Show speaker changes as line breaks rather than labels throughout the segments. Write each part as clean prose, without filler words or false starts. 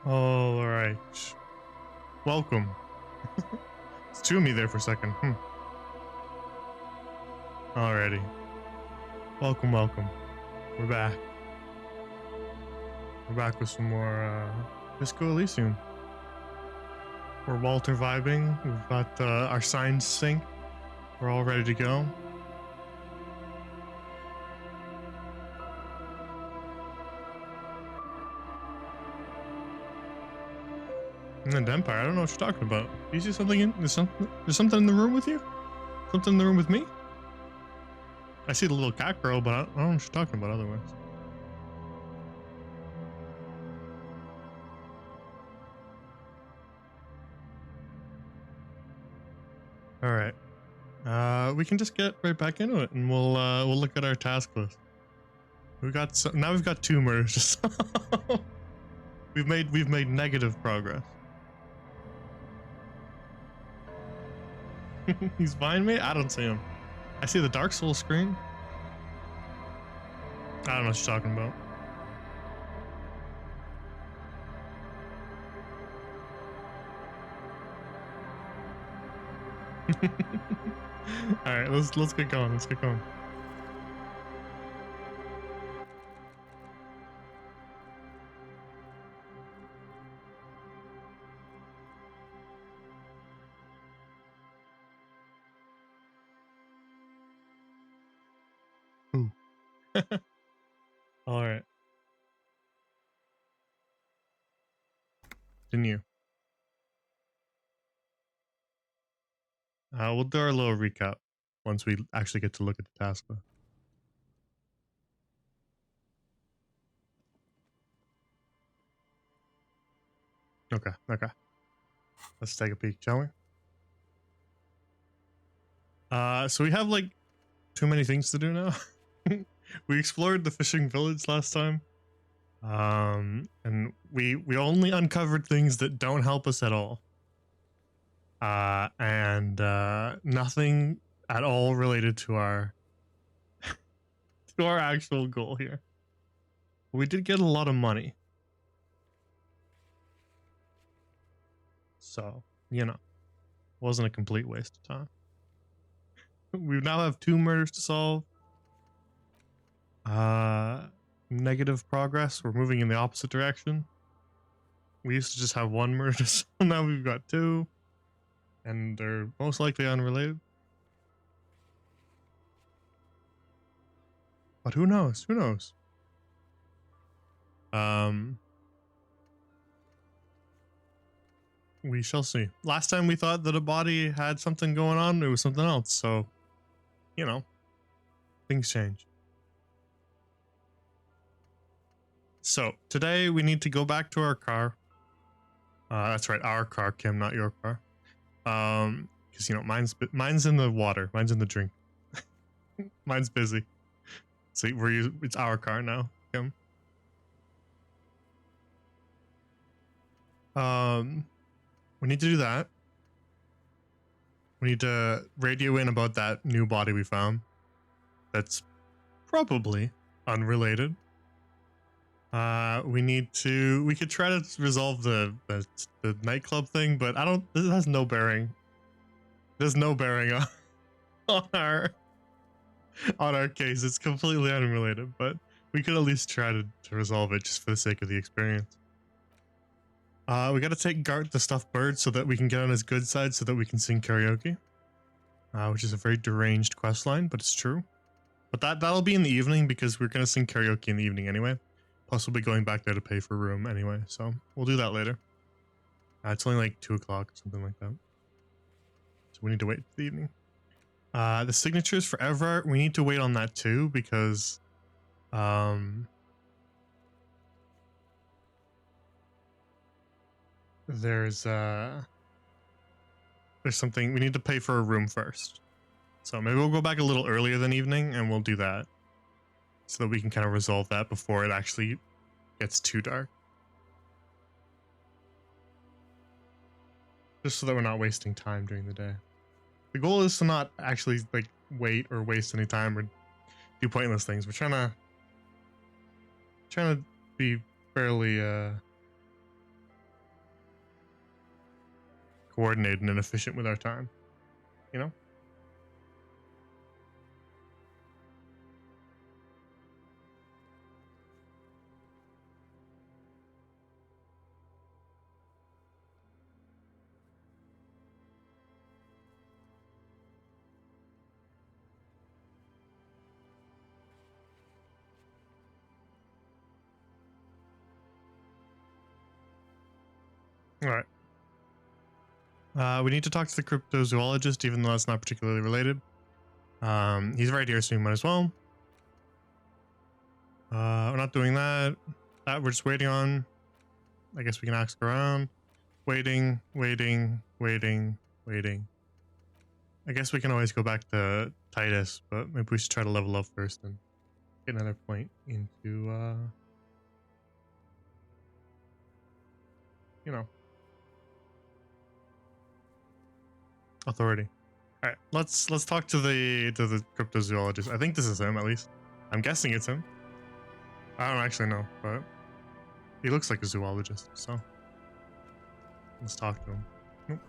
All right. Welcome. It's two of me there for a second. Alrighty. Welcome, welcome. We're back. We're back with some more Disco Elysium. We're Walter vibing. We've got our signs synced. We're all ready to go. And Empire, I don't know what you're talking about. Do you see something in there's something in the room with you? Something in the room with me? I see the little cat girl, but I don't know what you're talking about otherwise. Alright. We can just get right back into it and we'll look at our task list. We've got now we've got 2 murders. we've made negative progress. He's behind me? I don't see him. I see the Dark Souls screen. I don't know what you're talking about. Alright, let's get going. Let's get going. Ooh. Alright. Continue. We'll do our little recap once we actually get to look at the task list. Okay. Let's take a peek, shall we? So we have like too many things to do now. We explored the fishing village last time. And we only uncovered things that don't help us at all. And nothing at all related to our actual goal here. We did get a lot of money. So, you know, wasn't a complete waste of time. We now have 2 murders to solve. Negative progress. We're moving in the opposite direction. We used to just have 1 murder, so now we've got 2. And they're most likely unrelated. But who knows? Who knows? We shall see. Last time we thought that a body had something going on, it was something else. So, you know, things change. So, today we need to go back to our car. That's right, our car, Kim, not your car. Because, you know, mine's in the water. Mine's in the drink. Mine's busy. So it's our car now, Kim. We need to do that. We need to radio in about that new body we found. That's probably unrelated. We could try to resolve the nightclub thing, but this has no bearing. There's no bearing on our case. It's completely unrelated, but we could at least try to resolve it just for the sake of the experience. We gotta take Gart the stuffed bird so that we can get on his good side so that we can sing karaoke. Which is a very deranged quest line, but it's true. But that'll be in the evening because we're gonna sing karaoke in the evening anyway. Plus we'll be going back there to pay for a room anyway, so we'll do that later. It's only like 2 o'clock or something like that. So we need to wait for the evening. The signatures for Everard, we need to wait on that too because there's something we need to pay for a room first. So maybe we'll go back a little earlier than evening and we'll do that so that we can kind of resolve that before it actually gets too dark. Just so that we're not wasting time during the day. The goal is to not actually like wait or waste any time or do pointless things. We're trying to be fairly coordinated and efficient with our time, you know? All right. We need to talk to the cryptozoologist, even though that's not particularly related. He's right here, so we might as well. We're not doing that. That we're just waiting on. I guess we can ask around. Waiting. I guess we can always go back to Titus, but maybe we should try to level up first and get another point into, you know, authority. All right, let's talk to the cryptozoologist. I think this is him, at least. I'm guessing it's him. I don't actually know, but he looks like a zoologist, so let's talk to him. Nope.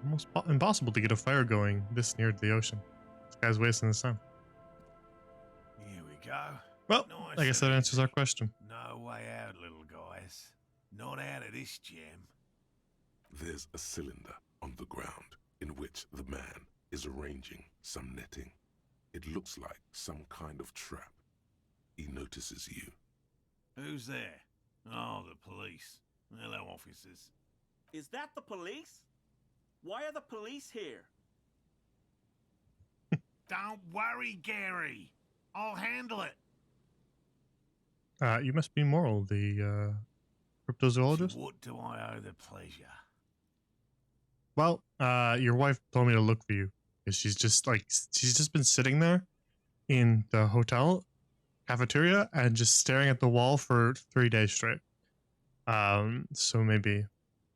Almost impossible to get a fire going this near to the ocean. This guy's wasting his time.
Here we go.
Well,
Nice
I guess that
and
answers
easy.
our question.
No way out, little guys. Not out of this jam.
There's a cylinder on the ground in which the man is arranging some netting. It looks like some kind of trap. He notices you.
Who's there? Oh, the police. Hello, officers.
Is that the police? Why are the police here?
Don't worry, Gary. I'll handle it.
You must be Moral, the cryptozoologist.
To what do I owe the pleasure?
Well, your wife told me to look for you. She's just been sitting there in the hotel cafeteria and just staring at the wall for 3 days straight. So maybe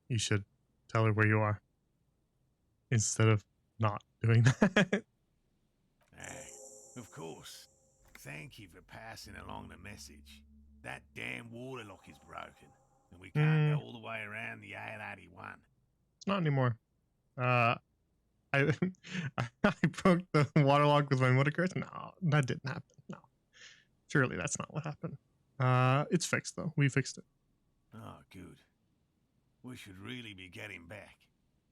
you should tell her where you are instead of not doing that.
Hey, of course. Thank you for passing along the message. That damn water lock is broken, and we can't go all the way around the A81.
It's not anymore. I I broke the water lock with my motor cart. No, that didn't happen. No, surely that's not what happened. It's fixed though. We fixed it.
Oh, good. We should really be getting back.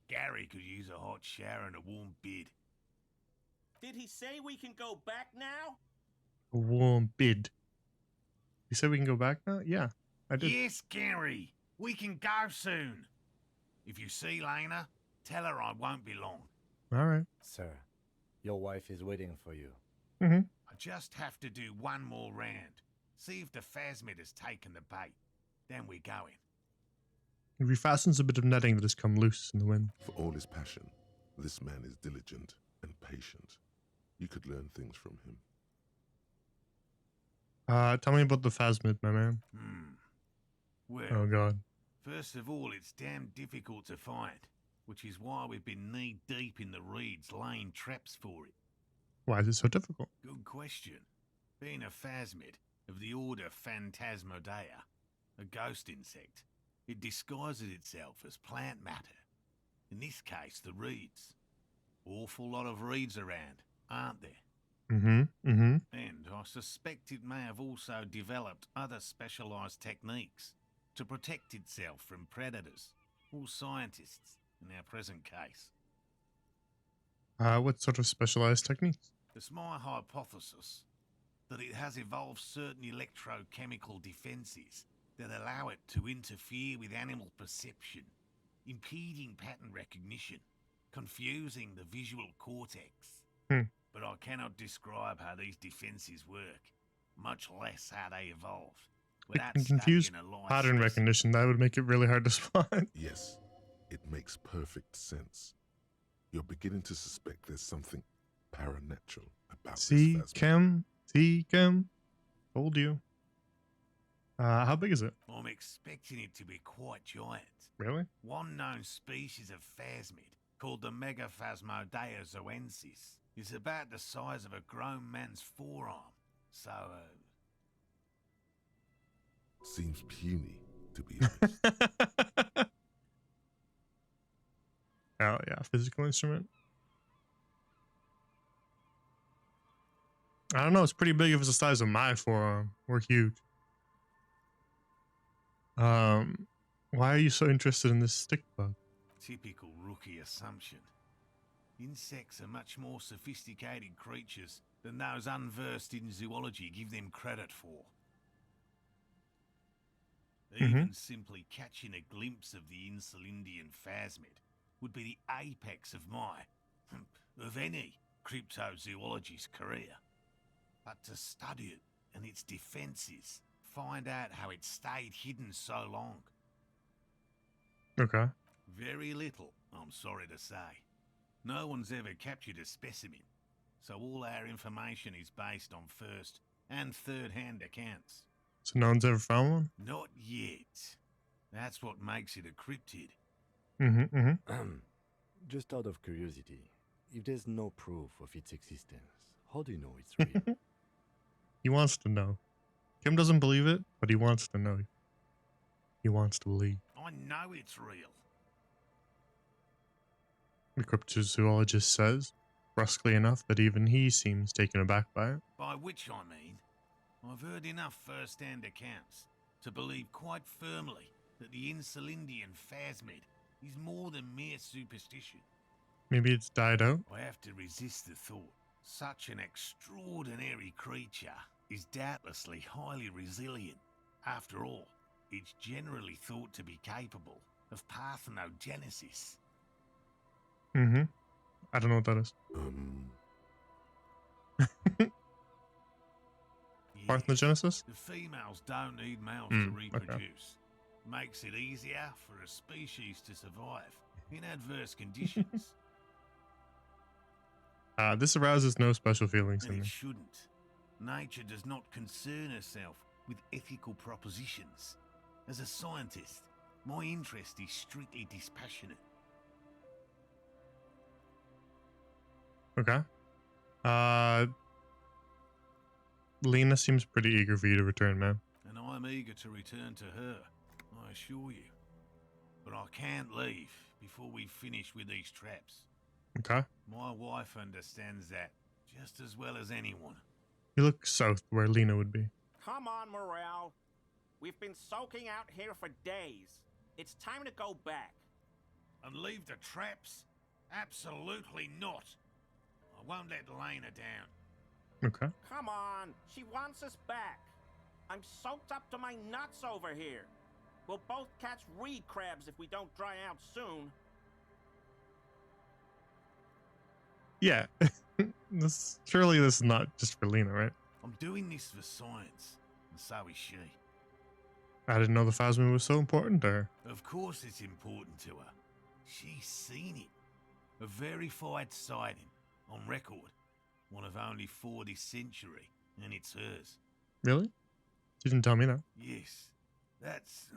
Gary could use a hot shower and a warm bed.
Did he say we can go back now?
A warm bid. You said we can go back now? Yeah, I did.
Yes, Gary. We can go soon. If you see Lena, tell her I won't be long.
All right.
Sir, your wife is waiting for you.
Mm-hmm.
I just have to do one more round. See if the phasmid has taken the bait. Then we're going.
He refastens a bit of netting that has come loose in the wind.
For all his passion, this man is diligent and patient. You could learn things from him.
Tell me about the phasmid, my man.
Well,
Oh god.
first of all, it's damn difficult to find, which is why we've been knee-deep in the reeds laying traps for it.
Why is it so difficult?
Good question. Being a phasmid of the order Phantasmodea, a ghost insect, it disguises itself as plant matter. In this case, the reeds. Awful lot of reeds around, aren't there?
Mm-hmm. Mm-hmm.
And I suspect it may have also developed other specialised techniques to protect itself from predators or scientists in our present case.
What sort of specialized techniques?
It's my hypothesis that it has evolved certain electrochemical defences that allow it to interfere with animal perception, impeding pattern recognition, confusing the visual cortex. But I cannot describe how these defences work, much less how they evolved.
It can confuse pattern recognition. That would make it really hard to spot.
Yes, it makes perfect sense. You're beginning to suspect there's something paranatural about
See,
this phasmid.
Chem? See, Chem? Told you. How big is it?
I'm expecting it to be quite giant.
Really?
One known species of phasmid, called the Megaphasmodea zoensis, is about the size of a grown man's forearm. So,
Seems puny, to be honest.
instrument? I don't know. It's pretty big if it's the size of my forearm. We're huge. Why are you so interested in this stick bug?
Typical rookie assumption. Insects are much more sophisticated creatures than those unversed in zoology give them credit for. Even simply catching a glimpse of the Insulindian phasmid would be the apex of of any cryptozoologist's career. But to study it and its defenses, find out how it stayed hidden so long.
Okay.
Very little, I'm sorry to say. No one's ever captured a specimen, so all our information is based on first and third-hand accounts.
So no one's ever found one?
Not yet. That's what makes it a cryptid.
Just out of curiosity, if there's no proof of its existence, how do you know it's real?
He wants to know. Kim doesn't believe it, but he wants to know. He wants to believe.
I know it's real.
The cryptozoologist says, brusquely enough that even he seems taken aback by it.
By which I mean, I've heard enough first-hand accounts to believe quite firmly that the Insulindian phasmid is more than mere superstition.
Maybe it's died out?
I have to resist the thought. Such an extraordinary creature is doubtlessly highly resilient. After all, it's generally thought to be capable of parthenogenesis.
I don't know what that is. Parthenogenesis?
The females don't need males to reproduce.
Okay.
Makes it easier for a species to survive in adverse conditions.
This arouses no special feelings in
And
me.
it shouldn't. Nature does not concern herself with ethical propositions. As a scientist, my interest is strictly dispassionate.
Okay. Lena seems pretty eager for you to return, man.
And I'm eager to return to her, I assure you. But I can't leave before we finish with these traps.
Okay.
My wife understands that just as well as anyone.
You look south where Lena would be.
Come on, Morale. We've been soaking out here for days. It's time to go back.
And leave the traps? Absolutely not. I won't let Lena down.
Okay.
Come on. She wants us back. I'm soaked up to my nuts over here. We'll both catch reed crabs if we don't dry out soon.
Yeah. Surely this is not just for Lena, right?
I'm doing this for science, and so is she.
I didn't know the phasmid was so important to her.
Of course it's important to her. She's seen it. A verified sighting, on record. One of only 4 this century, and it's hers.
Really? She didn't tell me that.
Yes, that's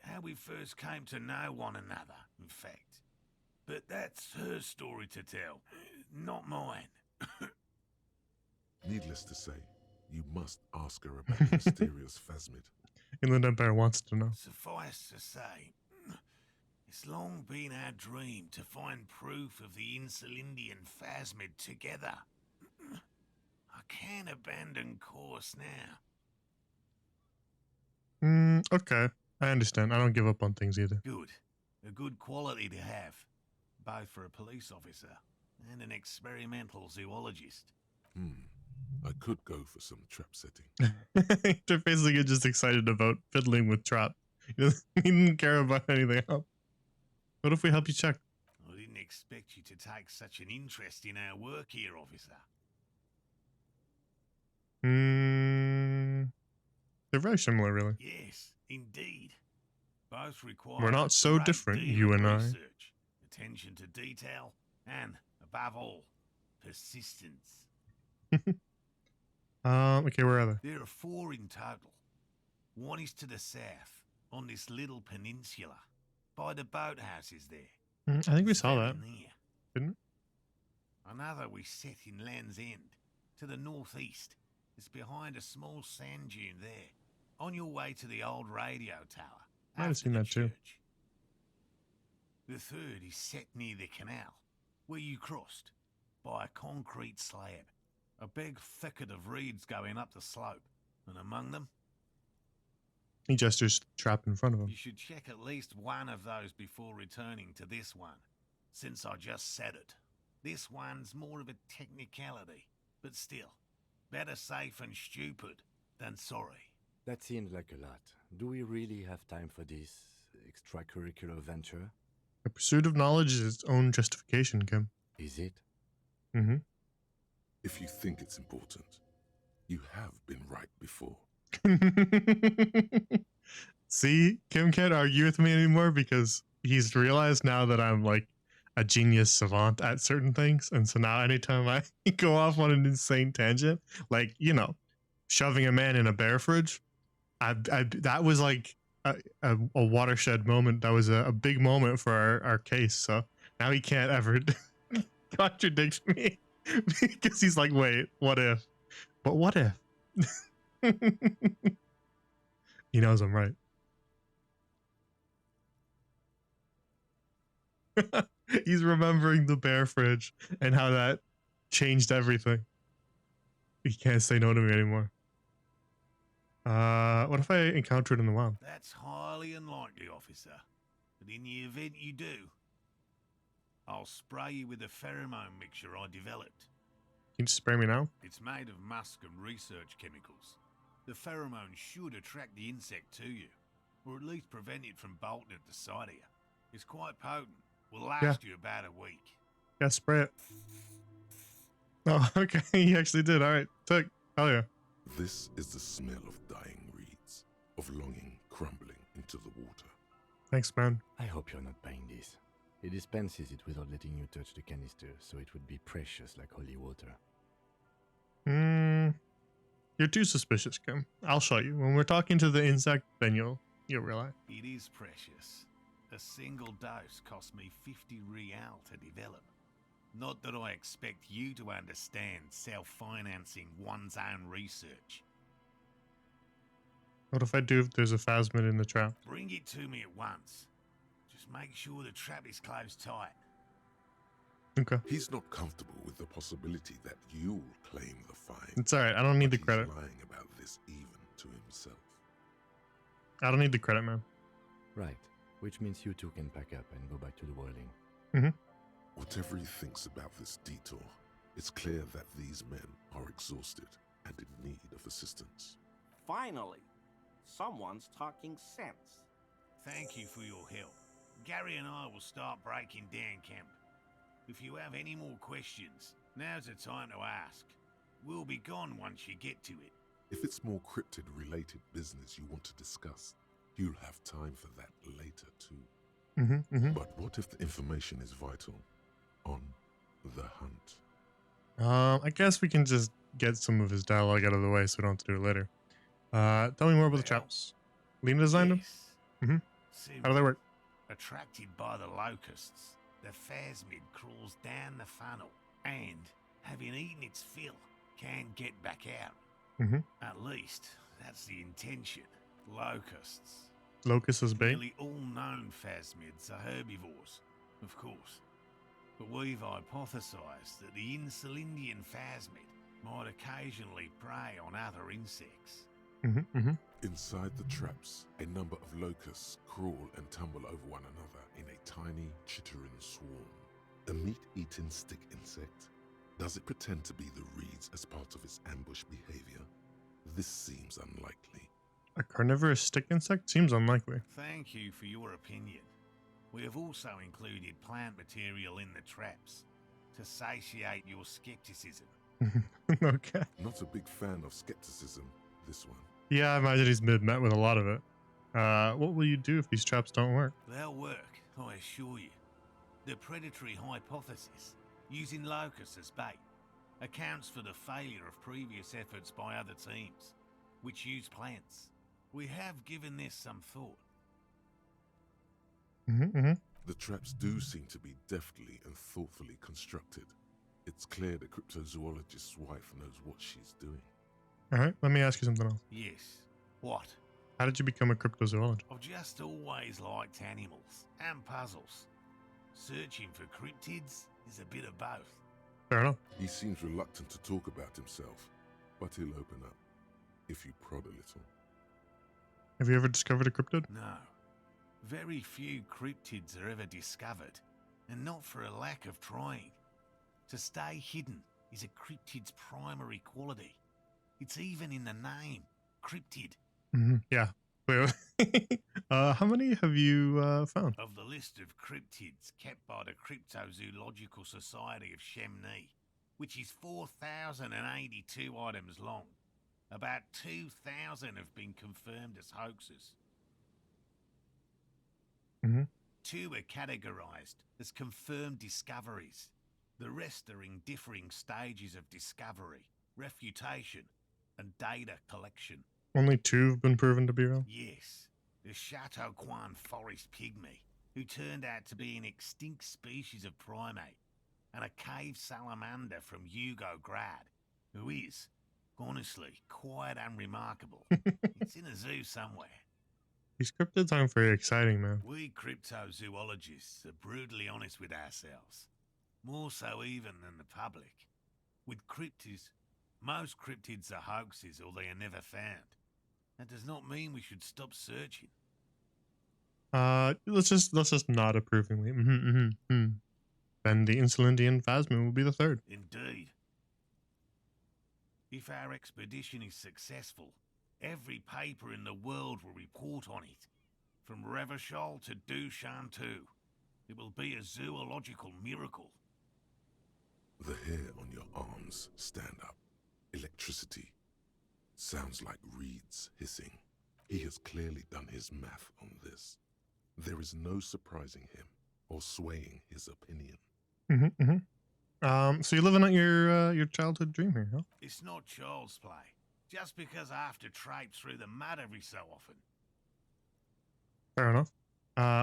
how we first came to know one another, in fact. But that's her story to tell, not mine.
Needless to say, you must ask her about the mysterious phasmid.
Inland Empire wants to know.
Suffice to say, it's long been our dream to find proof of the Insulindian phasmid together. I can't abandon course now.
Okay. I understand. I don't give up on things either.
Good. A good quality to have, both for a police officer and an experimental zoologist.
I could go for some trap setting.
They're basically just excited about fiddling with trap. He didn't care about anything else. What if we help you check?
I didn't expect you to take such an interest in our work here, officer.
They're very similar, really.
Yes, indeed. Both require
We're not
a
so
great
different,
deal
you
of
and I.
research, attention to detail, and, above all, persistence.
Okay, where are they?
There are 4 in total. One is to the south, on this little peninsula, by the boathouses there.
I think we
It's
saw
very
that,
near.
didn't
Another we set in Land's End, to the northeast. It's behind a small sand dune there, on your way to the old radio tower.
Might have
after
seen
the
that too.
church. The third is set near the canal, where you crossed, by a concrete slab. A big thicket of reeds going up the slope, and among them,
He gestures to the trap in front of him.
you should check at least one of those before returning to this one, since I just said it. This one's more of a technicality, but still, better safe and stupid than sorry.
That seems like a lot. Do we really have time for this extracurricular venture?
The pursuit of knowledge is its own justification, Kim.
Is it?
Mm-hmm.
If you think it's important, you have been right before.
See, Kim can't argue with me anymore because he's realized now that I'm like a genius savant at certain things. And so now anytime I go off on an insane tangent, like, you know, shoving a man in a bear fridge, that was like a watershed moment. That was a big moment for our case. So now he can't ever contradict me because he's like, wait, what if? But what if? He knows I'm right. He's remembering the bear fridge and how that changed everything. He can't say no to me anymore. What if I encounter it in the wild?
That's highly unlikely, officer. But in the event you do, I'll spray you with a pheromone mixture I developed.
Can you just spray me now?
It's made of musk and research chemicals. The pheromone should attract the insect to you, or at least prevent it from bolting at the sight of you. It's quite potent. Will last you about a week.
Yeah, spray it. Oh, okay. He actually did. All right. Took. Hell yeah.
This is the smell of dying reeds, of longing crumbling into the water.
Thanks, man.
I hope you're not buying this. He dispenses it without letting you touch the canister, so it would be precious like holy water.
You're too suspicious, Kim. I'll show you. When we're talking to the insect, then you'll realize.
It is precious. A single dose cost me 50 real to develop. Not that I expect you to understand self-financing one's own research.
What if I do if there's a phasmid in the trap?
Bring it to me at once. Just make sure the trap is closed tight.
Okay.
He's not comfortable with the possibility that you'll claim the find.
It's all right. I don't need the
He's
credit.
lying about this even to himself.
I don't need the credit, man.
Right, which means you two can pack up and go back to the whirling.
Whatever he thinks about this detour, it's clear that these men are exhausted and in need of assistance.
Finally, someone's talking sense.
Thank you for your help. Gary and I will start breaking down camp. If you have any more questions, now's the time to ask. We'll be gone once you get to it.
If it's more cryptid-related business you want to discuss, you'll have time for that later too. But what if the information is vital? On the hunt.
I guess we can just get some of his dialogue out of the way so we don't have to do it later. Tell me more about the traps. Lena designed them?
Yes.
How do they work?
Attracted by the locusts, the phasmid crawls down the funnel and, having eaten its fill, can get back out. At least, that's the intention. Locusts.
Locust is bait?
Nearly all known phasmids are herbivores, of course. But we've hypothesized that the Insulindian phasmid might occasionally prey on other insects.
Inside the traps, a number of locusts crawl and tumble over one another in a tiny, chittering swarm. A meat-eating stick insect? Does it pretend to be the reeds as part of its ambush behavior? This seems unlikely.
A carnivorous stick insect? Seems unlikely.
Thank you for your opinion. We have also included plant material in the traps to satiate your skepticism.
Okay.
Not a big fan of skepticism, this one.
Yeah, I imagine he's met with a lot of it. What will you do if these traps don't work?
They'll work, I assure you. The predatory hypothesis, using locusts as bait, accounts for the failure of previous efforts by other teams, which use plants. We have given this some thought.
The traps do seem to be deftly and thoughtfully constructed. It's clear the cryptozoologist's wife knows what she's doing.
All right, let me ask you something else.
Yes. What?
How did you become a cryptozoologist?
I've just always liked animals and puzzles. Searching for cryptids is a bit of both.
Fair enough.
He seems reluctant to talk about himself, but he'll open up if you prod a little.
Have you ever discovered a cryptid?
No. Very few cryptids are ever discovered, and not for a lack of trying. To stay hidden is a cryptid's primary quality. It's even in the name, cryptid.
Yeah. Wait, how many have you found?
Of the list of cryptids kept by the Cryptozoological Society of Chemnee, which is 4,082 items long, about 2,000 have been confirmed as hoaxes. 2 are categorized as confirmed discoveries. The rest are in differing stages of discovery, refutation, and data collection.
Only 2 have been proven to be real?
Yes, the Chateau Quan forest pygmy, who turned out to be an extinct species of primate, and a cave salamander from Hugo Grad, who is, honestly, quite unremarkable. It's in a zoo somewhere.
These cryptids aren't very exciting, man.
We cryptozoologists are brutally honest with ourselves, more so even than the public. With cryptids, most cryptids are hoaxes or they are never found. That does not mean we should stop searching.
Let's just nod approvingly. Then the Insulindian Phasma will be the 3rd.
Indeed. If our expedition is successful, every paper in the world will report on it. From Revachol to Dushantu. It will be a zoological miracle.
The hair on your arms stand up. Electricity. Sounds like reeds hissing. He has clearly done his math on this. There is no surprising him or swaying his opinion.
So you're living out your childhood dream here, huh?
It's not child's play. Just because I have to traipse through the mud every so often.
Fair enough.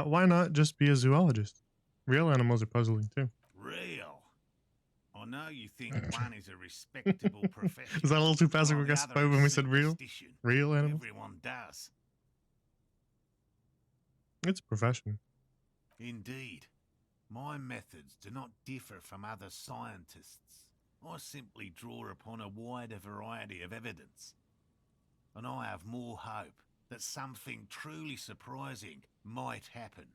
Why not just be a zoologist? Real animals are puzzling too.
Real? I know you think one is a respectable profession.
Is that a little too passive
while the
aggressive
other
when
is
we said real?
superstition.
Real animals?
Everyone does.
It's a profession.
Indeed. My methods do not differ from other scientists. I simply draw upon a wider variety of evidence. And I have more hope that something truly surprising might happen.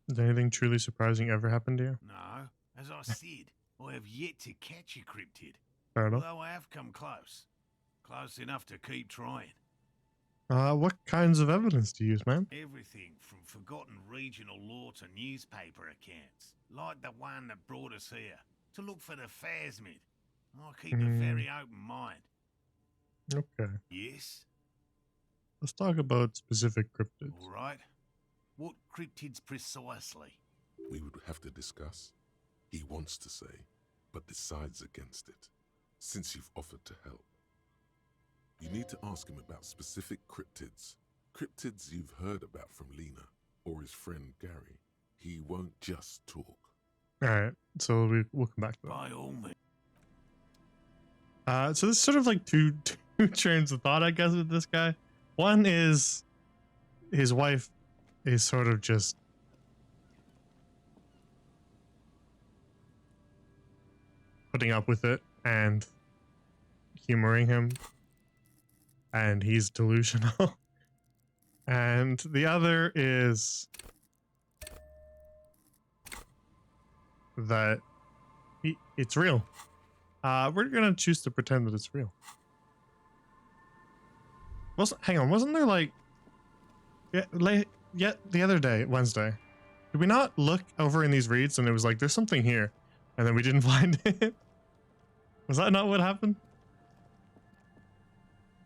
Did anything truly surprising ever happen to you?
No, as I said, I have yet to catch a cryptid.
Fair enough.
Although I have come close. Close enough to keep trying.
What kinds of evidence do you use, man?
Everything from forgotten regional lore to newspaper accounts, like the one that brought us here, to look for the phasmid. I keep a very open mind.
Okay.
Yes?
Let's talk about specific cryptids.
All right. What cryptids precisely?
We would have to discuss. He wants to say, but decides against it, since you've offered to help. You need to ask him about specific cryptids. Cryptids you've heard about from Lena or his friend Gary. He won't just talk.
Alright, so we'll come back to that.
By all means.
So there's sort of like two trains of thought, I guess, with this guy. One is his wife is sort of just putting up with it and humoring him, and he's delusional. And the other is that it's real. We're gonna choose to pretend that it's real. Hang on, wasn't there like the other day, Wednesday, did we not look over in these reads and it was like there's something here, and then we didn't find it? Was that not what happened?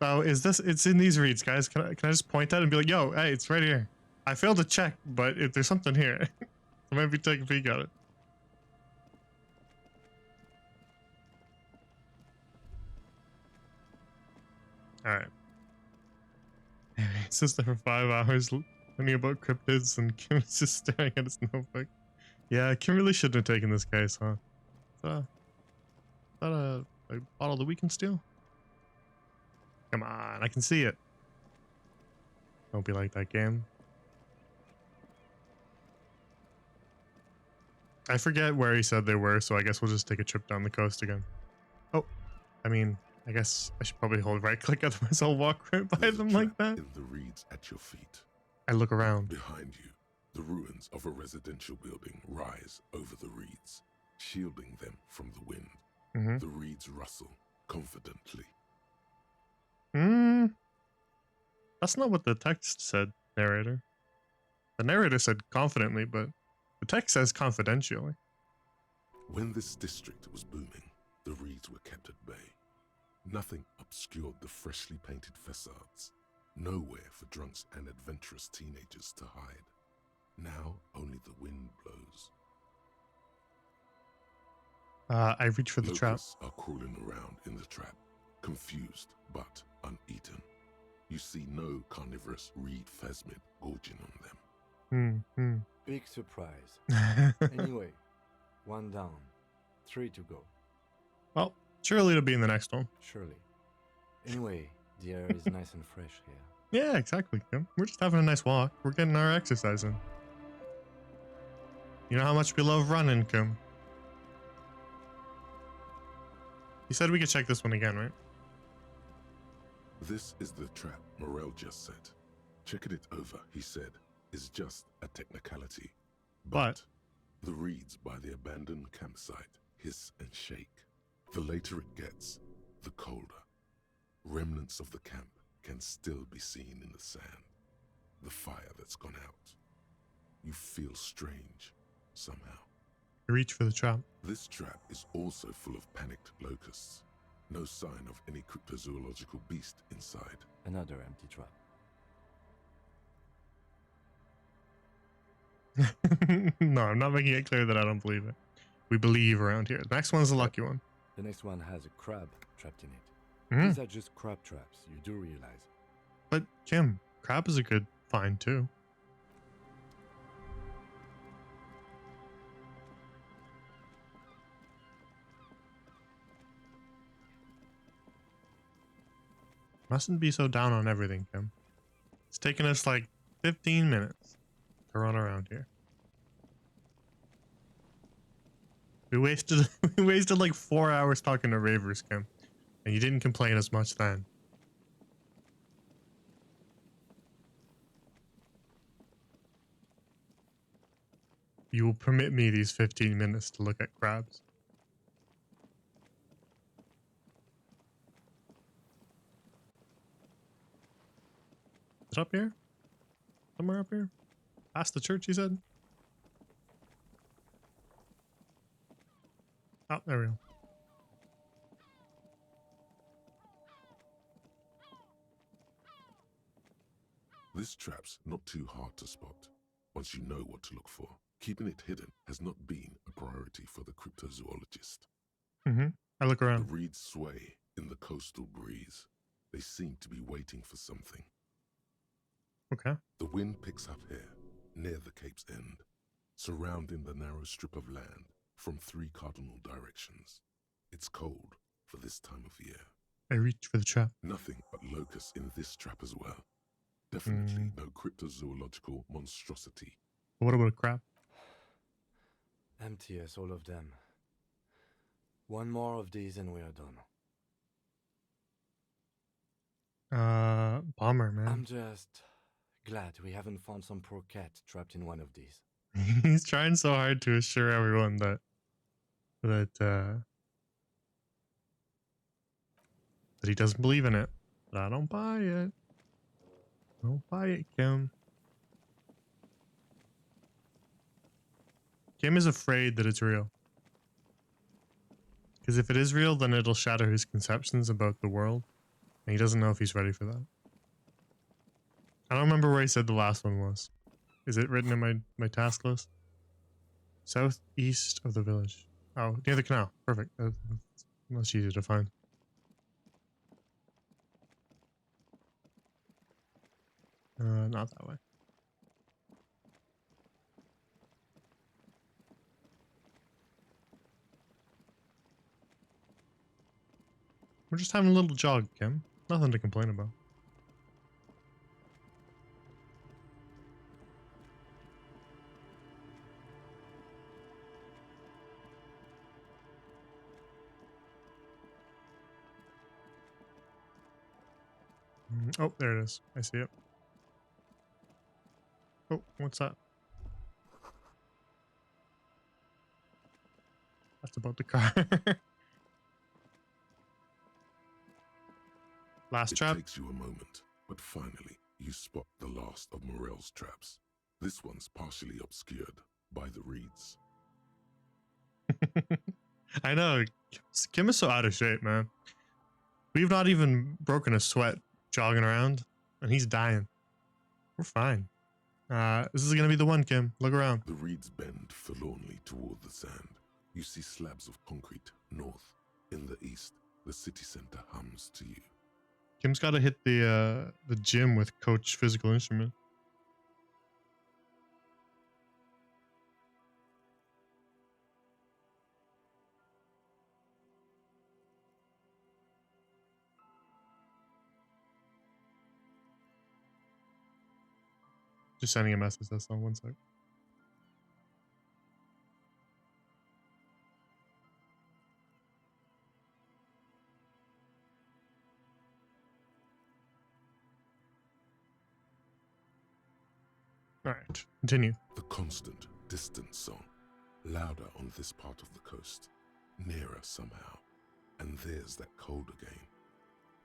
Oh, it's in these reads, guys. Can I just point at it and be like, yo, hey, it's right here. I failed to check, but there's something here. So maybe take a peek at it. Alright. It's just there for 5 hours learning about cryptids, and Kim is just staring at his notebook. Yeah, Kim really shouldn't have taken this case, huh? Is that a bottle that we can steal? Come on, I can see it. Don't be like that game. I forget where he said they were, so I guess we'll just take a trip down the coast again. Oh, I mean, I guess I should probably hold right click, otherwise I'll walk right by
There's a
them like
trap
that.
in the reeds at your feet.
I look around.
Behind you, the ruins of a residential building rise over the reeds, shielding them from the wind.
Mm-hmm.
The reeds rustle confidently.
That's not what the text said, narrator. The narrator said confidently, but the text says confidentially.
When this district was booming, the reeds were kept at bay. Nothing obscured the freshly painted facades. Nowhere for drunks and adventurous teenagers to hide. Now only the wind blows.
I reach for the trap.
Locusts are crawling around in the trap, confused but uneaten. You see no carnivorous reed phasmid gorging on them.
Big surprise. Anyway, 1 down, 3 to go.
Well, surely it'll be in the next one.
Surely. Anyway, the air is nice and fresh here.
Yeah, exactly, Kim. We're just having a nice walk. We're getting our exercise in. You know how much we love running, Kim. You said we could check this one again, right?
This is the trap Morel just set. Checking it over, he said, is just a technicality.
But
the reeds by the abandoned campsite hiss and shake. The later it gets, the colder. Remnants of the camp can still be seen in the sand. The fire that's gone out. You feel strange, somehow.
I reach for the trap.
This trap is also full of panicked locusts. No sign of any cryptozoological beast inside.
Another empty trap.
No, I'm not making it clear that I don't believe it. We believe around here. The next one's a lucky one.
The next one has a crab trapped in it.
Mhm.
These are just crab traps, you do realize.
But Kim, crab is a good find too. Mustn't be so down on everything, Kim. It's taken us like 15 minutes to run around here. We wasted we wasted like 4 hours talking to ravers, Kim. And you didn't complain as much then. You will permit me these 15 minutes to look at crabs. Is it up here? Somewhere up here? Past the church, you said? Oh, there we go.
This trap's not too hard to spot, once you know what to look for. Keeping it hidden has not been a priority for the cryptozoologist.
I look
The
around.
reeds sway in the coastal breeze. They seem to be waiting for something.
Okay.
The wind picks up here, near the cape's end, surrounding the narrow strip of land from 3 cardinal directions. It's cold for this time of year.
I reach for the trap.
Nothing but locusts in this trap as well. Definitely no cryptozoological monstrosity.
What about a crab?
Empty as all of them. One more of these and we are done.
Bomber, man.
I'm just glad we haven't found some poor cat trapped in one of these.
He's trying so hard to assure everyone that he doesn't believe in it. But I don't buy it. Don't buy it, Kim. Kim is afraid that it's real. Because if it is real, then it'll shatter his conceptions about the world. And he doesn't know if he's ready for that. I don't remember where he said the last one was. Is it written in my task list? Southeast of the village. Oh, near the canal. Perfect. That's much easier to find. Not that way. We're just having a little jog, Kim. Nothing to complain about. Oh, there it is. I see it. Oh, what's that? That's about the car. Last
It
trap.
takes you a moment, but finally you spot the last of Morel's traps. This one's partially obscured by the reeds.
I know. Kim is so out of shape, man. We've not even broken a sweat jogging around, and he's dying. We're fine. This is gonna be the one, Kim. Look around.
The reeds bend forlornly toward the sand. You see slabs of concrete north. In the east, the city center hums to you.
Kim's got to hit the gym with Coach Physical Instrument. Just sending a message. That's on one sec. All right, continue.
The constant, distant song, louder on this part of the coast, nearer somehow. And there's that cold again.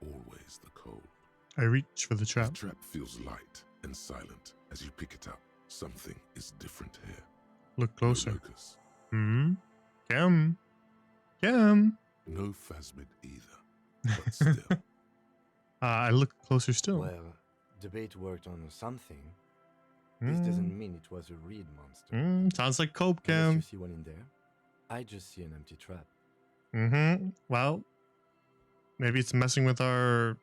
Always the cold.
I reach for the
The
trap.
trap feels light and silent as you pick it up. Something is different here.
Look
No
closer.
locus,
Kim. Kim.
no phasmid either. But still,
I look closer still.
Well, the bait worked on something. This doesn't mean it was a reed monster.
Sounds like cope,
Unless
Kim.
you see one in there. I just see an empty trap.
Well, maybe it's messing with our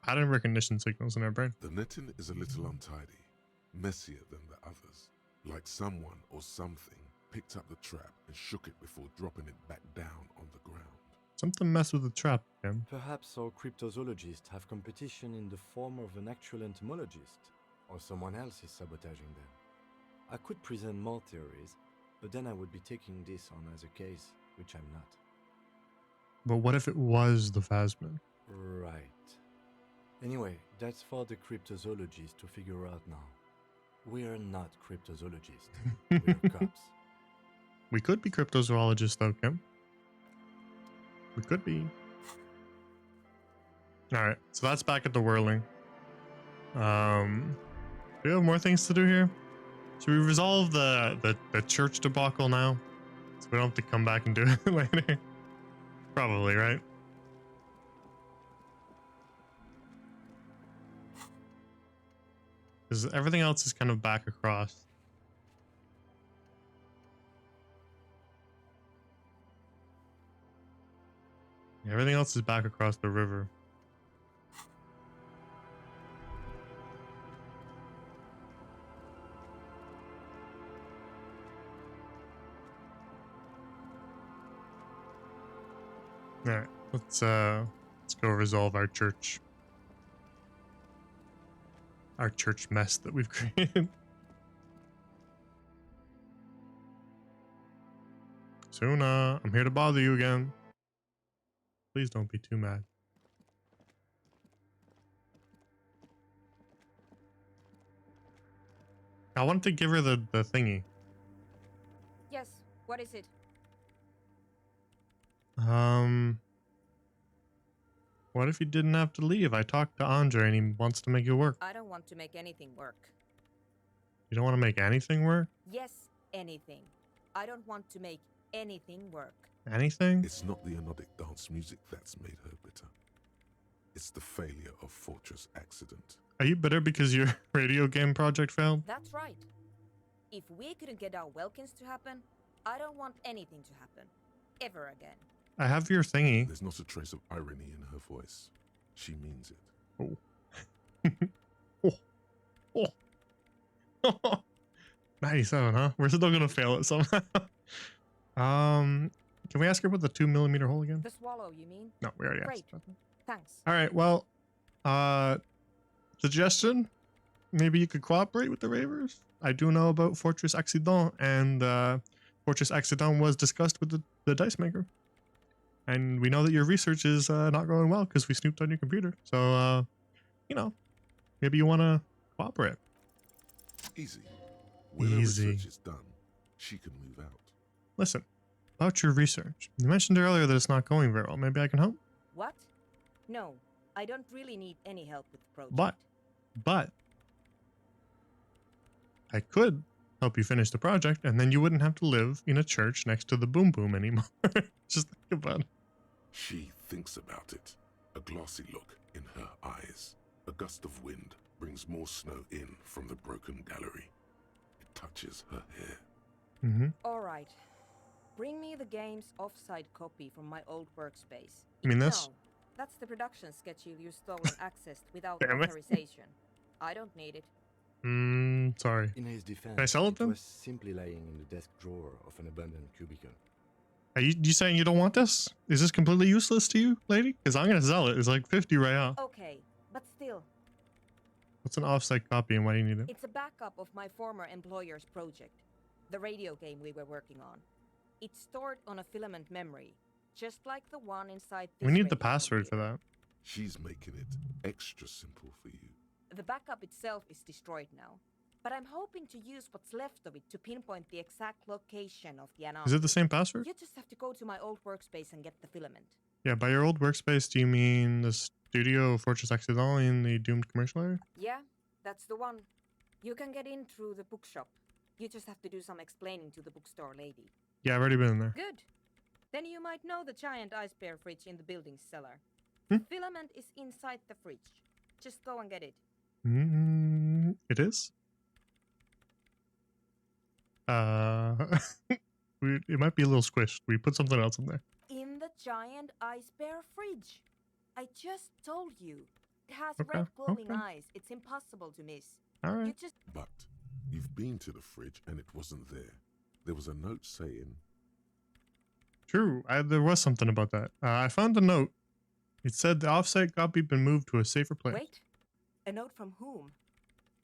pattern recognition signals in our brain.
the netting is a little untidy, messier than the others. Like someone or something picked up the trap and shook it before dropping it back down on the ground.
Something messed with the trap, Kim.
Perhaps our cryptozoologists have competition in the form of an actual entomologist, or someone else is sabotaging them. I could present more theories, but then I would be taking this on as a case, which I'm not.
But what if it was the Phasmid?
Right. Anyway, that's for the cryptozoologists to figure out now. We're not cryptozoologists. We're cops.
We could be cryptozoologists, though, Kim. We could be. All right, so that's back at the whirling. Do we have more things to do here? Should we resolve the church debacle now, so we don't have to come back and do it later? Probably, right? Because everything else is kind of back across. Everything else is back across the river. All right, let's go resolve our church mess that we've created. Suna, I'm here to bother you again. Please don't be too mad. I wanted to give her the thingy.
Yes, what is it?
What if you didn't have to leave? I talked to Andre and he wants to make it work.
I don't want to make anything work.
You don't want to make anything work?
Yes, anything. I don't want to make anything work.
Anything?
It's not the anodic dance music that's made her bitter. It's the failure of Fortress Accident.
Are you bitter because your radio game project failed?
That's right. If we couldn't get our Welkins to happen, I don't want anything to happen. Ever again.
I have your thingy.
There's not a trace of irony in her voice. She means it.
Oh. 97, huh? We're still gonna fail it somehow. Can we ask her about the 2mm hole again?
The swallow, you mean?
No, we already
Great.
asked.
Thanks.
All right, well, suggestion, maybe you could cooperate with the Ravers. I do know about Fortress Accident, and Fortress Accident was discussed with the dice maker. And we know that your research is not going well because we snooped on your computer. So you know, maybe you want to cooperate.
Easy. When her
Easy.
research is done, she can move out.
Listen, about your research. You mentioned earlier that it's not going very well. Maybe I can help?
What? No, I don't really need any help with the project.
But I could help you finish the project, and then you wouldn't have to live in a church next to the Boom Boom anymore. Just think about it.
She thinks about it, a glassy look in her eyes. A gust of wind brings more snow in from the broken gallery. It touches her hair.
Mm-hmm.
All right. Bring me the game's offside copy from my old workspace.
You mean this?
No, that's the production schedule you stole and accessed without
Damn it.
authorization. I don't need it.
Sorry.
In his defense,
Can I sell it then?
was simply lying in the desk drawer of an abandoned cubicle.
Are you saying you don't want this? Is this completely useless to you, lady? Because I'm going to sell it. It's like 50 right now.
Okay, but still,
What's an offsite copy and why do you need it?
it's a backup of my former employer's project, the radio game we were working on. It's stored on a filament memory, just like the one inside this
We need the
radio
password for
computer.
that.
She's making it extra simple for you.
The backup itself is destroyed now, but I'm hoping to use what's left of it to pinpoint the exact location of the anomaly.
Is it the same password?
You just have to go to my old workspace and get the filament.
Yeah, by your old workspace, do you mean the studio Fortress Accident in the doomed commercial area?
Yeah, that's the one. You can get in through the bookshop. You just have to do some explaining to the bookstore lady.
Yeah, I've already been in there.
Good. Then you might know the giant ice bear fridge in the building's cellar.
Hmm?
The filament is inside the fridge. Just go and get it.
It is? It might be a little squished. We put something else in there.
In the giant ice bear fridge. I just told you. It has
Okay,
red glowing
okay.
eyes. It's impossible to miss.
All
You
right.
just...
But you've been to the fridge and it wasn't there. There was a note saying,
True. There was something about that. I found a note. It said the offsite copy had been moved to a safer place.
Wait. A note from whom?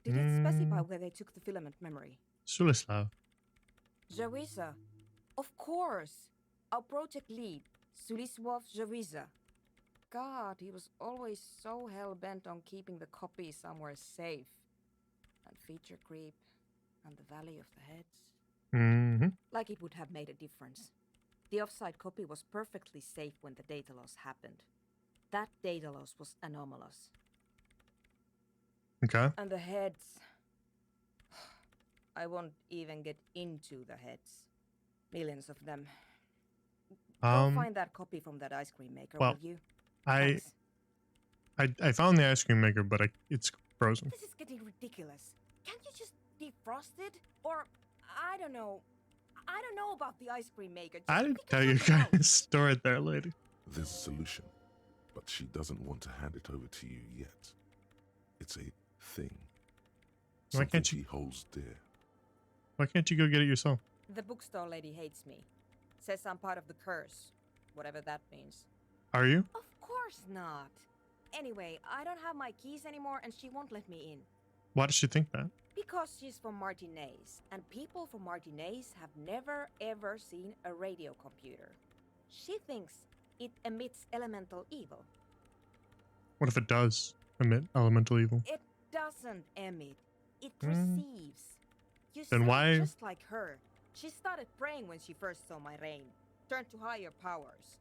Did it specify
Mm.
where they took the filament memory?
Sulislav.
Jawiza. Of course. Our project lead, Suliswov Jawiza. God, he was always so hell-bent on keeping the copy somewhere safe. And feature creep, and the Valley of the Heads.
Mm-hmm.
Like it would have made a difference. The offside copy was perfectly safe when the data loss happened. That data loss was anomalous.
Okay.
And the heads... I won't even get into the heads. Millions of them. Go find that copy from that ice cream maker,
well,
will you?
I
Thanks.
I found the ice cream maker, but it's frozen.
This is getting ridiculous. Can't you just defrost it? Or, I don't know. I don't know about the ice cream maker. Just
I didn't
figure
tell you
something out.
guys. Store it there, lady.
there's a solution, but she doesn't want to hand it over to you yet. It's a thing.
Why
Something
can't you-
she holds dear.
Why can't you go get it yourself?
The bookstore lady hates me. Says I'm part of the curse. Whatever that means.
Are you?
Of course not. Anyway, I don't have my keys anymore and she won't let me in.
Why does she think that?
Because she's from Martinez, and people from Martinez have never ever seen a radio computer. She thinks it emits elemental evil.
What if it does emit elemental evil?
It doesn't emit, it
Hmm.
receives. You
Then
sound
why-
just like her. She started praying when she first saw my reign. Turned to higher powers.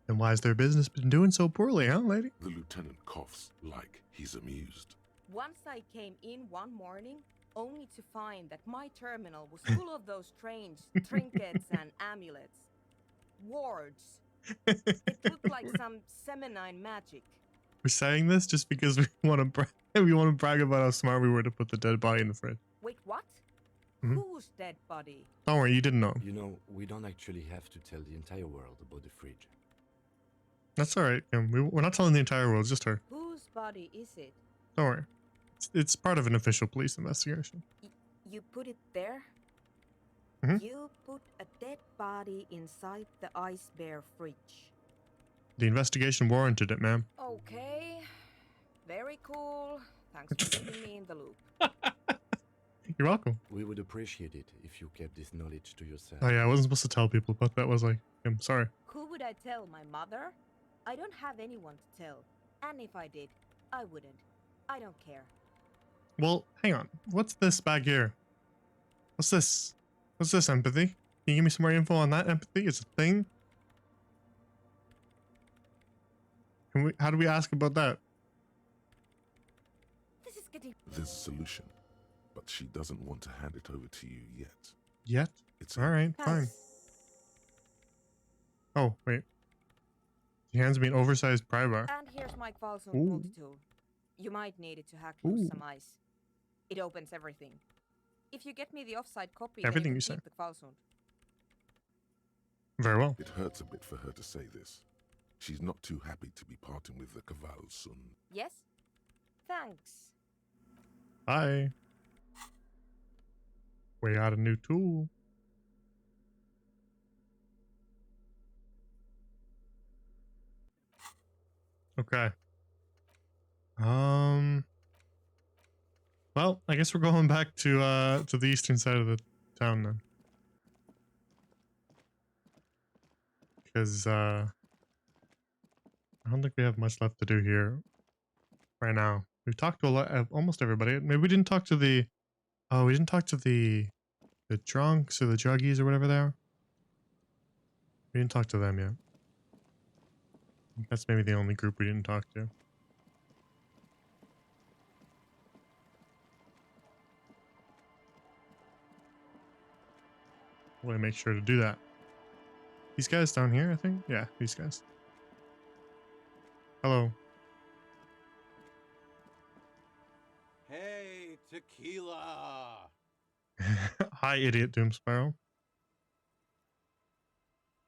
Then why has their business been doing so poorly, huh, lady?
The lieutenant coughs like he's amused.
Once I came in one morning, only to find that my terminal was full of those strange trinkets and amulets. Wards. It looked like some Semenine magic.
We're saying this just because we want to we want to brag about how smart we were to put the dead body in the fridge.
Wait, what?
Mhm.
Whose dead body?
Don't worry, you didn't know.
You know, we don't actually have to tell the entire world about the fridge.
That's all right. We're not telling the entire world, just her.
Whose body is it?
Don't worry. It's part of an official police investigation.
You put it there?
Mhm.
You put a dead body inside the ice bear fridge.
The investigation warranted it, ma'am.
Okay. Very cool. Thanks for keeping me in the loop.
You're welcome.
We would appreciate it if you kept this knowledge to yourself.
Oh yeah, I wasn't supposed to tell people, but that was like, I'm sorry.
Who would I tell? My mother? I don't have anyone to tell. And if I did, I wouldn't. I don't care.
Well, hang on. What's this back here? What's this? What's this, empathy? Can you give me some more info on that? Empathy is a thing? How do we ask about that?
This is getting...
There's a solution, but she doesn't want to hand it over to you yet.
Yet?
It's
Alright, fine.
Thanks.
Oh, wait. She hands me an oversized pry bar.
And here's my Kvalsund
Ooh.
multi-tool. You might need it to hack loose
Ooh.
some ice. It opens everything. If you get me the offside copy,
Everything
then
you
you
say.
can keep the Kvalsund.
Very well.
It hurts a bit for her to say this. She's not too happy to be parting with the Kvalsund.
Yes? Thanks.
Bye. We got a new tool. Okay. Well, I guess we're going back to the eastern side of the town then. Because I don't think we have much left to do here right now. We've talked to a lot, almost everybody. Maybe we didn't talk to the we didn't talk to the drunks or the druggies or whatever they are. We didn't talk to them yet. That's maybe the only group we didn't talk to. I want to make sure to do that. These guys down here, I think? Yeah, these guys. Hello.
Hey, tequila!
Hi, idiot Doom Spiral.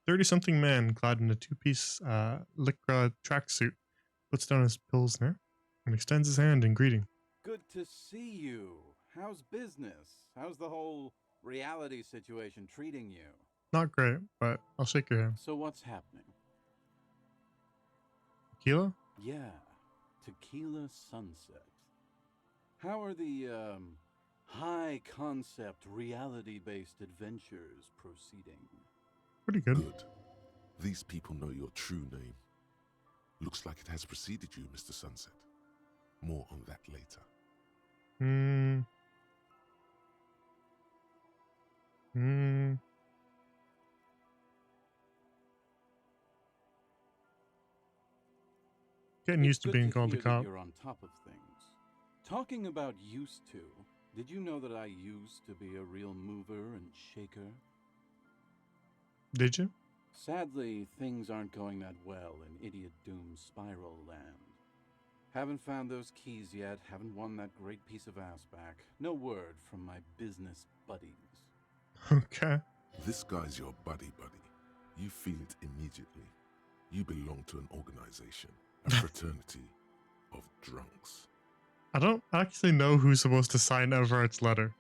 30-something man clad in a two-piece lycra tracksuit puts down his pilsner and extends his hand in greeting.
Good to see you. How's business? How's the whole reality situation treating you?
Not great, but I'll shake your hand.
So what's happening?
Tequila?
Yeah, Tequila Sunset. How are the, high-concept, reality-based adventures proceeding?
Pretty good.
Good. These people know your true name. Looks like it has preceded you, Mr. Sunset. More on that later.
Getting used
It's
to
good
being called a
hear that
cop.
You're on top of things. Talking about used to, did you know that I used to be a real mover and shaker?
Did you?
Sadly, things aren't going that well in Idiot Doom Spiral Land. Haven't found those keys yet, haven't won that great piece of ass back. No word from my business buddies.
Okay.
This guy's your buddy. You feel it immediately. You belong to an organization, a fraternity of drunks.
I don't actually know who's supposed to sign Everett's letter.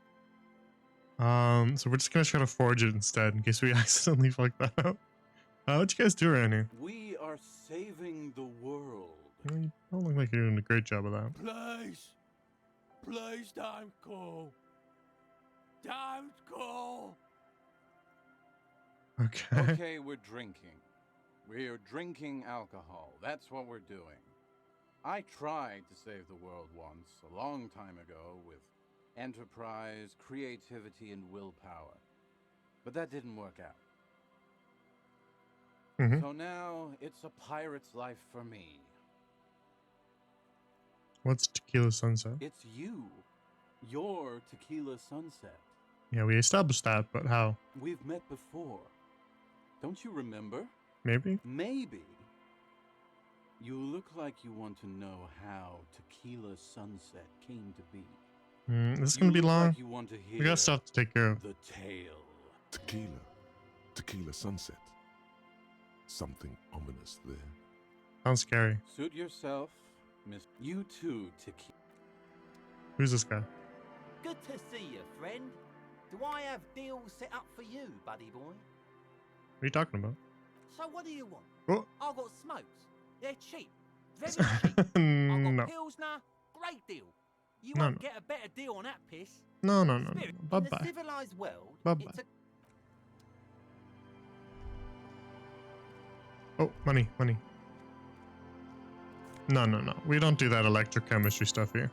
So we're just gonna try to forge it instead in case we accidentally fuck that up. What you guys do around here?
We are saving the world.
You don't look like you're doing a great job of that.
Please don't go. Don't go.
Okay.
Okay, we're drinking. We're drinking alcohol. That's what we're doing. I tried to save the world once, a long time ago, with enterprise, creativity, and willpower. But that didn't work out. So now, it's a pirate's life for me.
What's Tequila Sunset?
It's you. You're Tequila Sunset.
Yeah, we established that, but how?
We've met before. Don't you remember?
Maybe?
Maybe. You look like you want to know how Tequila Sunset came to be.
This is gonna be long.
Like you want to hear
We got stuff to take care of.
the tale.
Tequila Sunset. Something ominous there.
Sounds scary.
Suit yourself, Miss. You too, Tequila.
Who's this guy?
Good to see you, friend. Do I have deals set up for you, buddy boy?
What are you talking about?
So what do you want?
Oh.
I've got smokes. They're cheap. Very cheap. I've got
No.
Pilsner. Great deal. You
No,
won't
no.
get a better deal on that piss.
No.
Spirit, in
Bye-bye.
the civilized world,
Bye-bye.
it's a...
Oh, money. No, no, no. We don't do that electrochemistry stuff here.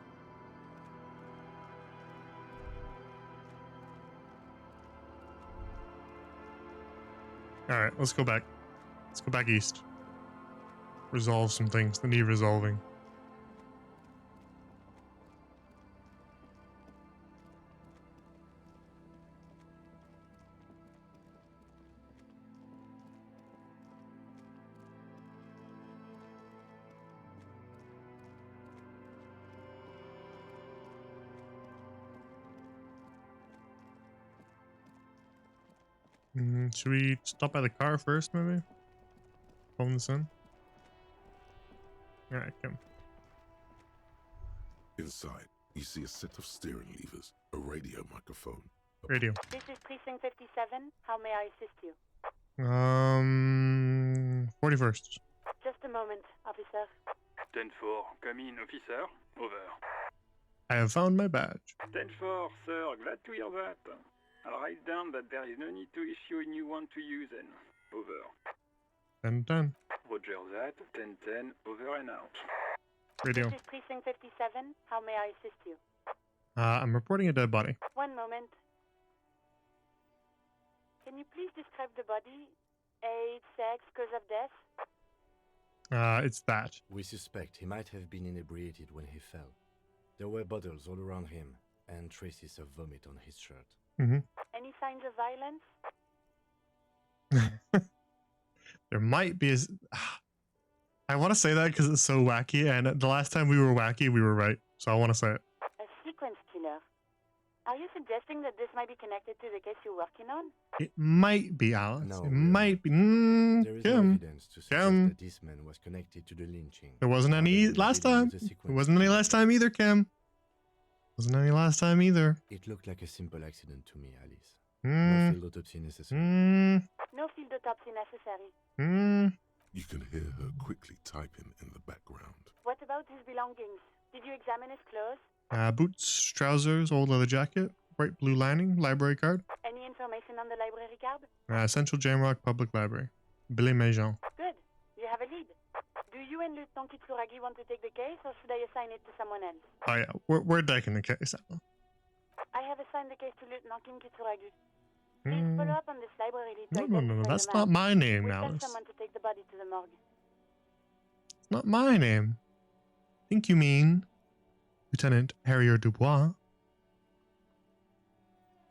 All right, let's go back. Let's go back east. Resolve some things that need resolving. Should we stop by the car first, maybe? Phone this in? Alright, come.
Inside, you see a set of steering levers, a radio microphone.
Radio.
This is Precinct 57. How may I assist you?
41st.
Just a moment, officer.
10-4, come in, officer. Over.
I have found my badge.
10-4, sir, glad to hear that. I'll write down that there is no need to issue a new one to you then. Over.
10-10.
Roger that. 10-10, over and out.
Radio.
This is Precinct 57. How may I assist you?
I'm reporting a dead body.
One moment. Can you please describe the body? Age, sex, cause of death?
It's that.
We suspect he might have been inebriated when he fell. There were bottles all around him, and traces of vomit on his shirt.
Mm-hmm.
Any signs of violence?
There might be I want to say that because it's so wacky, and the last time we were wacky, we were right. So I want to say it.
A sequence killer. Are you suggesting that this might be connected to the case you're working on?
It might be, Alex.
No,
it might be.
There is no
Kim.
evidence to suggest
Kim.
that this man was connected to the lynching.
There wasn't
Other
any
than
last
dealing
time.
with the
There
sequence
wasn't any
killer.
last time either, Kim. Wasn't any last time either.
It looked like a simple accident to me, Alice.
Mm,
No field autopsy necessary.
No field autopsy necessary.
You can hear her quickly typing in the background.
What about his belongings? Did you examine his clothes?
Boots, trousers, old leather jacket, bright blue lining, library card.
Any information on the library card?
Central Jamrock Public Library. Billy Majon.
Good. You have a lead. Do you and Lieutenant Kitsuragi want to take the case, or should I assign it to someone else?
Oh yeah, we're taking the case.
I have assigned the case to Lieutenant Kim Kitsuragi. Please follow up on this library lead. to
No,
identify
that's
the
not
man.
my name
We'll
now.
tell
It's
someone to take the body to the morgue.
not my name. I think you mean Lieutenant Harrier Dubois.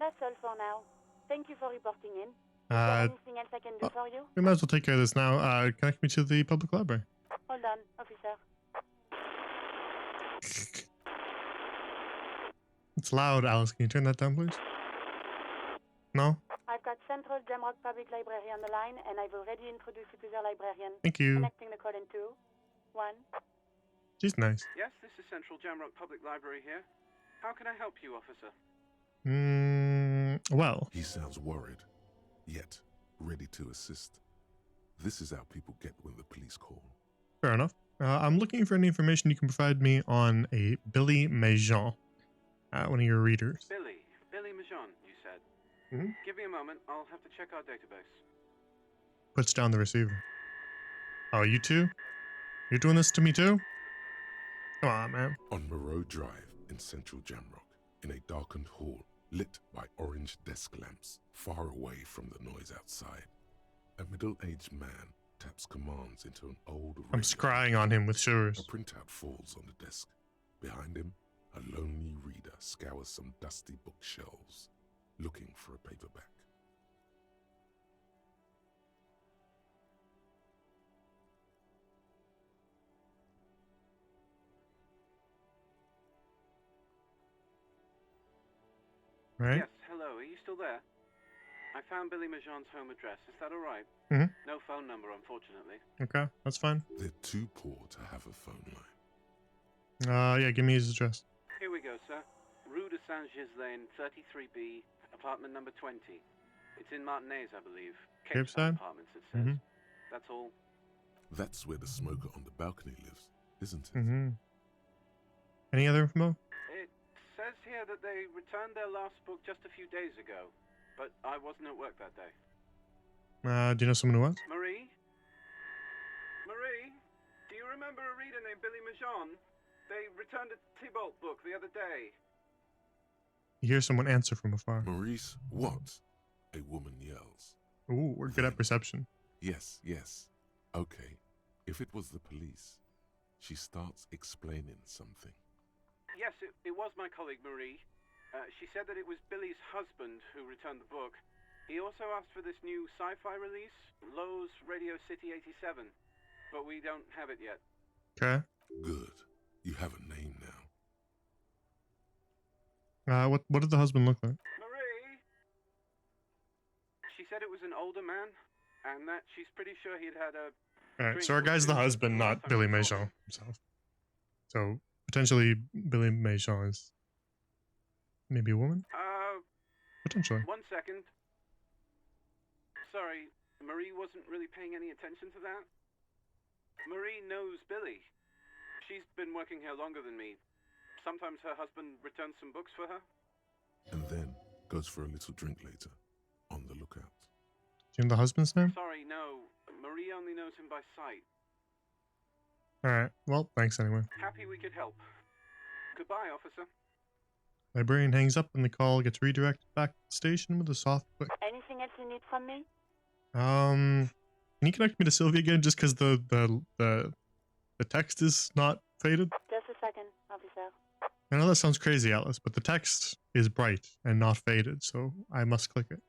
That's all for now. Thank you for reporting in. Is there anything else I can do for you?
We might as well take care of this now. Connect me to the public library.
Hold on, officer.
It's loud, Alice. Can you turn that down, please? No?
I've got Central Jamrock Public Library on the line, and I've already introduced you to their librarian.
Thank you.
Connecting the call in 2, 1.
She's nice.
Yes, this is Central Jamrock Public Library here. How can I help you, officer?
Well.
He sounds worried, yet ready to assist. This is how people get when the police call.
Fair enough. I'm looking for any information you can provide me on a Billy Majon, one of your readers.
Billy Majon, you said.
Mhm.
Give me a moment, I'll have to check our database.
Puts down the receiver. Oh, you too? You're doing this to me too? Come on, man.
On Moreau Drive in central Jamrock, in a darkened hall lit by orange desk lamps far away from the noise outside, a middle-aged man taps commands into an old
I'm
radio.
scrying on him with
A
shivers.
printout falls on the desk. Behind him, a lonely reader scours some dusty bookshelves, looking for a paperback.
Right?
Yes, hello, are you still there? I found Billy Majon's home address, is that alright?
Mhm.
No phone number, unfortunately.
Okay, that's fine.
They're too poor to have a phone line.
Yeah, give me his address.
Here we go, sir. Rue de Saint-Ghislain, 33B, apartment number 20. It's in Martinez, I believe.
Cape Side?
Apartments, it says.
Mhm.
That's all.
That's where the smoker on the balcony lives, isn't it?
Mm-hmm. Any other info?
It says here that they returned their last book just a few days ago, but I wasn't at work that day.
Do you know someone who was?
Marie? Marie? Do you remember a reader named Billy Majon? They returned a Tybalt book the other day.
You hear someone answer from afar.
Maurice, what? A woman yells.
Ooh, we're good at perception.
Yes, yes. Okay. If it was the police, she starts explaining something.
Yes, it was my colleague Marie. She said that it was Billy's husband who returned the book. He also asked for this new sci-fi release, Lowe's Radio City 87, but we don't have it yet.
Okay.
Good. You have a name now.
What did the husband look like?
Marie! She said it was an older man, and that she's pretty sure he'd had a...
Alright, so our guy's the husband, not Billy Majon himself. So, potentially, Billy Majon is maybe a woman? Potentially.
1 second. Sorry, Marie wasn't really paying any attention to that. Marie knows Billy. She's been working here longer than me. Sometimes her husband returns some books for her.
And then goes for a little drink later. On the lookout.
Do you know the husband's name?
Sorry, no. Marie only knows him by sight.
Alright, well, thanks anyway.
Happy we could help. Goodbye, officer.
Librarian hangs up and the call gets redirected back to the station with a soft click.
Anything else you need from me?
Can you connect me to Sylvie again just because the text is not faded?
Just a second, officer.
I know that sounds crazy, Alice, but the text is bright and not faded, so I must click it.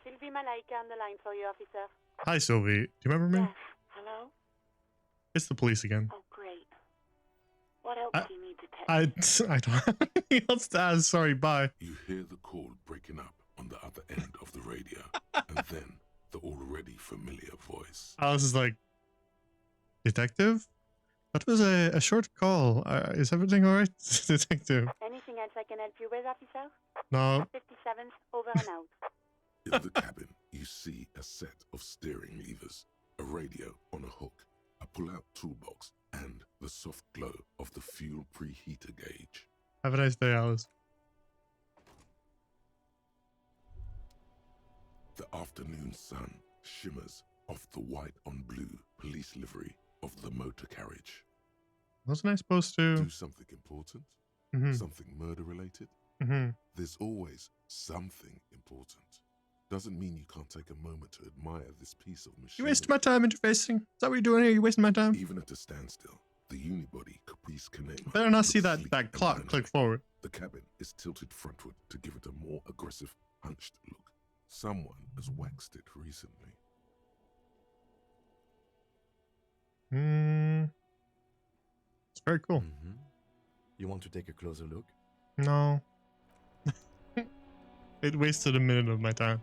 Sylvie Malaika on the line for you, officer.
Hi, Sylvie. Do you remember me?
Yes. Hello?
It's the police again.
Oh, great. What else do you need to tell
I don't have anything else to ask. Sorry, bye.
You hear the call breaking up on the other end of the radio, and then the already familiar voice.
Alice is like, Detective? That was a short call. Is everything alright, Detective?
Anything else I can help you with, officer?
No.
57th, over and out.
In the cabin, you see a set of steering levers, a radio on a hook, a pull-out toolbox, and the soft glow of the fuel preheater gauge.
Have a nice day, Alice.
The afternoon sun shimmers off the white on blue police livery of the motor carriage.
Wasn't I supposed to
do something important? Something murder-related? There's always something important. Doesn't mean you can't take a moment to admire this piece of machinery.
You wasted my time interfacing. Is that what you're doing here? You wasting my time?
Even at a standstill, the unibody Caprice Canema
Better not see that clock click forward.
The cabin is tilted frontward to give it a more aggressive, hunched look. Someone has waxed it recently.
It's very cool.
You want to take a closer look?
No. It wasted a minute of my time.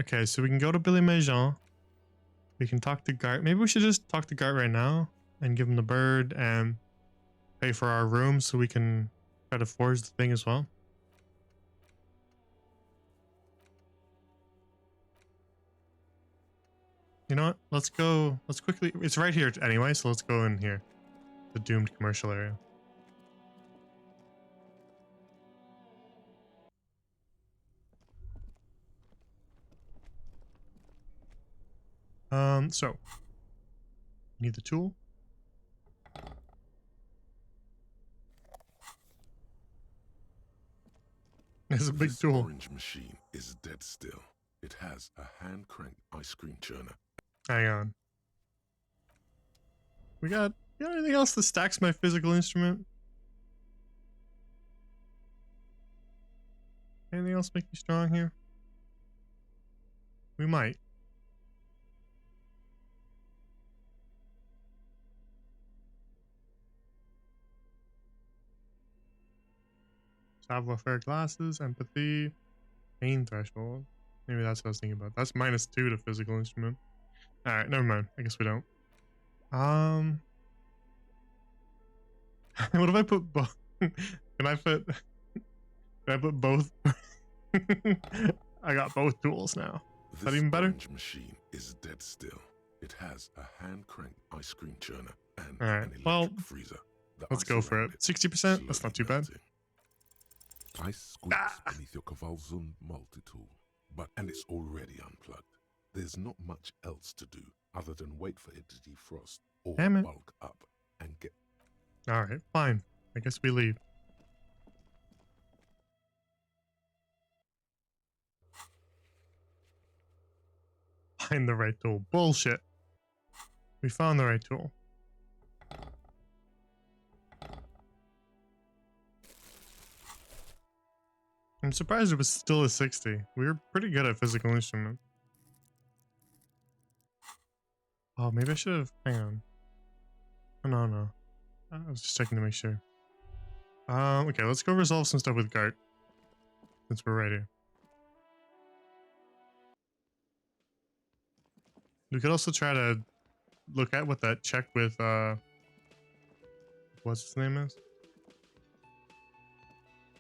Okay, so we can go to Billy Majon. We can talk to Gart. Maybe we should just talk to Gart right now and give him the bird and pay for our room so we can try to forge the thing as well. You know what? Let's go. Let's quickly. It's right here anyway, so let's go in here. The doomed commercial area. So need the tool. It's a big
This
tool.
orange machine is dead still. It has a hand-cranked ice cream churner.
Hang on. We got anything else that stacks my physical instrument? Anything else make you strong here? We might. Savoir-faire glasses, empathy, pain threshold. Maybe that's what I was thinking about. That's -2 to physical instrument. Alright, never mind. I guess we don't. What if I put both? Can I put both? I got both tools now. Is that even better?
This orange machine is dead still. It has a hand-cranked ice cream churner and
Alright,
an
well,
electric freezer. The
let's
ice
go for
around
it. 60%? That's not too bad.
melting. Ice squeaks beneath your Kavalzun multi-tool, and it's already unplugged. There's not much else to do other than wait for it to defrost or
Damn it.
bulk up and get...
Alright, fine. I guess we leave. Find the right tool. Bullshit. We found the right tool. I'm surprised it was still a 60. We were pretty good at physical instruments. Oh, maybe I should have... Hang on. Oh, no. I was just checking to make sure. Okay, let's go resolve some stuff with Gart. Since we're right here. We could also try to look at what that check with, what's his name is?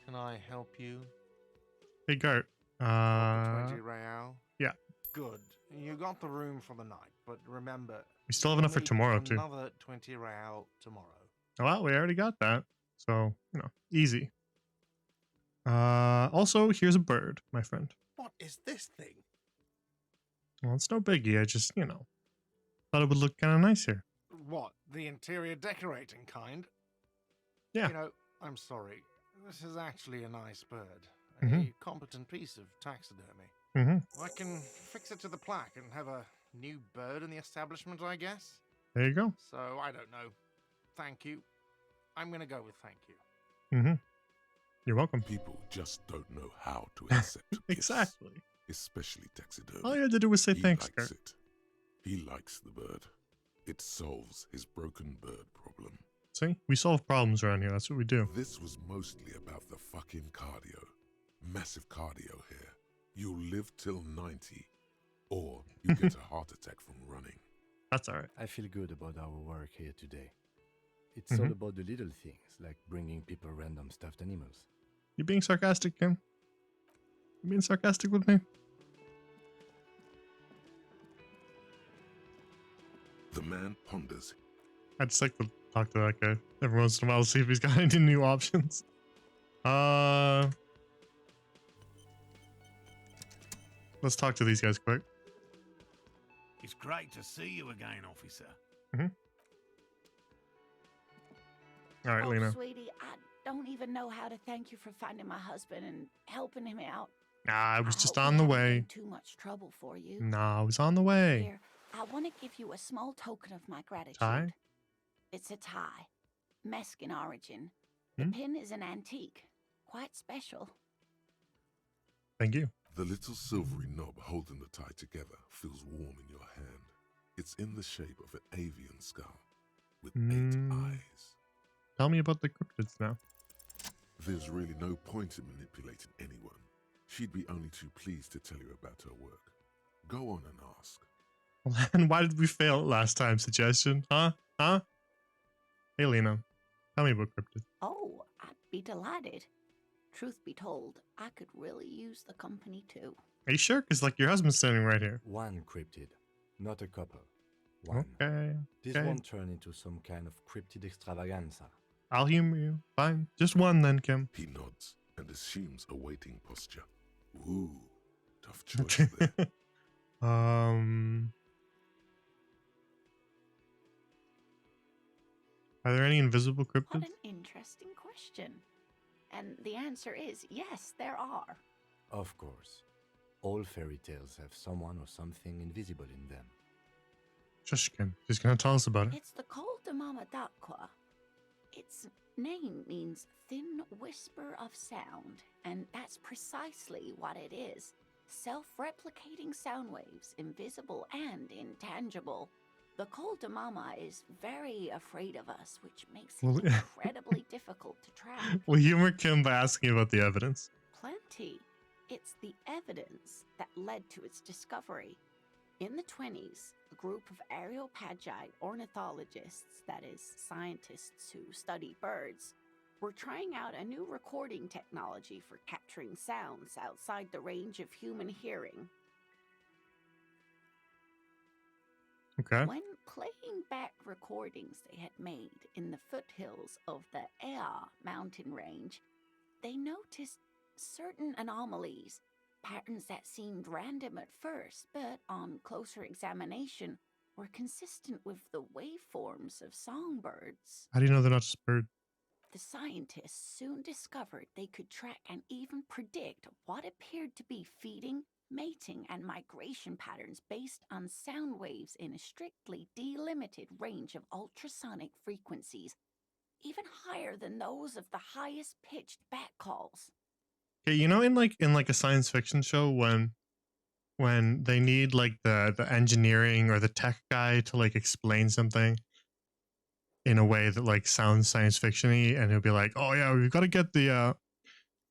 Can I help you?
Hey, Gart.
20 real?
Yeah.
Good. You got the room for the night, but remember...
We still have enough for
you'll need
tomorrow, too.
Another 20 real tomorrow.
Oh, well, we already got that. So, you know, easy. Also, here's a bird, my friend.
What is this thing?
Well, it's no biggie. I just, you know, thought it would look kind of nice here.
What, the interior decorating kind?
Yeah.
You know, I'm sorry. This is actually a nice bird.
Mhm.
A competent piece of taxidermy.
Mm-hmm.
I can fix it to the plaque and have a new bird in the establishment, I guess.
There you go.
So, I don't know. Thank you. I'm gonna go with thank you.
Mm-hmm. You're welcome.
People just don't know how to accept gifts,
Exactly.
especially taxidermy.
All you had to do was say
He
thanks,
likes
Gart.
it. He likes the bird. It solves his broken bird problem.
See? We solve problems around here. That's what we do.
This was mostly about the fucking cardio. Massive cardio here. You'll live till 90, or you get a heart attack from running.
That's alright.
I feel good about our work here today. It's all about the little things, like bringing people random stuffed animals.
You being sarcastic, Kim? You being sarcastic with me?
The man ponders.
I just like to talk to that guy every once in a while to see if he's got any new options. Let's talk to these guys quick.
It's great to see you again, officer.
All right,
Oh,
Lena.
sweetie, I don't even know how to thank you for finding my husband and helping him out.
Nah, I was just
hope we
on the
haven't
way.
been Too much trouble for you.
Nah, I was on the way.
Here, I want to give you a small token of my gratitude.
Tie?
It's a tie, Mesk in origin. The
Hmm?
pin is an antique, quite special.
Thank you.
The little silvery knob holding the tie together feels warm in your hand. It's in the shape of an avian skull with 8 eyes.
Tell me about the cryptids now.
There's really no point in manipulating anyone. She'd be only too pleased to tell you about her work. Go on and ask.
Well, and why did we fail it last time? Suggestion? Huh? Hey, Lena. Tell me about cryptids.
Oh, I'd be delighted. Truth be told, I could really use the company too.
Are you sure? Because, like, your husband's standing right here.
One cryptid, not a couple. One.
Okay.
This
okay.
won't turn into some kind of cryptid extravaganza.
I'll humor you. Fine. Just one then, Kim.
He nods and assumes a waiting posture. Ooh, tough choice there.
Are there any invisible
What
cryptids?
an interesting question. And the answer is yes, there are.
Of course. All fairy tales have someone or something invisible in them.
Shush, Kim. She's gonna tell us about it.
It's the Col de Mama d'Aqua. Its name means thin whisper of sound, and that's precisely what it is. Self-replicating sound waves, invisible and intangible. The Col de Mama is very afraid of us, which makes it
Well,
incredibly difficult to track.
We'll humor Kim by asking about the evidence.
Plenty. It's the evidence that led to its discovery. In the 20s, a group of Areopagi ornithologists, that is, scientists who study birds, were trying out a new recording technology for capturing sounds outside the range of human hearing.
Okay.
When playing back recordings they had made in the foothills of the Ea mountain range, they noticed certain anomalies, patterns that seemed random at first, but on closer examination were consistent with the waveforms of songbirds.
How do you know they're not just birds?
The scientists soon discovered they could track and even predict what appeared to be feeding, mating, and migration patterns based on sound waves in a strictly delimited range of ultrasonic frequencies, even higher than those of the highest pitched bat calls.
Okay, you know, in like a science fiction show when they need like the engineering or the tech guy to like explain something in a way that like sounds science fictiony, and he'll be like, "Oh yeah, we've got to get the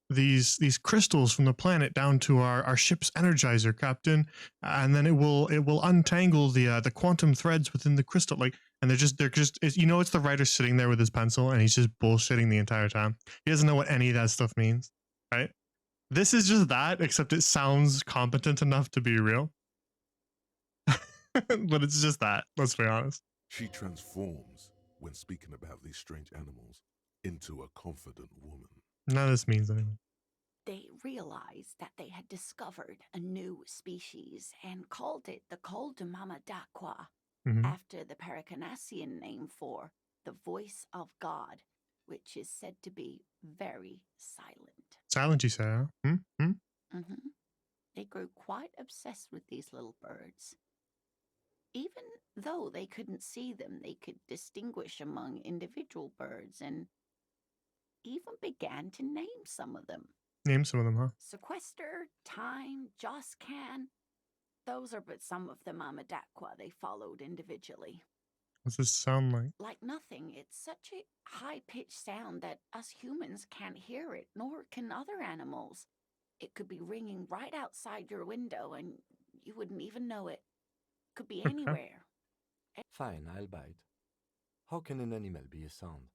these crystals from the planet down to our ship's energizer, Captain, and then it will untangle the quantum threads within the crystal." Like, and they're just it's, you know, it's the writer sitting there with his pencil and he's just bullshitting the entire time. He doesn't know what any of that stuff means, right? This is just that, except it sounds competent enough to be real. But it's just that. Let's be honest.
She transforms, when speaking about these strange animals, into a confident woman.
None of this means anything.
They realized that they had discovered a new species and called it the Coldumama Daqua, after the Paracanassian name for the voice of God, which is said to be very silent.
Silent, you say, huh?
They grew quite obsessed with these little birds. Even though they couldn't see them, they could distinguish among individual birds and even began to name some of them.
Name some of them, huh?
Sequester, Time, Joscan. Those are but some of the Mama Daqua they followed individually.
What's this sound like?
Like nothing. It's such a high-pitched sound that us humans can't hear it, nor can other animals. It could be ringing right outside your window and you wouldn't even know it. Could be anywhere.
Fine, I'll bite. How can an animal be a sound?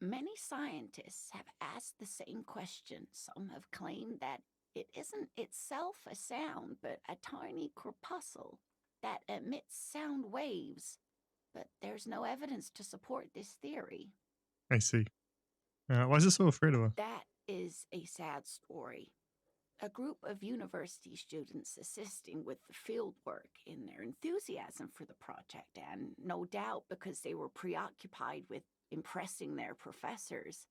Many scientists have asked the same question. Some have claimed that it isn't itself a sound, but a tiny corpuscle that emits sound waves. But there's no evidence to support this theory.
I see. Why is it so afraid of us?
That is a sad story. A group of university students assisting with the field work in their enthusiasm for the project, and no doubt because they were preoccupied with impressing their professors,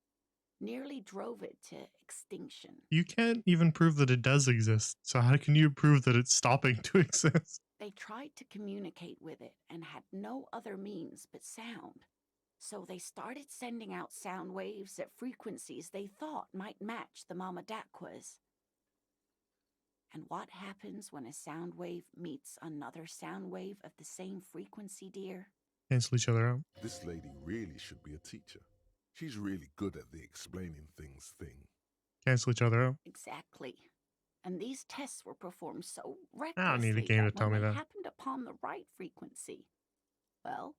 nearly drove it to extinction.
You can't even prove that it does exist, so how can you prove that it's stopping to exist?
They tried to communicate with it and had no other means but sound. So they started sending out sound waves at frequencies they thought might match the Mama Daquas. And what happens when a sound wave meets another sound wave of the same frequency, dear?
Cancel each other out.
This lady really should be a teacher. She's really good at the explaining things thing.
Cancel each other out.
Exactly. And these tests were performed so recklessly
I don't need a game to tell me
when they
that.
happened upon the right frequency, well,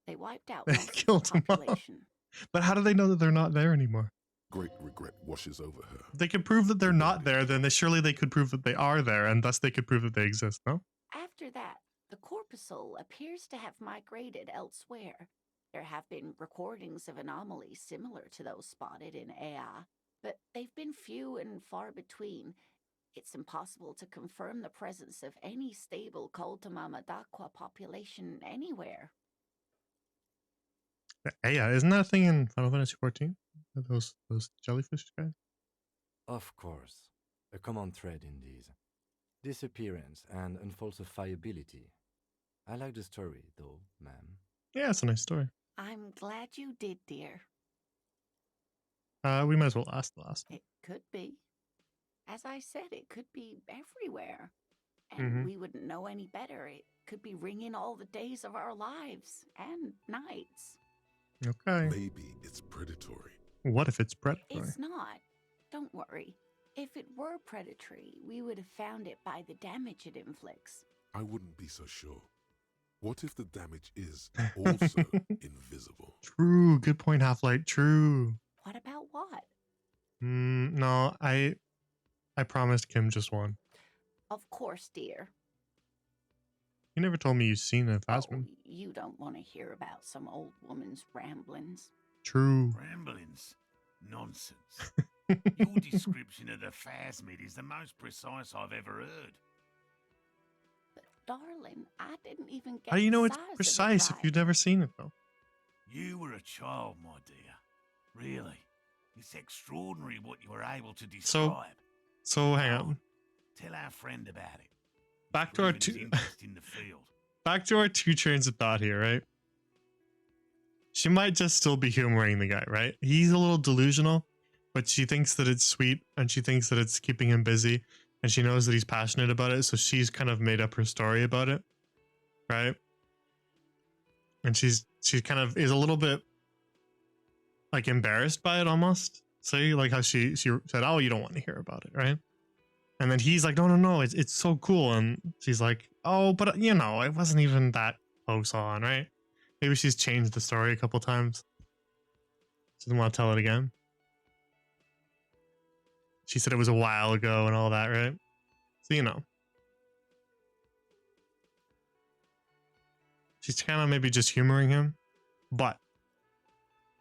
they wiped out most of the
Killed them all.
population.
But how do they know that they're not there anymore?
Great regret washes over her.
If they could prove that they're not there, then surely they could prove that they are there, and thus they could prove that they exist, no?
After that, the corpuscle appears to have migrated elsewhere. There have been recordings of anomalies similar to those spotted in Ea, but they've been few and far between. It's impossible to confirm the presence of any stable Koltamama Daqua population anywhere.
Yeah, isn't that a thing in Final Fantasy 14? Those jellyfish guys?
Of course. A common thread in these. Disappearance and unfalsifiability. I like the story, though, ma'am.
Yeah, it's a nice story.
I'm glad you did, dear.
We might as well ask the last one.
It could be. As I said, it could be everywhere. And we wouldn't know any better. It could be ringing all the days of our lives and nights.
Okay.
Maybe it's predatory.
What if it's predatory?
It's not. Don't worry. If it were predatory, we would have found it by the damage it inflicts.
I wouldn't be so sure. What if the damage is also invisible?
True. Good point, Half-Light. True.
What about what?
No, I promised Kim just one.
Of course, dear.
You never told me you've seen a Phasmin.
Oh, you don't want to hear about some old woman's ramblings.
True.
Ramblings. Nonsense. Your description of the phasmid is the most precise I've ever heard.
But darling, I didn't even get
How do you know
the
it's
size of it
precise if
right.
you've never seen it though?
You were a child, my dear. Really. It's extraordinary what you were able to describe.
So hang on.
Tell our friend about it.
Back to our
Proven his
two
interest in the field.
back to our two trains of thought here, right? She might just still be humoring the guy, right? He's a little delusional, but she thinks that it's sweet and she thinks that it's keeping him busy and she knows that he's passionate about it, so she's kind of made up her story about it, right? And she kind of is a little bit like embarrassed by it almost. See, like how she said, "Oh, you don't want to hear about it, right?" And then he's like, no, it's so cool. And she's like, "Oh, but you know, it wasn't even that close on, right?" Maybe she's changed the story a couple times. She doesn't want to tell it again. She said it was a while ago and all that, right? So, you know. She's kind of maybe just humoring him. But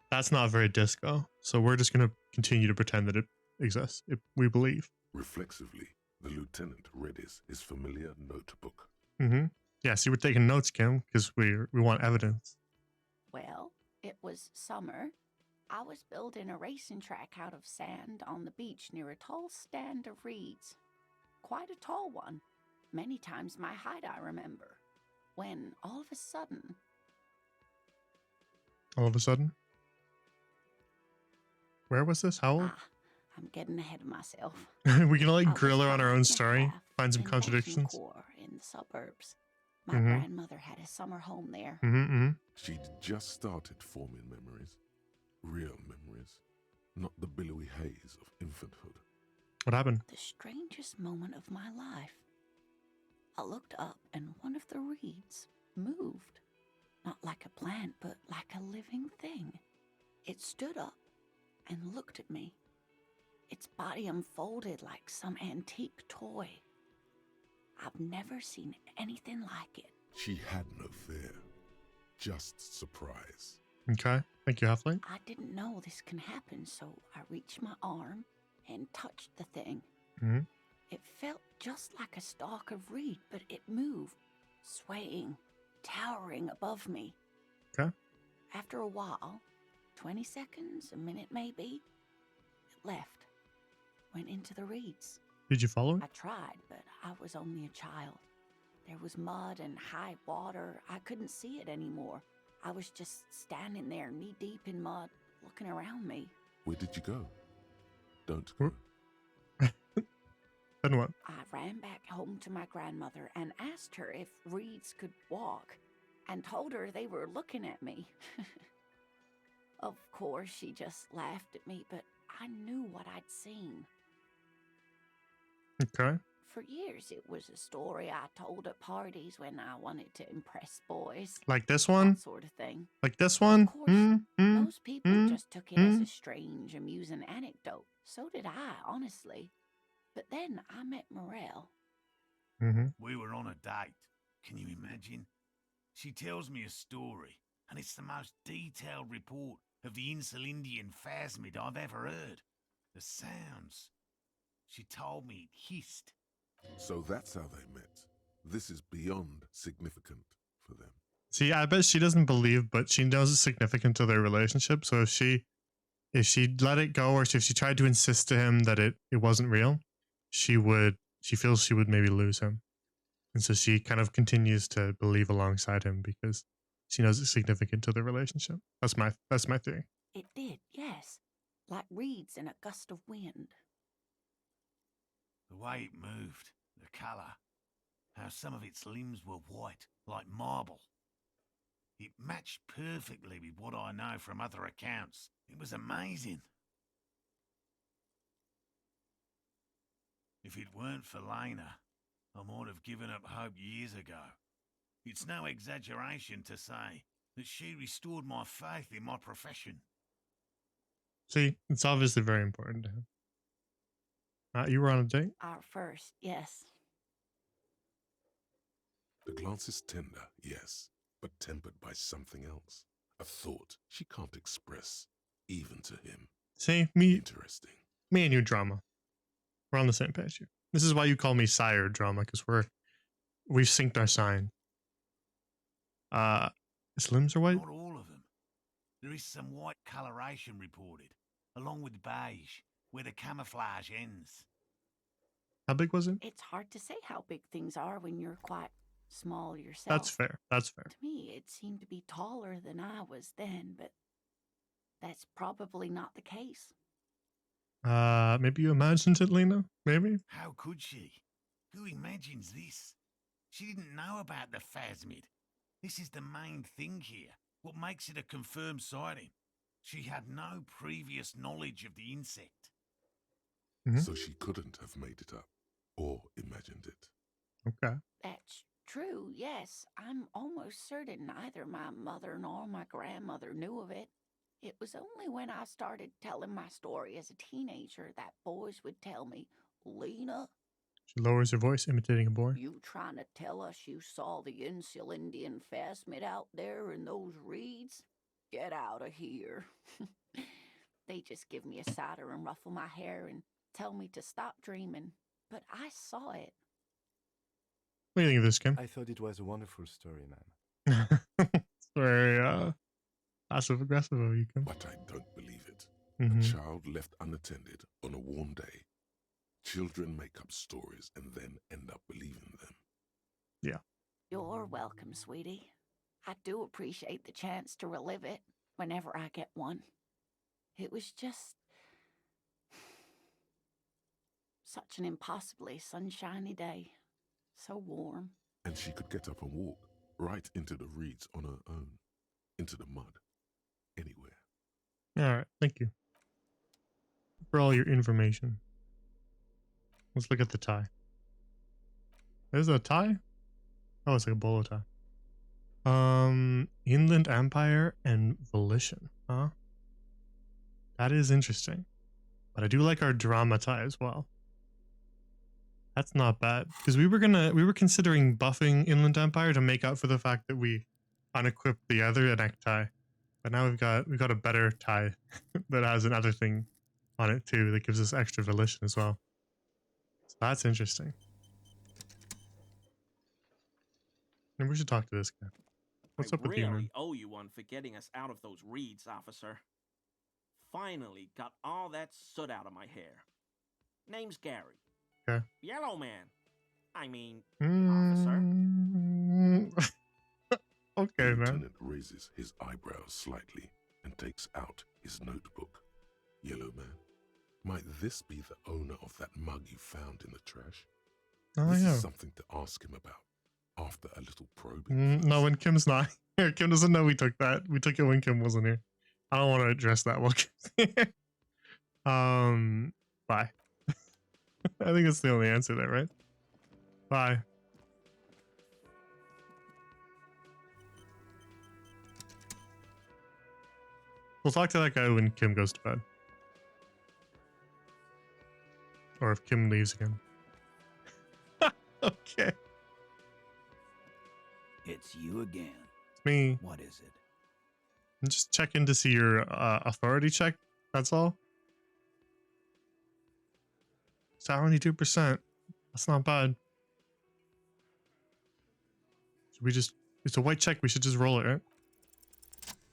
that's not very disco. So we're just going to continue to pretend that it exists, if we believe.
Reflexively, the lieutenant read his familiar notebook.
Mm-hmm. Yeah, see, we're taking notes, Kim, because we want evidence.
Well, it was summer. I was building a racing track out of sand on the beach near a tall stand of reeds. Quite a tall one. Many times my height, I remember. When all of a sudden...
All of a sudden? Where was this? How old?
I'm getting ahead of myself.
We can like grill her on our own story, find some
in
contradictions.
Betancourt in the suburbs. My grandmother had a summer home there.
She'd just started forming memories. Real memories. Not the billowy haze of infanthood.
What happened?
The strangest moment of my life. I looked up and one of the reeds moved. Not like a plant, but like a living thing. It stood up and looked at me. Its body unfolded like some antique toy. I've never seen anything like it.
She had no fear, just surprise.
Okay, thank you, Halfling.
I didn't know this can happen, so I reached my arm and touched the thing. It felt just like a stalk of reed, but it moved, swaying, towering above me.
Okay.
After a while, 20 seconds, a minute maybe, it left, went into the reeds.
Did you follow it?
I tried, but I was only a child. There was mud and high water. I couldn't see it anymore. I was just standing there, knee-deep in mud, looking around me.
Where did you go? Don't go.
Then what?
I ran back home to my grandmother and asked her if reeds could walk, and told her they were looking at me. Of course, she just laughed at me, but I knew what I'd seen.
Okay.
For years, it was a story I told at parties when I wanted to impress boys.
Like this one?
That sort of thing.
Like this one?
Of course, most people just took it as a strange, amusing anecdote. So did I, honestly. But then I met Morel.
We were on a date. Can you imagine? She tells me a story, and it's the most detailed report of the Insulindian phasmid I've ever heard. The sounds. She told me it hissed.
So that's how they met. This is beyond significant for them.
See, I bet she doesn't believe, but she knows it's significant to their relationship. So if she let it go, or if she tried to insist to him that it wasn't real, she feels she would maybe lose him. And so she kind of continues to believe alongside him because she knows it's significant to their relationship. That's my theory.
It did, yes. Like reeds in a gust of wind.
The way it moved, the colour, how some of its limbs were white, like marble. It matched perfectly with what I know from other accounts. It was amazing. If it weren't for Lena, I might have given up hope years ago. It's no exaggeration to say that she restored my faith in my profession.
See, it's obviously very important to him. You were on a date?
Our first, yes.
The glance is tender, yes, but tempered by something else. A thought she can't express, even to him.
See,
Interesting.
Me and you, drama. We're on the same page here. This is why you call me sire, drama, because we've synced our sign. His limbs are white?
Not all of them. There is some white coloration reported, along with beige, where the camouflage ends.
How big was it?
It's hard to say how big things are when you're quite small yourself.
That's fair. That's fair.
To me, it seemed to be taller than I was then, but that's probably not the case.
Maybe you imagined it, Lena? Maybe?
How could she? Who imagines this? She didn't know about the phasmid. This is the main thing here. What makes it a confirmed sighting? She had no previous knowledge of the insect.
So she couldn't have made it up or imagined it.
Okay.
That's true, yes. I'm almost certain neither my mother nor my grandmother knew of it. It was only when I started telling my story as a teenager that boys would tell me, Lena,
She lowers her voice, imitating a boy.
you trying to tell us you saw the Insul Indian phasmid out there in those reeds? Get out of here. They just give me a cider and ruffle my hair and tell me to stop dreaming. But I saw it.
What do you think of this, Kim?
I thought it was a wonderful story, man.
It's very, passive-aggressive of you, Kim.
But I don't believe it.
Mhm.
A child left unattended on a warm day. Children make up stories and then end up believing them.
Yeah.
You're welcome, sweetie. I do appreciate the chance to relive it whenever I get one. It was just such an impossibly sunshiny day. So warm.
And she could get up and walk right into the reeds on her own. Into the mud. Anywhere.
Alright, thank you. For all your information. Let's look at the tie. There's a tie? Oh, it's like a bolo tie. Inland Empire and Volition, huh? That is interesting. But I do like our drama tie as well. That's not bad. Because we were considering buffing Inland Empire to make up for the fact that we unequipped the other necktie. But now we've got a better tie that has another thing on it too that gives us extra volition as well. So that's interesting. Maybe we should talk to this guy. What's up with you,
I
man?
really owe you one for getting us out of those reeds, officer. Finally got all that soot out of my hair. Name's Gary.
Okay.
Yellow man. I mean,
officer. Okay,
the
man.
lieutenant raises his eyebrows slightly and takes out his notebook. Yellow man, might this be the owner of that mug you found in the trash?
Oh,
This
yeah.
is something to ask him about after a little probing.
No, when Kim's not here. Kim doesn't know we took that. We took it when Kim wasn't here. I don't want to address that while Kim's here. Bye. I think that's the only answer there, right? Bye. We'll talk to that guy when Kim goes to bed. Or if Kim leaves again. Okay.
It's you again.
It's me.
What is it?
I'm just checking to see your authority check. That's all. 72%. That's not bad. Should we just... It's a white check. We should just roll it, right?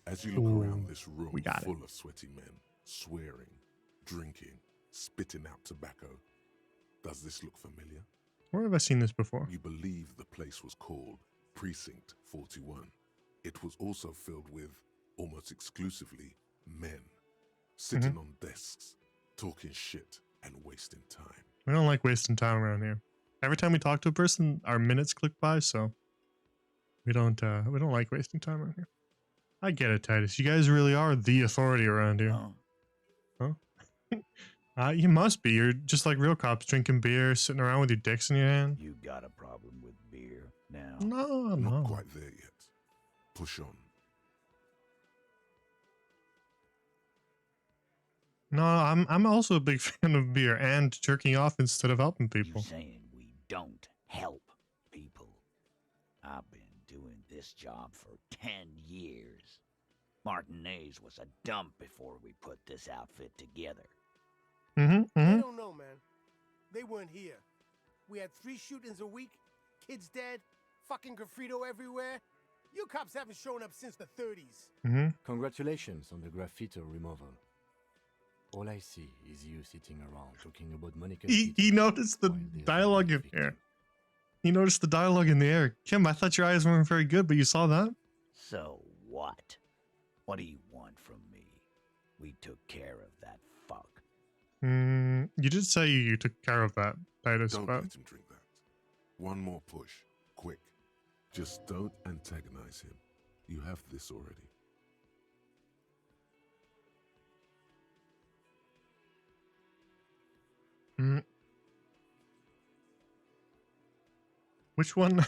As you look around this room
we got
full of sweaty men, swearing, drinking, spitting out tobacco, does this look familiar?
Where have I seen this before?
You believe the place was called Precinct 41. It was also filled with, almost exclusively, men, sitting on desks, talking shit and wasting time.
We don't like wasting time around here. Every time we talk to a person, our minutes click by, so we don't like wasting time around here. I get it, Titus. You guys really are the authority around here. Huh? You must be. You're just like real cops, drinking beer, sitting around with your dicks in your hand.
You got a problem with beer now?
No,
Not
no.
quite there yet. Push on.
No, I'm also a big fan of beer and jerking off instead of helping people.
You saying we don't help people? I've been doing this job for 10 years. Martinez was a dump before we put this outfit together.
I don't know, man. They weren't here. We had 3 shootings a week, kids dead, fucking graffito everywhere. You cops haven't shown up since the 30s.
Congratulations on the graffito removal. All I see is you sitting around talking about Monica's
He noticed the
while the
dialogue in here. He noticed the dialogue in the air. Kim, I thought your eyes weren't very good, but you saw that?
So what? What do you want from me? We took care of that fuck.
You did say you took care of that, Titus,
Don't
but...
let him drink that. One more push. Quick. Just don't antagonize him. You have this already.
Which one?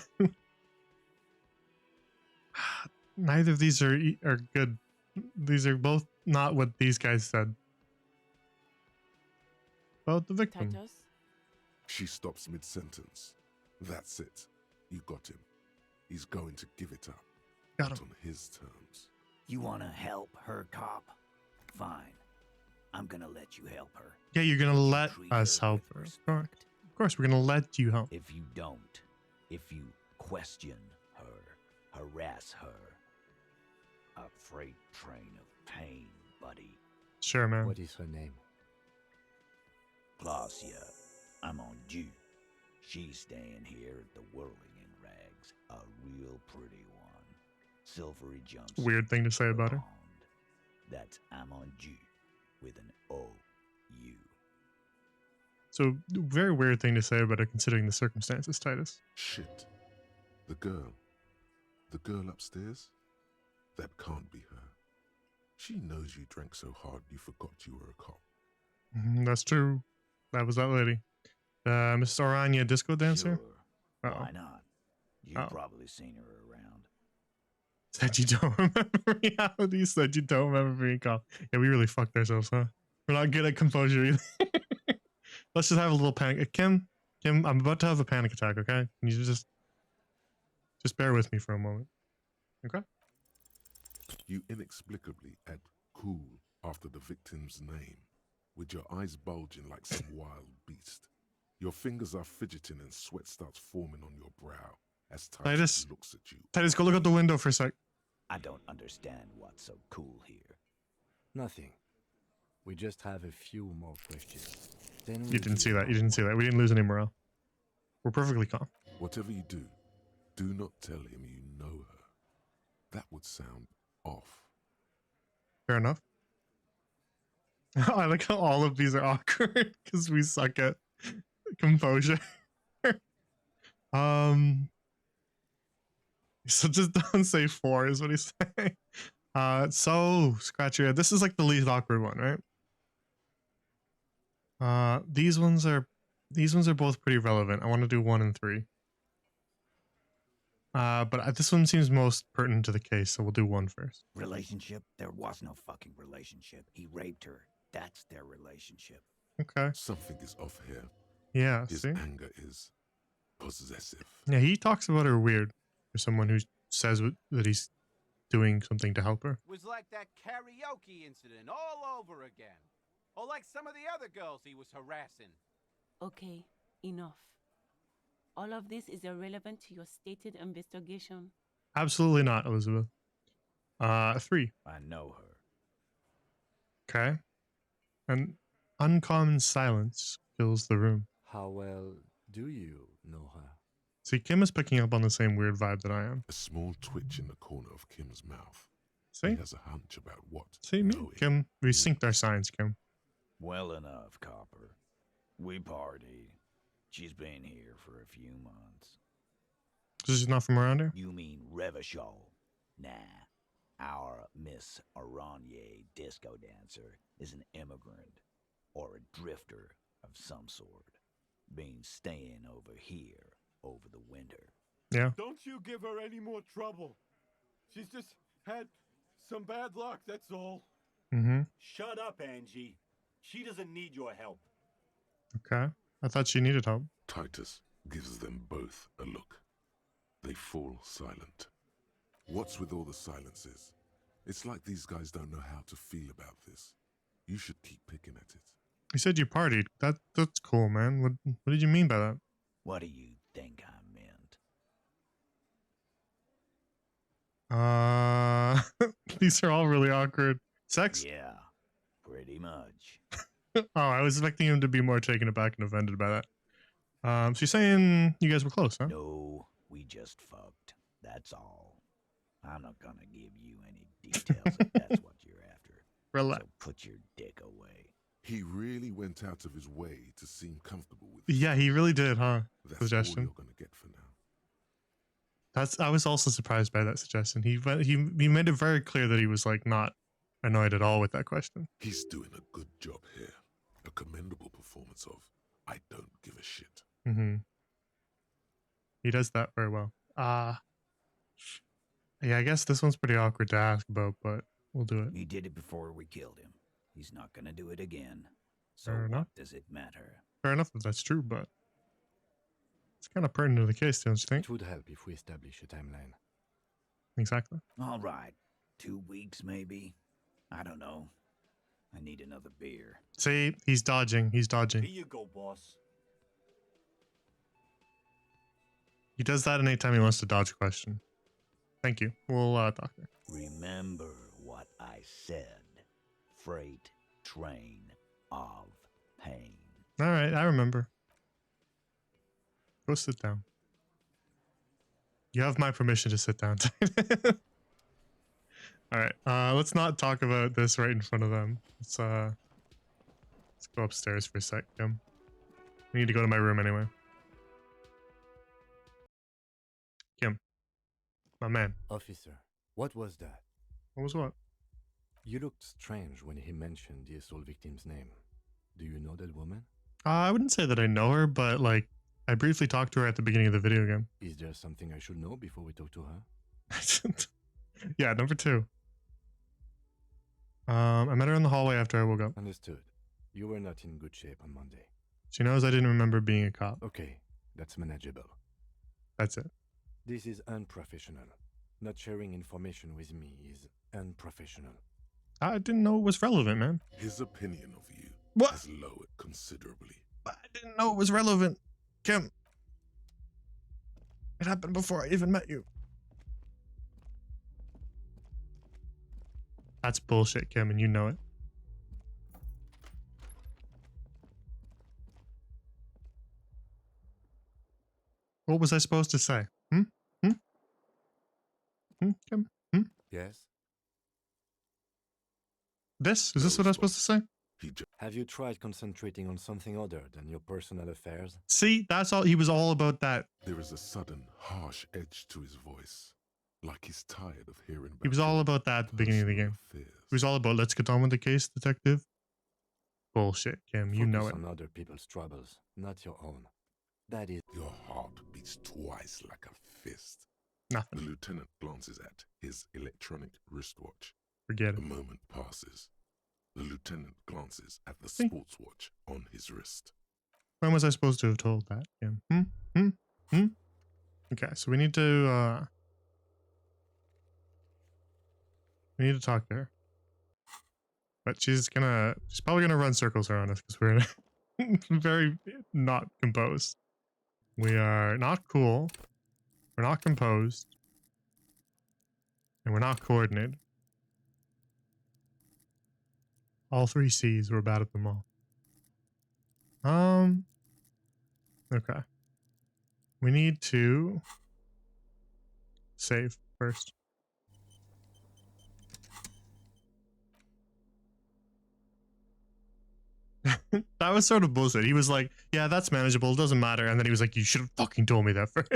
Neither of these are good. These are both not what these guys said. About the victim.
She stops mid-sentence. That's it. You got him. He's going to give it up.
Got
but
him.
on his terms.
You want to help her, cop? Fine. I'm gonna let you help her.
Yeah, you're gonna let
Treat
us
her
help
with
her.
respect.
Of course, we're gonna let you help.
If you don't, if you question her, harass her, a freight train of pain, buddy.
Sure, man.
What is her name?
Glacia, I'm on due. She's staying here at the Whirling in Rags, a real pretty one. Silvery jumps.
Weird thing to say about her.
That's I'm on due with an O-U.
So, very weird thing to say about her considering the circumstances, Titus.
Shit. The girl. The girl upstairs? That can't be her. She knows you drank so hard you forgot you were a cop.
That's true. That was that lady. Miss Orania, disco dancer?
Sure. Why not? You've probably seen her around.
Said you don't remember reality. Said you don't remember being cop. Yeah, we really fucked ourselves, huh? We're not good at composure either. Let's just have a little panic. Kim, I'm about to have a panic attack, okay? Can you just bear with me for a moment. Okay?
You inexplicably add cool after the victim's name, with your eyes bulging like some wild beast. Your fingers are fidgeting and sweat starts forming on your brow as Titus looks at you.
Titus, go look out the window for a sec.
I don't understand what's so cool here.
Nothing. We just have a few more questions. Then
You didn't see that. You didn't see that. We didn't lose any morale. We're perfectly calm.
Whatever you do not tell him you know her. That would sound off.
Fair enough. I like how all of these are awkward because we suck at composure. So just don't say 4 is what he's saying. So scratch your head. This is like the least awkward one, right? These ones are both pretty relevant. I want to do 1 and 3. But this one seems most pertinent to the case, so we'll do 1 first.
Relationship? There was no fucking relationship. He raped her. That's their relationship.
Okay.
Something is off here.
Yeah,
His
see?
anger is possessive.
Yeah, he talks about her weird for someone who says that he's doing something to help her.
Was like that karaoke incident all over again. Or like some of the other girls he was harassing.
Okay, enough. All of this is irrelevant to your stated investigation.
Absolutely not, Elizabeth. 3.
I know her.
Okay. An uncommon silence fills the room.
How well do you know her?
See, Kim is picking up on the same weird vibe that I am.
A small twitch in the corner of Kim's mouth.
See?
He has a hunch about what.
See, me, Kim, we synced our signs, Kim.
Well enough, Copper. We partied. She's been here for a few months.
This is not from around here?
You mean Revachol? Nah. Our Miss Aranye disco dancer is an immigrant or a drifter of some sort. Been staying over here over the winter.
Yeah.
Don't you give her any more trouble. She's just had some bad luck, that's all.
Mm-hmm.
Shut up, Angie. She doesn't need your help.
Okay. I thought she needed help.
Titus gives them both a look. They fall silent. What's with all the silences? It's like these guys don't know how to feel about this. You should keep picking at it.
You said you partied. That's cool, man. What did you mean by that?
What do you think I meant?
These are all really awkward. Sex?
Yeah, pretty much.
Oh, I was expecting him to be more taken aback and offended by that. So you're saying you guys were close, huh?
No, we just fucked. That's all. I'm not gonna give you any details if that's what you're after.
Relax.
So put your dick away.
He really went out of his way to seem comfortable with
Yeah, he really did, huh?
That's
Suggestion.
all you're gonna get for now.
I was also surprised by that suggestion. He made it very clear that he was like not annoyed at all with that question.
He's doing a good job here. A commendable performance of I don't give a shit.
Mm-hmm. He does that very well. Yeah, I guess this one's pretty awkward to ask about, but we'll do it.
He did it before we killed him. He's not gonna do it again. So
Fair
what
enough.
does it matter?
Fair enough if that's true, but it's kind of pertinent to the case, don't you think?
It would help if we establish a timeline.
Exactly.
All right. 2 weeks, maybe? I don't know. I need another beer.
See, he's dodging. He's dodging.
Here you go, boss.
He does that anytime he wants to dodge a question. Thank you. We'll talk there.
Remember what I said. Freight train of pain.
All right, I remember. Go sit down. You have my permission to sit down. All right, let's not talk about this right in front of them. Let's go upstairs for a sec, Kim. We need to go to my room anyway. Kim, my man.
Officer, what was that?
What was what?
You looked strange when he mentioned the assault victim's name. Do you know that woman?
I wouldn't say that I know her, but like I briefly talked to her at the beginning of the video game.
Is there something I should know before we talk to her?
Yeah, number 2. I met her in the hallway after I woke up.
Understood. You were not in good shape on Monday.
She knows I didn't remember being a cop.
Okay, that's manageable.
That's it.
This is unprofessional. Not sharing information with me is unprofessional.
I didn't know it was relevant, man.
His opinion of you has lowered considerably.
I didn't know it was relevant. Kim. It happened before I even met you. That's bullshit, Kim, and you know it. What was I supposed to say? Kim?
Yes?
This? Is this what I was supposed to say?
Have you tried concentrating on something other than your personal affairs?
See, that's all. He was all about that.
There is a sudden, harsh edge to his voice, like he's tired of hearing about
He was all about that at the beginning of the game. He was all about, let's get on with the case, detective. Bullshit, Kim. You know it.
Focus on other people's troubles, not your own. That is...
Your heart beats twice like a fist.
Nothing.
The lieutenant glances at his electronic wristwatch.
Forget it.
A moment passes. The lieutenant glances at the sports watch on his wrist.
When was I supposed to have told that, Kim? Okay, so we need to talk to her. But she's probably gonna run circles around us because we're very not composed. We are not cool. We're not composed. And we're not coordinated. All 3 C's, we're bad at them all. Okay. We need to save first. That was sort of bullshit. He was like, yeah, that's manageable, doesn't matter. And then he was like, you should have fucking told me that first.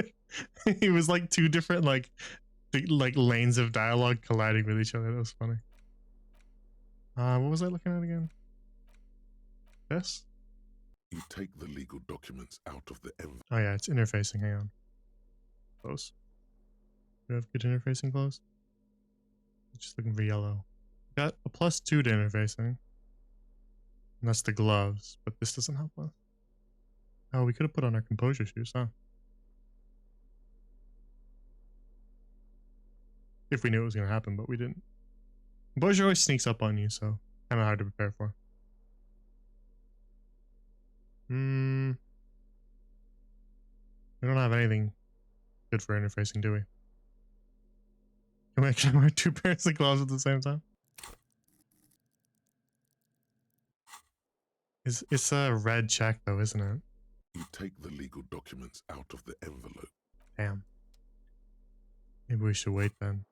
He was like 2 different like lanes of dialogue colliding with each other. That was funny. What was I looking at again? This?
You take the legal documents out of the envelope.
Oh yeah, it's interfacing. Hang on. Close. Do you have good interfacing close? Just looking for yellow. Got a +2 to interfacing. And that's the gloves, but this doesn't help us. Oh, we could have put on our composure shoes, huh? If we knew it was going to happen, but we didn't. Composure always sneaks up on you, so kind of hard to prepare for. We don't have anything good for interfacing, do we? Can we actually wear 2 pairs of gloves at the same time? It's a red check though, isn't it?
You take the legal documents out of the envelope.
Damn. Maybe we should wait then.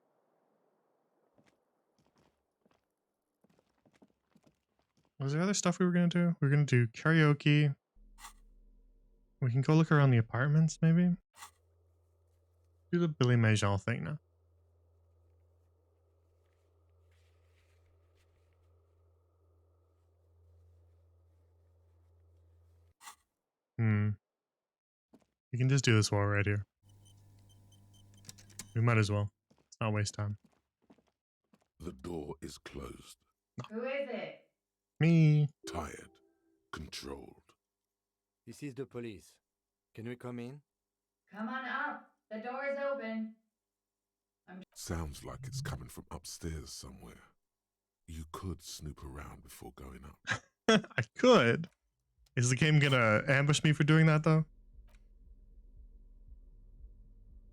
Was there other stuff we were gonna do? We were gonna do karaoke. We can go look around the apartments, maybe? Do the Billy Major thing now. We can just do this while we're right here. We might as well. Let's not waste time.
The door is closed.
Who is it?
Me.
Tired. Controlled.
This is the police. Can we come in?
Come on up. The door is open.
Sounds like it's coming from upstairs somewhere. You could snoop around before going up.
I could. Is the game gonna ambush me for doing that though?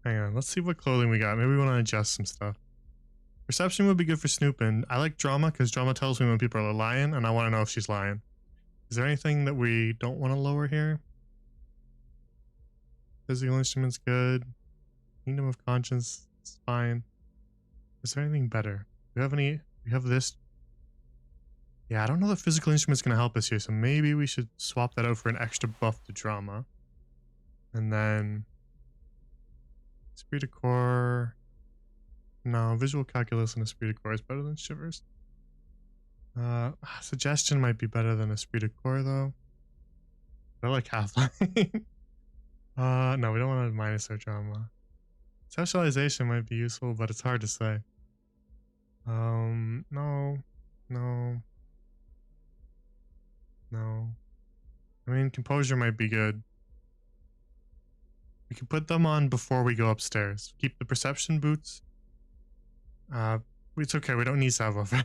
Hang on, let's see what clothing we got. Maybe we want to adjust some stuff. Perception would be good for snooping. I like drama because drama tells me when people are lying and I want to know if she's lying. Is there anything that we don't want to lower here? Physical instruments good. Kingdom of Conscience is fine. Is there anything better? Do we have any? We have this. Yeah, I don't know that physical instrument's going to help us here, so maybe we should swap that out for an extra buff to drama. And then esprit de corps. No, visual calculus and esprit de corps is better than shivers. Suggestion might be better than esprit de corps though. I like half-line. No, we don't want to minus our drama. Socialization might be useful, but it's hard to say. No. I mean, composure might be good. We can put them on before we go upstairs. Keep the perception boots. It's okay. We don't need savoir-faire.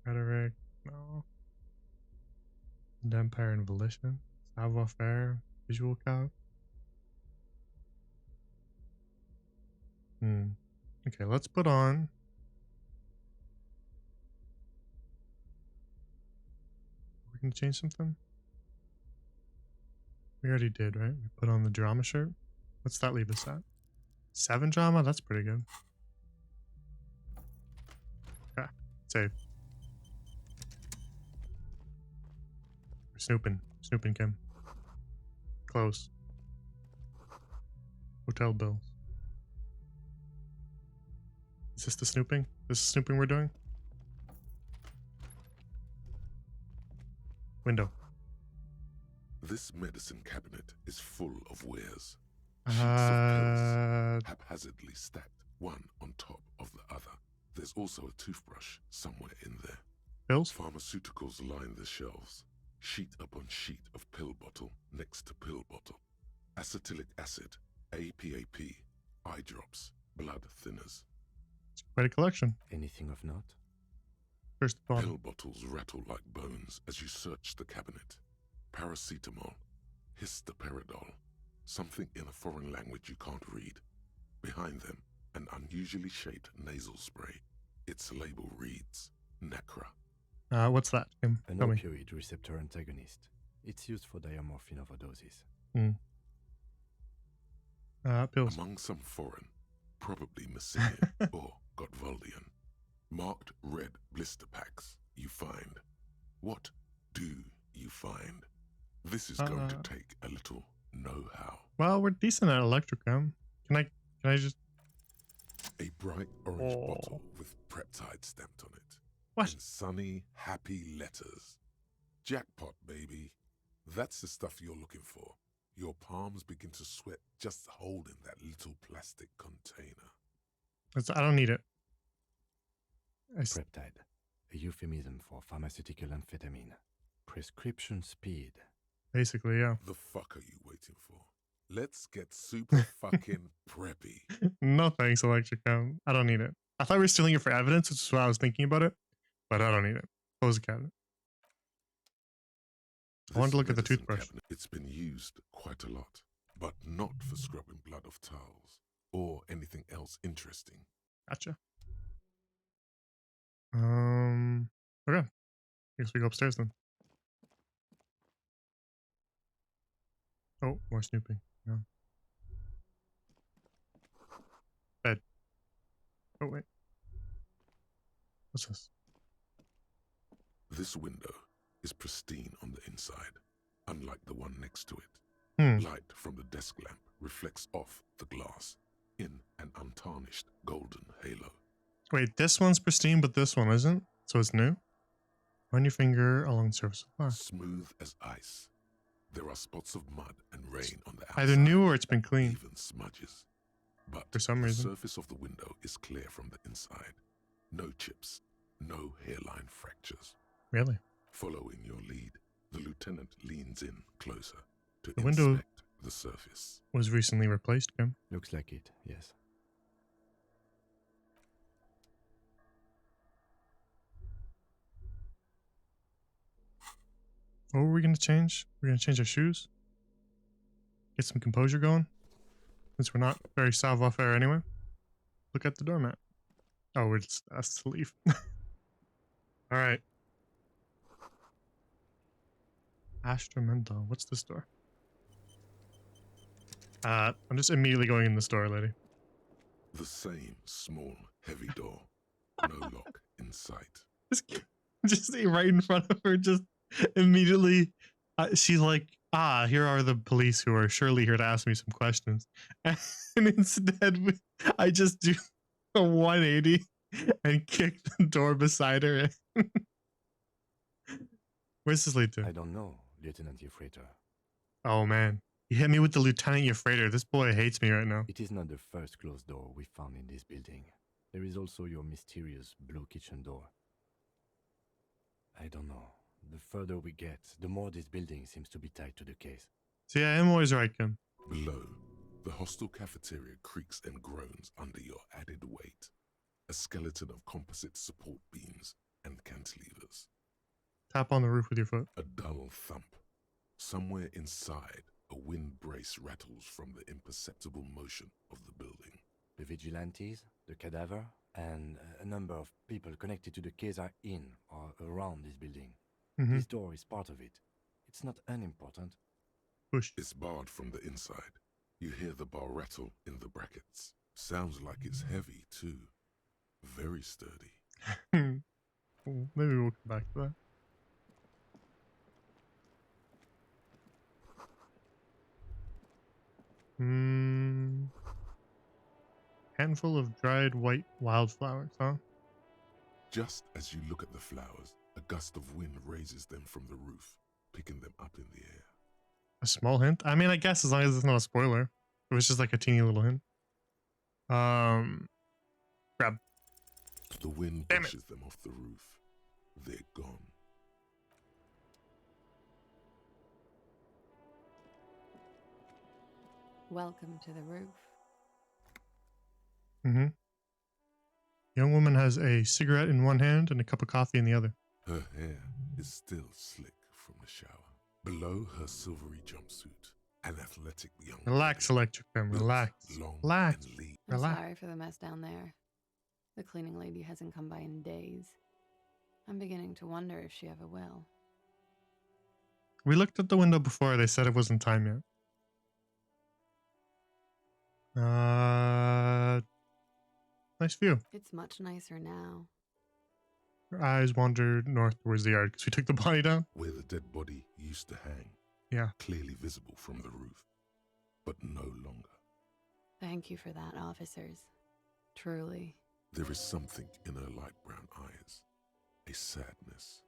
Rhetoric. No. Empire and volition. Savoir-faire. Visual calc. Okay, let's put on. We're gonna change something. We already did, right? We put on the drama shirt. What's that leave us at? 7 drama? That's pretty good. Okay, save. We're snooping. Snooping, Kim. Close. Hotel bills. Is this the snooping? This is snooping we're doing? Window.
This medicine cabinet is full of wares. Sheets of pills, haphazardly stacked, one on top of the other. There's also a toothbrush somewhere in there.
Pills?
Pharmaceuticals line the shelves. Sheet upon sheet of pill bottle next to pill bottle. Acetylic acid, APAP, eye drops, blood thinners.
It's quite a collection.
Anything of note?
First bottle.
Pill bottles rattle like bones as you search the cabinet. Paracetamol, histoperidol, something in a foreign language you can't read. Behind them, an unusually shaped nasal spray. Its label reads, Nacra.
What's that, Kim?
An
Tell me.
opioid receptor antagonist. It's used for diamorphine overdoses.
Pills.
Among some foreign, probably Messinian or Gottwaldian, marked red blister packs you find. What do you find? This is going to take a little know-how.
Well, we're decent at electrochem. Can I just...
A bright orange bottle with peptide stamped on it.
What?
In sunny, happy letters. Jackpot, baby. That's the stuff you're looking for. Your palms begin to sweat just holding that little plastic container.
I don't need it.
Peptide, a euphemism for pharmaceutical amphetamine. Prescription speed.
Basically, yeah.
The fuck are you waiting for? Let's get super fucking preppy.
No thanks, electrochem. I don't need it. I thought we were stealing it for evidence, which is why I was thinking about it. But I don't need it. Close the cabinet. I want to
This
look at the
medicine
toothbrush.
cabinet, it's been used quite a lot, but not for scrubbing blood off tiles or anything else interesting.
Gotcha. Okay. I guess we go upstairs then. Oh, more snooping. No. Bed. Oh, wait. What's this?
This window is pristine on the inside, unlike the one next to it. Light from the desk lamp reflects off the glass in an untarnished golden halo.
Wait, this one's pristine, but this one isn't? So it's new? Run your finger along the surface of the glass.
Smooth as ice. There are spots of mud and rain on the outside.
Either new or it's been clean.
Even smudges. But
for some
the
reason,
surface of the window is clear from the inside. No chips, no hairline fractures.
Really?
Following your lead, the lieutenant leans in closer to
the window
inspect the surface.
Was recently replaced, Kim.
Looks like it, yes.
What were we going to change? We're going to change our shoes? Get some composure going? Since we're not very savoir-faire anyway. Look at the doormat. Oh, we're just asked to leave. Alright. Astramental. What's this door? I'm just immediately going in this door, lady.
The same small, heavy door. No lock in sight.
Just right in front of her, just immediately. She's like, here are the police who are surely here to ask me some questions. And instead, I just do a 180 and kick the door beside her. Where's this lead to?
I don't know, Lieutenant Yefreiter.
Oh, man. You hit me with the Lieutenant Yefreiter. This boy hates me right now.
It is not the first closed door we found in this building. There is also your mysterious blue kitchen door. I don't know. The further we get, the more this building seems to be tied to the case.
See, I am always right, Kim.
Below, the hostel cafeteria creaks and groans under your added weight. A skeleton of composite support beams and cantilevers.
Tap on the roof with your foot.
A dull thump. Somewhere inside, a wind brace rattles from the imperceptible motion of the building.
The vigilantes, the cadaver, and a number of people connected to the case are in or around this building. This door is part of it. It's not unimportant.
Push.
It's barred from the inside. You hear the bar rattle in the brackets. Sounds like it's heavy, too. Very sturdy.
Maybe we'll come back to that. Handful of dried white wildflowers, huh?
Just as you look at the flowers, a gust of wind raises them from the roof, picking them up in the air.
A small hint? I mean, I guess as long as it's not a spoiler. It was just like a teeny little hint. Grab.
The wind pushes them off the roof. They're gone.
Welcome to the roof.
Young woman has a cigarette in one hand and a cup of coffee in the other.
Her hair is still slick from the shower. Below her silvery jumpsuit, an athletic young
Relax, Electric Femme. Relax.
long
Relax.
and lean.
I'm
Relax.
sorry for the mess down there. The cleaning lady hasn't come by in days. I'm beginning to wonder if she ever will.
We looked at the window before. They said it wasn't time yet. Nice view.
It's much nicer now.
Her eyes wandered north towards the yard because we took the body down.
Where the dead body used to hang.
Yeah.
Clearly visible from the roof, but no longer.
Thank you for that, officers. Truly.
There is something in her light brown eyes. A sadness.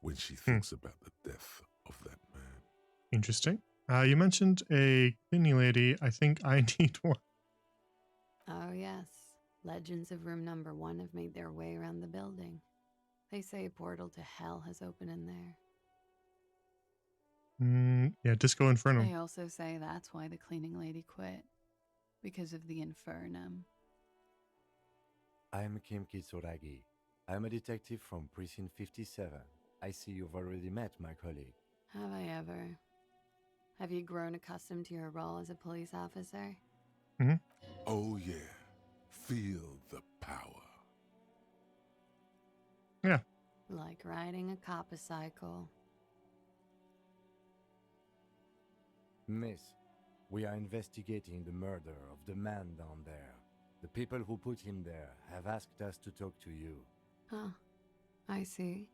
When she thinks about the death of that man.
Interesting. You mentioned a cleaning lady. I think I need one.
Oh, yes. Legends of room number 1 have made their way around the building. They say a portal to hell has opened in there.
Yeah, Disco Inferno.
They also say that's why the cleaning lady quit. Because of the infernum.
I'm Kim Kitsuragi. I'm a detective from Precinct 57. I see you've already met my colleague.
Have I ever? Have you grown accustomed to your role as a police officer?
Mm-hmm.
Oh yeah, feel the power.
Yeah.
Like riding a coppercycle.
Miss, we are investigating the murder of the man down there. The people who put him there have asked us to talk to you.
Huh. I see.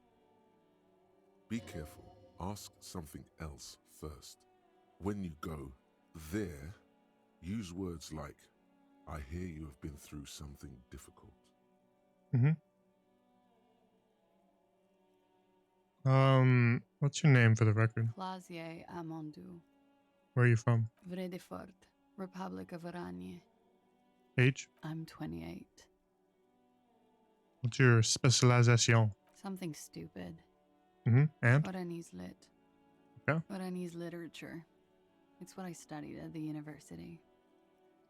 Be careful. Ask something else first. When you go there, use words like, I hear you have been through something difficult.
Mm-hmm. What's your name for the record?
Clausier Amondou.
Where are you from?
Vredefort, Republic of Oranje.
Age?
I'm 28.
What's your specialization?
Something stupid.
Mm-hmm. And?
Oranese lit.
Okay.
Oranese literature. It's what I studied at the university.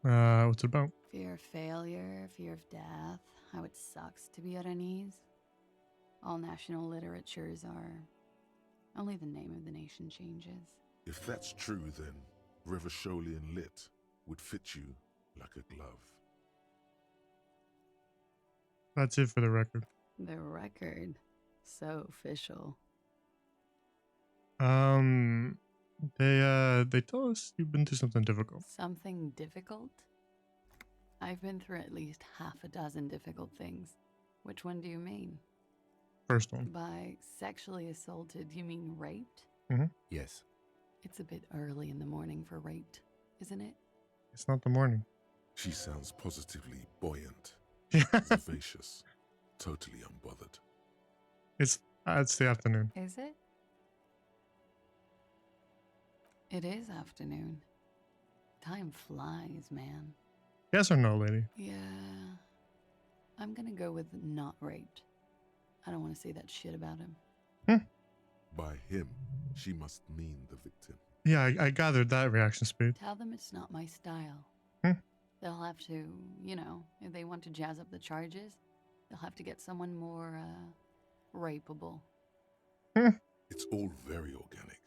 What's it about?
Fear of failure, fear of death, how it sucks to be Oranese. All national literatures are. Only the name of the nation changes.
If that's true, then Revacholian Lit would fit you like a glove.
That's it for the record.
The record. So official.
They tell us you've been through something difficult.
Something difficult? I've been through at least half a dozen difficult things. Which one do you mean?
First one.
By sexually assaulted, you mean raped?
Mm-hmm.
Yes.
It's a bit early in the morning for raped, isn't it?
It's not the morning.
She sounds positively buoyant,
Yeah.
vivacious, totally unbothered.
It's the afternoon.
Is it? It is afternoon. Time flies, man.
Yes or no, lady?
Yeah. I'm gonna go with not raped. I don't want to say that shit about him.
By him, she must mean the victim.
Yeah, I gathered that reaction speed.
Tell them it's not my style.
Hmm.
They'll have to, if they want to jazz up the charges, they'll have to get someone more, rapeable.
It's all very organic.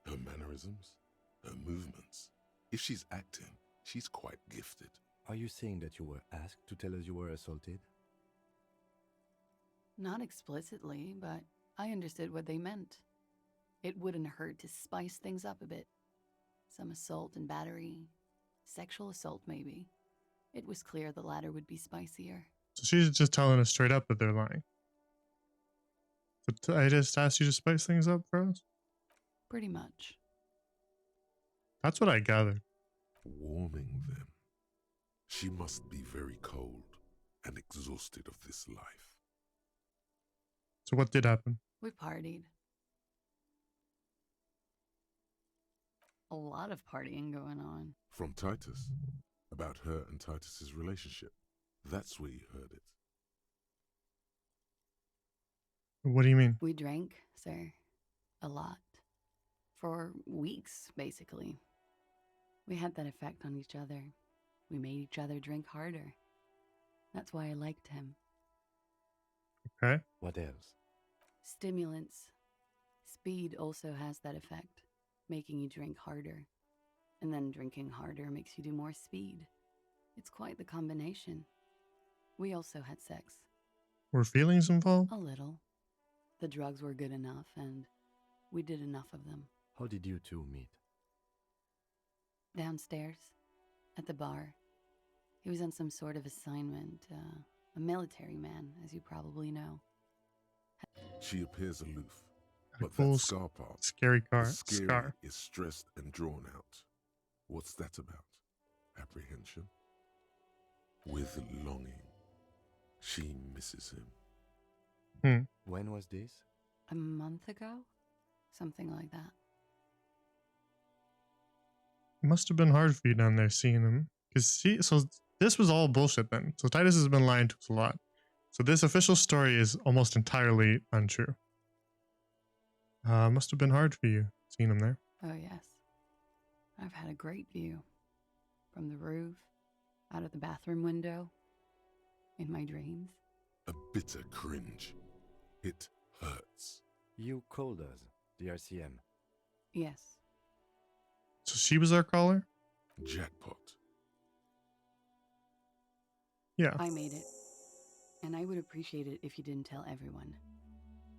Her mannerisms, her movements. If she's acting, she's quite gifted.
Are you saying that you were asked to tell us you were assaulted?
Not explicitly, but I understood what they meant. It wouldn't hurt to spice things up a bit. Some assault and battery. Sexual assault, maybe. It was clear the latter would be spicier.
So she's just telling us straight up that they're lying. So I just asked you to spice things up for us?
Pretty much.
That's what I gathered.
Warming them. She must be very cold and exhausted of this life.
So what did happen?
We partied. A lot of partying going on.
From Titus. About her and Titus's relationship. That's where you heard it.
What do you mean?
We drank, sir. A lot. For weeks, basically. We had that effect on each other. We made each other drink harder. That's why I liked him.
Okay.
What else?
Stimulants. Speed also has that effect, making you drink harder. And then drinking harder makes you do more speed. It's quite the combination. We also had sex.
Were feelings involved?
A little. The drugs were good enough, and we did enough of them.
How did you two meet?
Downstairs, at the bar. He was on some sort of assignment, a military man, as you probably know.
She appears aloof, but
cool,
that scar part,
scary car,
the scary
scar.
is stressed and drawn out. What's that about? Apprehension? With longing. She misses him.
When was this?
A month ago? Something like that.
It must have been hard for you down there seeing him. So this was all bullshit then. So Titus has been lying to us a lot. So this official story is almost entirely untrue. Must have been hard for you seeing him there.
Oh, yes. I've had a great view. From the roof, out of the bathroom window, in my dreams.
A bitter cringe. It hurts.
You called us, the RCM.
Yes.
So she was our caller?
Jackpot.
Yeah.
I made it. And I would appreciate it if you didn't tell everyone.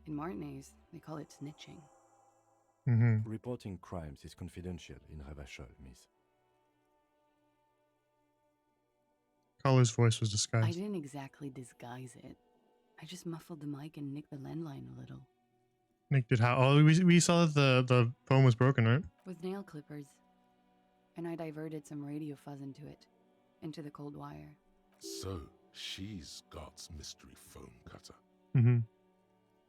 In Martinez, they call it snitching.
Mm-hmm.
Reporting crimes is confidential in Ravachol, miss.
Caller's voice was
I
disguised.
didn't exactly disguise it. I just muffled the mic and nicked the landline a little.
Nick did how? Oh, we saw that the phone was broken, right?
With nail clippers. And I diverted some radio fuzz into it. Into the cold wire.
So, she's God's mystery phone cutter.
Mm-hmm.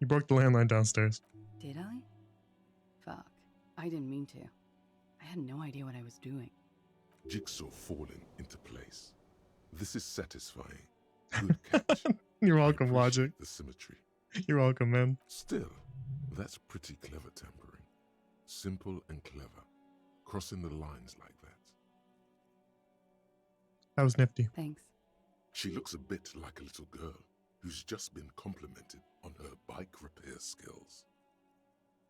You broke the landline downstairs.
Did I? Fuck. I didn't mean to. I had no idea what I was doing.
Jigsaw falling into place. This is satisfying. Good catch.
You're welcome, Logic.
The symmetry.
You're welcome, man.
Still, that's pretty clever tampering. Simple and clever. Crossing the lines like that.
That was nifty.
Thanks.
She looks a bit like a little girl who's just been complimented on her bike repair skills.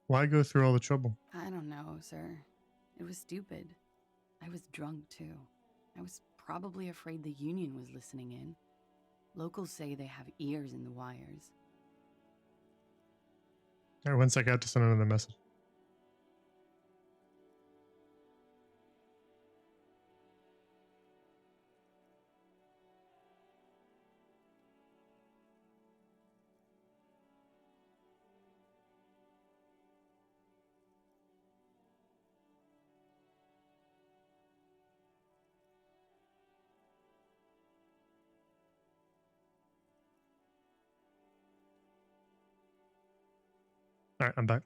Why go through all the trouble?
I don't know, sir. It was stupid. I was drunk, too. I was probably afraid the union was listening in. Locals say they have ears in the wires.
All right, 1 sec, I have to send another message. All right, I'm back.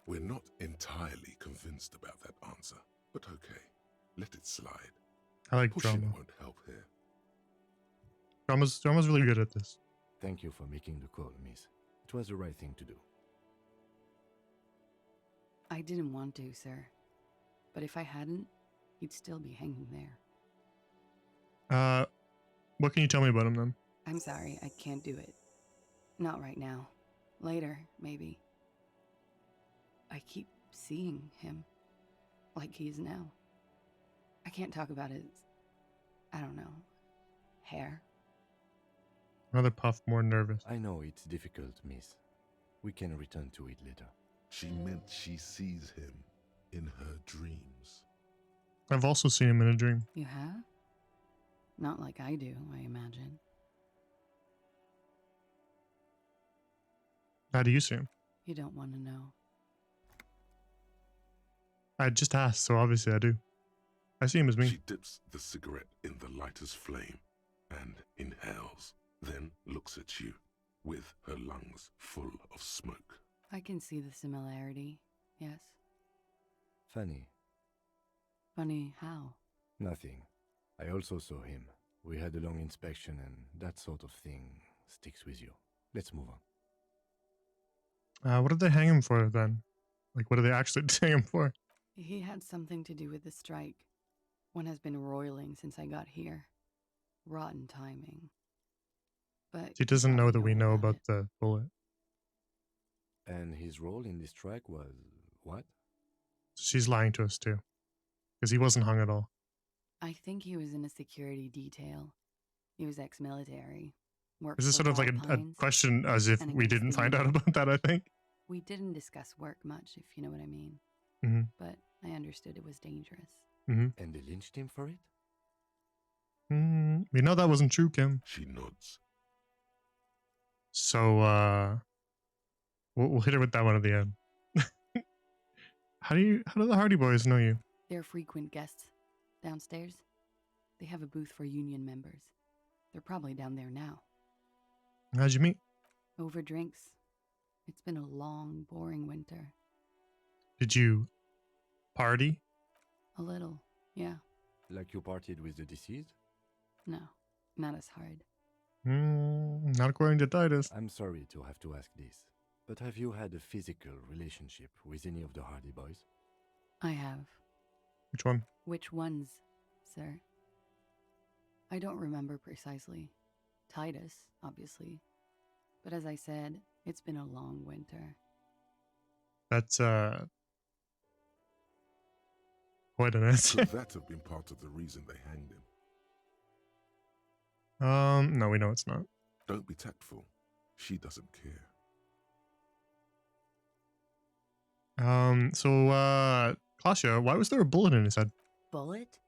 We're not entirely convinced about that answer, but okay. Let it slide.
I like
Pushing
drama.
won't help here.
Drama's really good at this.
Thank you for making the call, miss. It was the right thing to do.
I didn't want to, sir. But if I hadn't, he'd still be hanging there.
What can you tell me about him then?
I'm sorry, I can't do it. Not right now. Later, maybe. I keep seeing him. Like he is now. I can't talk about his... I don't know. Hair.
Another puff, more nervous.
I know it's difficult, miss. We can return to it later.
She meant she sees him in her dreams.
I've also seen him in a dream.
You have? Not like I do, I imagine.
How do you see him?
You don't want to know.
I just asked, so obviously I do. I see him as me.
She dips the cigarette in the lighter's flame and inhales, then looks at you with her lungs full of smoke.
I can see the similarity, yes.
Funny.
Funny how?
Nothing. I also saw him. We had a long inspection and that sort of thing sticks with you. Let's move on.
What did they hang him for then? Like, what did they actually hang him for?
He had something to do with the strike. One has been roiling since I got here. Rotten timing. But
He doesn't know that we know about the bullet.
And his role in this strike was what?
She's lying to us too. Because he wasn't hung at all.
I think he was in a security detail. He was ex-military.
Is this sort of like a question as if we didn't find out about that, I think?
We didn't discuss work much, if you know what I mean.
Mm-hmm.
But I understood it was dangerous.
Mm-hmm.
And they lynched him for it?
We know that wasn't true, Kim.
She nods.
So, we'll hit her with that one at the end. How do the Hardy Boys know you?
They're frequent guests. Downstairs, they have a booth for union members. They're probably down there now.
How'd you meet?
Over drinks. It's been a long, boring winter.
Did you party?
A little, yeah.
Like you partied with the deceased?
No, not as hard.
Not according to Titus.
I'm sorry to have to ask this, but have you had a physical relationship with any of the Hardy Boys?
I have.
Which one?
Which ones, sir? I don't remember precisely. Titus, obviously. But as I said, it's been a long winter.
That's Poisonous.
Could that have been part of the reason they hanged him?
No, we know it's not.
Don't be tactful. She doesn't care.
Klasia, why was there a bullet in his head?
Bullet?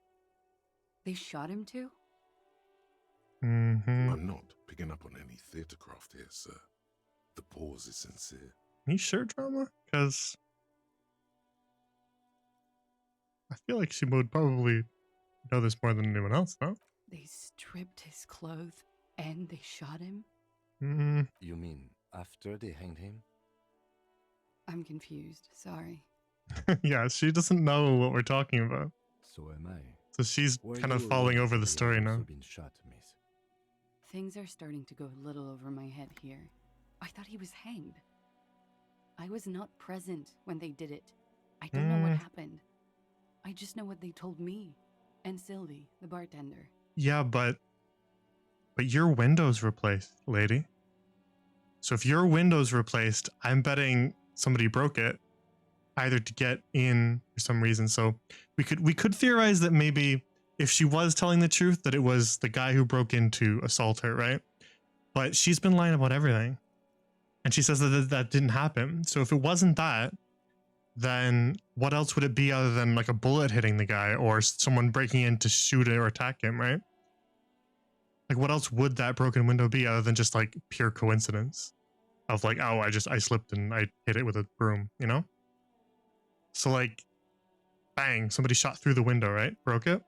They shot him too?
Mm-hmm.
I'm not picking up on any theatre craft here, sir. The pause is sincere.
You sure, Drama? Because I feel like she would probably know this more than anyone else, no?
They stripped his clothes and they shot him?
Mm.
You mean after they hanged him?
I'm confused. Sorry.
Yeah, she doesn't know what we're talking about.
So am I.
So she's
Were
kind of
you
falling
aware
over
that
the
they
story
had
now.
also been shot, miss?
Things are starting to go a little over my head here. I thought he was hanged. I was not present when they did it. I don't know what happened. I just know what they told me and Sylvie, the bartender.
Yeah, but your window's replaced, lady. So if your window's replaced, I'm betting somebody broke it, either to get in for some reason. So we could theorize that maybe if she was telling the truth, that it was the guy who broke in to assault her, right? But she's been lying about everything, and she says that didn't happen. So if it wasn't that, then what else would it be other than like a bullet hitting the guy or someone breaking in to shoot or attack him, right? Like, what else would that broken window be other than just like pure coincidence of like, oh, I slipped and I hit it with a broom, you know? So like, bang, somebody shot through the window, right? Broke it,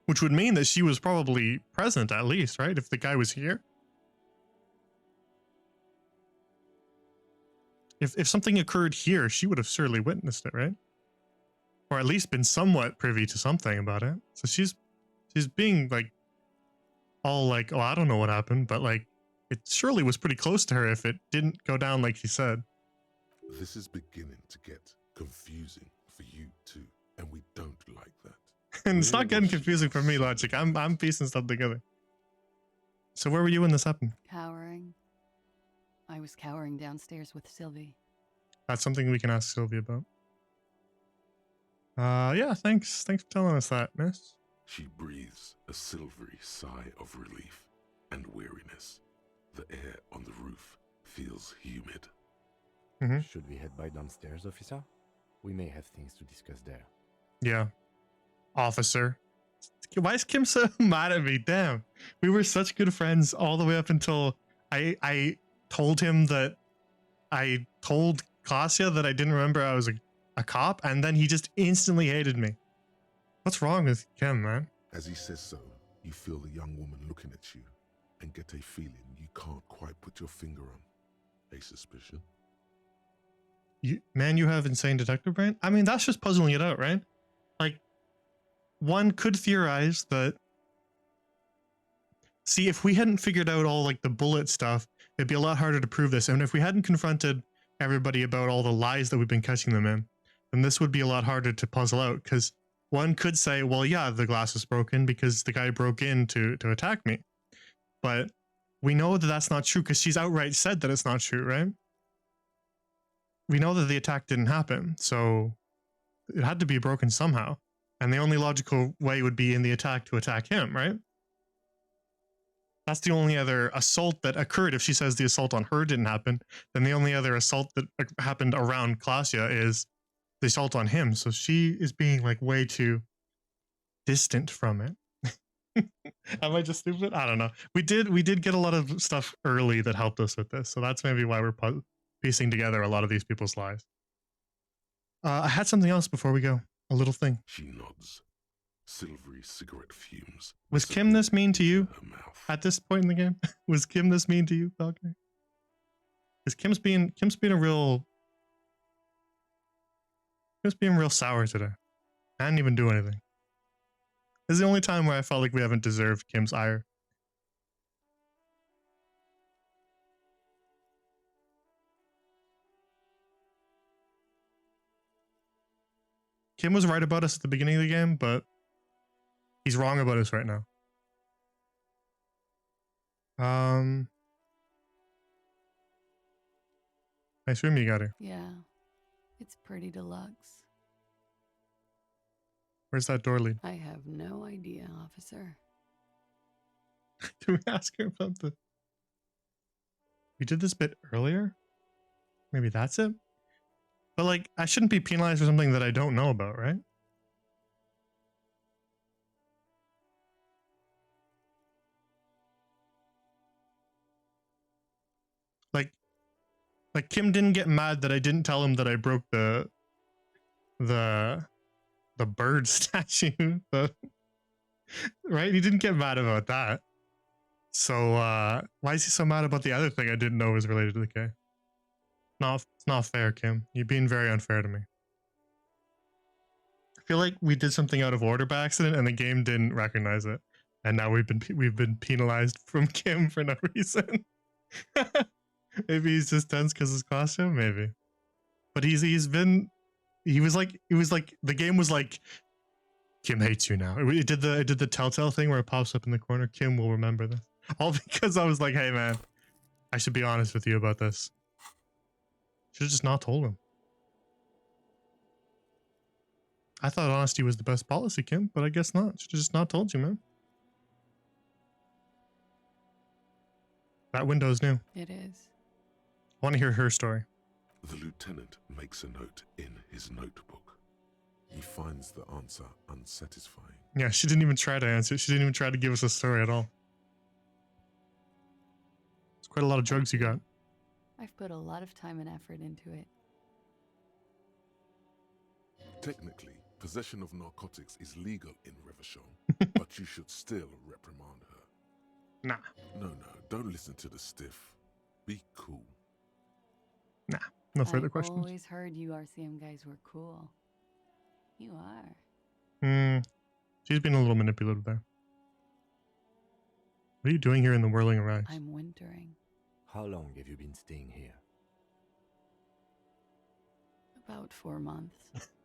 which would mean that she was probably present at least, right? If the guy was here. If something occurred here, she would have surely witnessed it, right? Or at least been somewhat privy to something about it. So she's being like all like, oh, I don't know what happened, but like it surely was pretty close to her if it didn't go down like she said.
This is beginning to get confusing for you too, and we don't like that.
And it's not getting confusing for me, Logic. I'm piecing stuff together. So where were you when this happened?
Cowering. I was cowering downstairs with Sylvie.
That's something we can ask Sylvie about. Yeah, thanks for telling us that, miss.
She breathes a silvery sigh of relief and weariness. The air on the roof feels humid.
Should we head by downstairs, officer? We may have things to discuss there.
Yeah. Officer. Why is Kim so mad at me? Damn. We were such good friends all the way up until I told him that I told Klasia that I didn't remember I was a cop, and then he just instantly hated me. What's wrong with Kim, man?
As he says so, you feel the young woman looking at you and get a feeling you can't quite put your finger on. A suspicion?
You have insane detective brain? I mean, that's just puzzling it out, right? Like, one could theorize that... See, if we hadn't figured out all, like, the bullet stuff, it'd be a lot harder to prove this. And if we hadn't confronted everybody about all the lies that we've been catching them in, then this would be a lot harder to puzzle out. Because one could say, well, yeah, the glass is broken because the guy broke in to attack me. But we know that that's not true because she's outright said that it's not true, right? We know that the attack didn't happen, so it had to be broken somehow. And the only logical way would be in the attack to attack him, right? That's the only other assault that occurred. If she says the assault on her didn't happen, then the only other assault that happened around Klasia is the assault on him. So she is being like way too distant from it. Am I just stupid? I don't know. We did get a lot of stuff early that helped us with this. So that's maybe why we're piecing together a lot of these people's lies. I had something else before we go. A little thing.
She nods. Silvery cigarette fumes.
Was Kim this mean to you at this point in the game? Was Kim this mean to you, Falcon? Because Kim's being real sour today. I didn't even do anything. This is the only time where I felt like we haven't deserved Kim's ire. Kim was right about us at the beginning of the game, but he's wrong about us right now. Nice room you got here.
Yeah, it's pretty deluxe.
Where's that door lead?
I have no idea, officer.
Can we ask her about the... We did this bit earlier? Maybe that's it? But like, I shouldn't be penalized for something that I don't know about, right? Like Kim didn't get mad that I didn't tell him that I broke the bird statue. Right? He didn't get mad about that. So why is he so mad about the other thing I didn't know was related to the K? No, it's not fair, Kim. You're being very unfair to me. I feel like we did something out of order by accident and the game didn't recognize it. And now we've been penalized from Kim for no reason. Maybe he's just tense because his costume, maybe. But he was like the game was like, Kim hates you now. It did the telltale thing where it pops up in the corner. Kim will remember this. All because I was like, hey man, I should be honest with you about this. Should have just not told him. I thought honesty was the best policy, Kim, but I guess not. Should have just not told you, man. That window's new.
It is.
I want to hear her story.
The lieutenant makes a note in his notebook. He finds the answer unsatisfying.
Yeah, she didn't even try to answer. She didn't even try to give us a story at all. It's quite a lot of drugs you got.
I've put a lot of time and effort into it.
Technically, possession of narcotics is legal in Revachol, but you should still reprimand her.
Nah.
No, don't listen to the stiff. Be cool.
Nah, no further
I've
questions.
I've always heard you RCM guys were cool. You are.
She's been a little manipulative there. What are you doing here in the whirling arise?
I'm wintering.
How long have you been staying here?
About 4 months.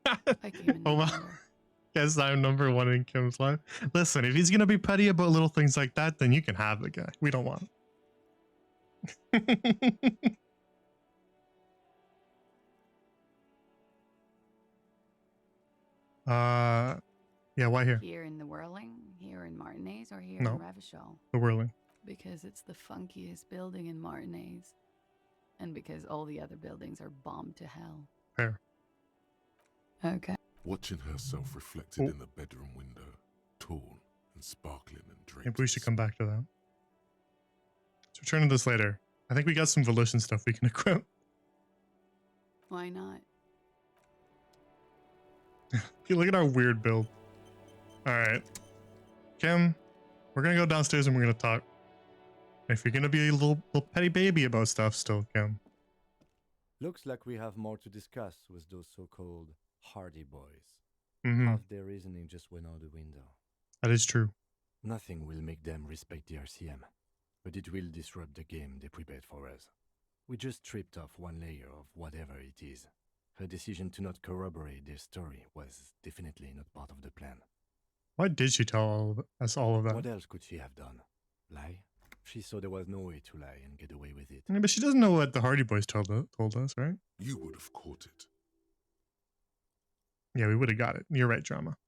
I came in
Oh my. Guess I'm number one in Kim's life. Listen, if he's gonna be petty about little things like that, then you can have the guy. We don't want it. Yeah, why here?
Here in the Whirling, here in Martinez, or here
No.
in Revachol?
The whirling.
Because it's the funkiest building in Martinez. And because all the other buildings are bombed to hell.
Fair.
Okay.
Watching herself reflected in the bedroom window, tall and sparkling and draped.
Maybe we should come back to that. Let's return to this later. I think we got some Volition stuff we can equip.
Why not?
Look at our weird build. Alright. Kim, we're gonna go downstairs and we're gonna talk. If you're gonna be a little petty baby about stuff still, Kim.
Looks like we have more to discuss with those so-called Hardy Boys.
Mhm.
Half their reasoning just went out the window.
That is true.
Nothing will make them respect the RCM, but it will disrupt the game they prepared for us. We just stripped off one layer of whatever it is. Her decision to not corroborate their story was definitely not part of the plan.
Why did she tell us all of that?
What else could she have done? Lie? She saw there was no way to lie and get away with it.
Yeah, but she doesn't know what the Hardy Boys told us, right?
You would have caught it.
Yeah, we would have got it. You're right, Drama.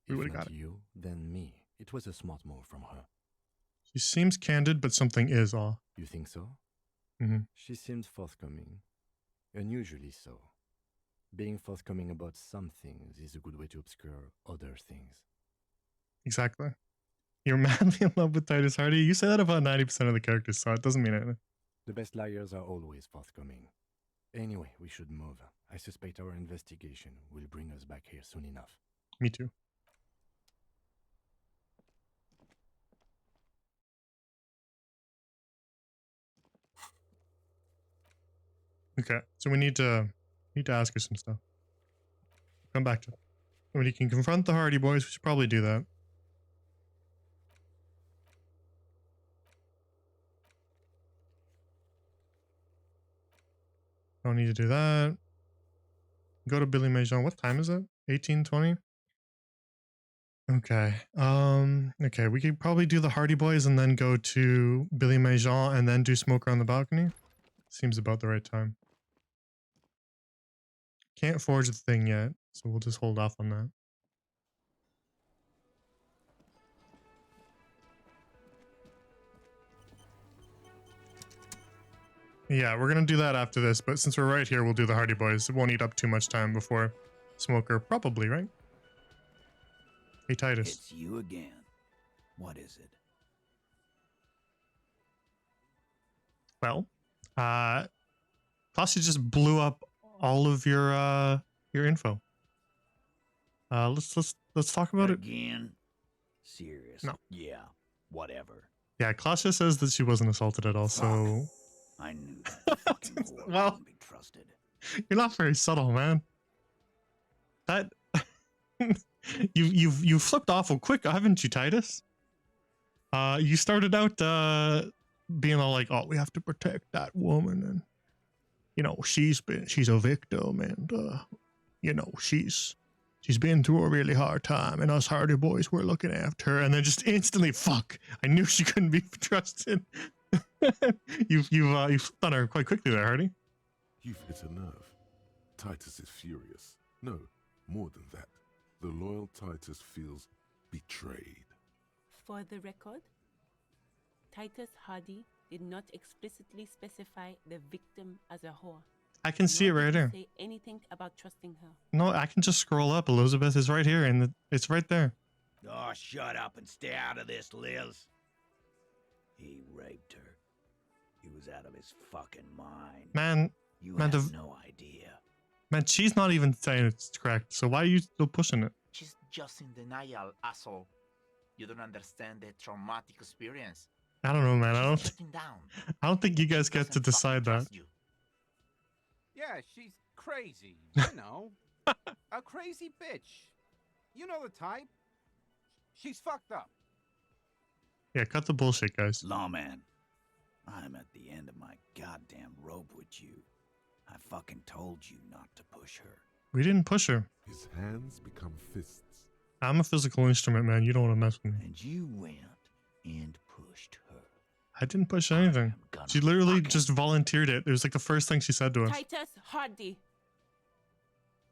We
If
would have
not
got it.
you, then me. It was a smart move from her.
She seems candid, but something is off.
You think so?
Mm-hmm.
She seemed forthcoming. Unusually so. Being forthcoming about some things is a good way to obscure other things.
Exactly. You're madly in love with Titus Hardy. You say that about 90% of the characters, so it doesn't mean anything.
The best liars are always forthcoming. Anyway, we should move. I suspect our investigation will bring us back here soon enough.
Me too. Okay, so we need to ask her some stuff. Come back to it. When you can confront the Hardy Boys, we should probably do that. Don't need to do that. Go to Billy Maison. What time is it? 18:20? Okay. Okay, we could probably do the Hardy Boys and then go to Billy Maison and then do Smoker on the balcony. Seems about the right time. can't forge the thing yet, so we'll just hold off on that. Yeah, we're gonna do that after this, but since we're right here, we'll do the Hardy Boys. It won't eat up too much time before Smoker, probably, right? Hey, Titus.
It's you again. What is it?
Well, Classy just blew up all of your info. Let's talk about it.
Again? Serious?
No.
Yeah, whatever.
Yeah, Classy says that she wasn't assaulted at all, so...
I knew that fucking whore
Well,
couldn't be trusted.
You're not very subtle, man. That... You've flipped awful quick, haven't you, Titus? You started out being all like, "Oh, we have to protect that woman," and you know she's a victim, and you know she's been through a really hard time, and us Hardy Boys were looking after her, and then just instantly, fuck! I knew she couldn't be trusted. You've done her quite quickly there, Hardy.
You've hit a nerve. Titus is furious. No, more than that. The loyal Titus feels betrayed.
For the record, Titus Hardy did not explicitly specify the victim as a whore.
I can see it
Nor
right
did he
there.
say anything about trusting her.
No, I can just scroll up. Elizabeth is right here, and it's right there.
Oh, shut up and stay out of this, Liz. He raped her. He was out of his fucking mind.
Man,
You
man,
have no idea.
Man, she's not even saying it's correct, so why are you still pushing it?
She's just in denial, asshole. You don't understand the traumatic experience.
I don't know, man. I don't think you guys
She
get to
doesn't
decide
fucking
that.
trust you.
Yeah, she's crazy. You know. A crazy bitch. You know the type. She's fucked up.
Yeah, cut the bullshit, guys.
Lawman, I'm at the end of my goddamn rope with you. I fucking told you not to push her.
We didn't push her.
His hands become fists.
I'm a physical instrument, man. You don't want to mess with me.
And you went and pushed her.
I didn't push anything. She literally just volunteered it. It was like the first thing she said to us.
Titus Hardy.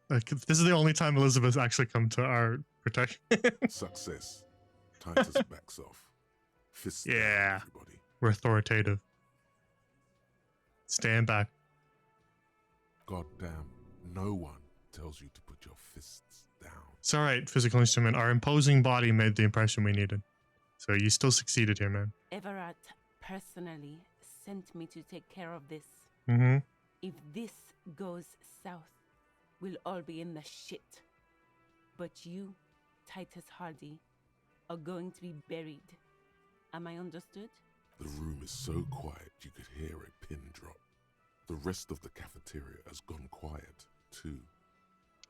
Like, this is the only time Elizabeth's actually come to our protection.
Success. Titus backs off. Fists down,
Yeah.
everybody.
We're authoritative. Stand back.
Goddamn, no one tells you to put your fists down.
It's alright, physical instrument. Our imposing body made the impression we needed. So you still succeeded here, man.
Everett personally sent me to take care of this.
Mm-hmm.
If this goes south, we'll all be in the shit. But you, Titus Hardy, are going to be buried. Am I understood?
The room is so quiet you could hear a pin drop. The rest of the cafeteria has gone quiet, too.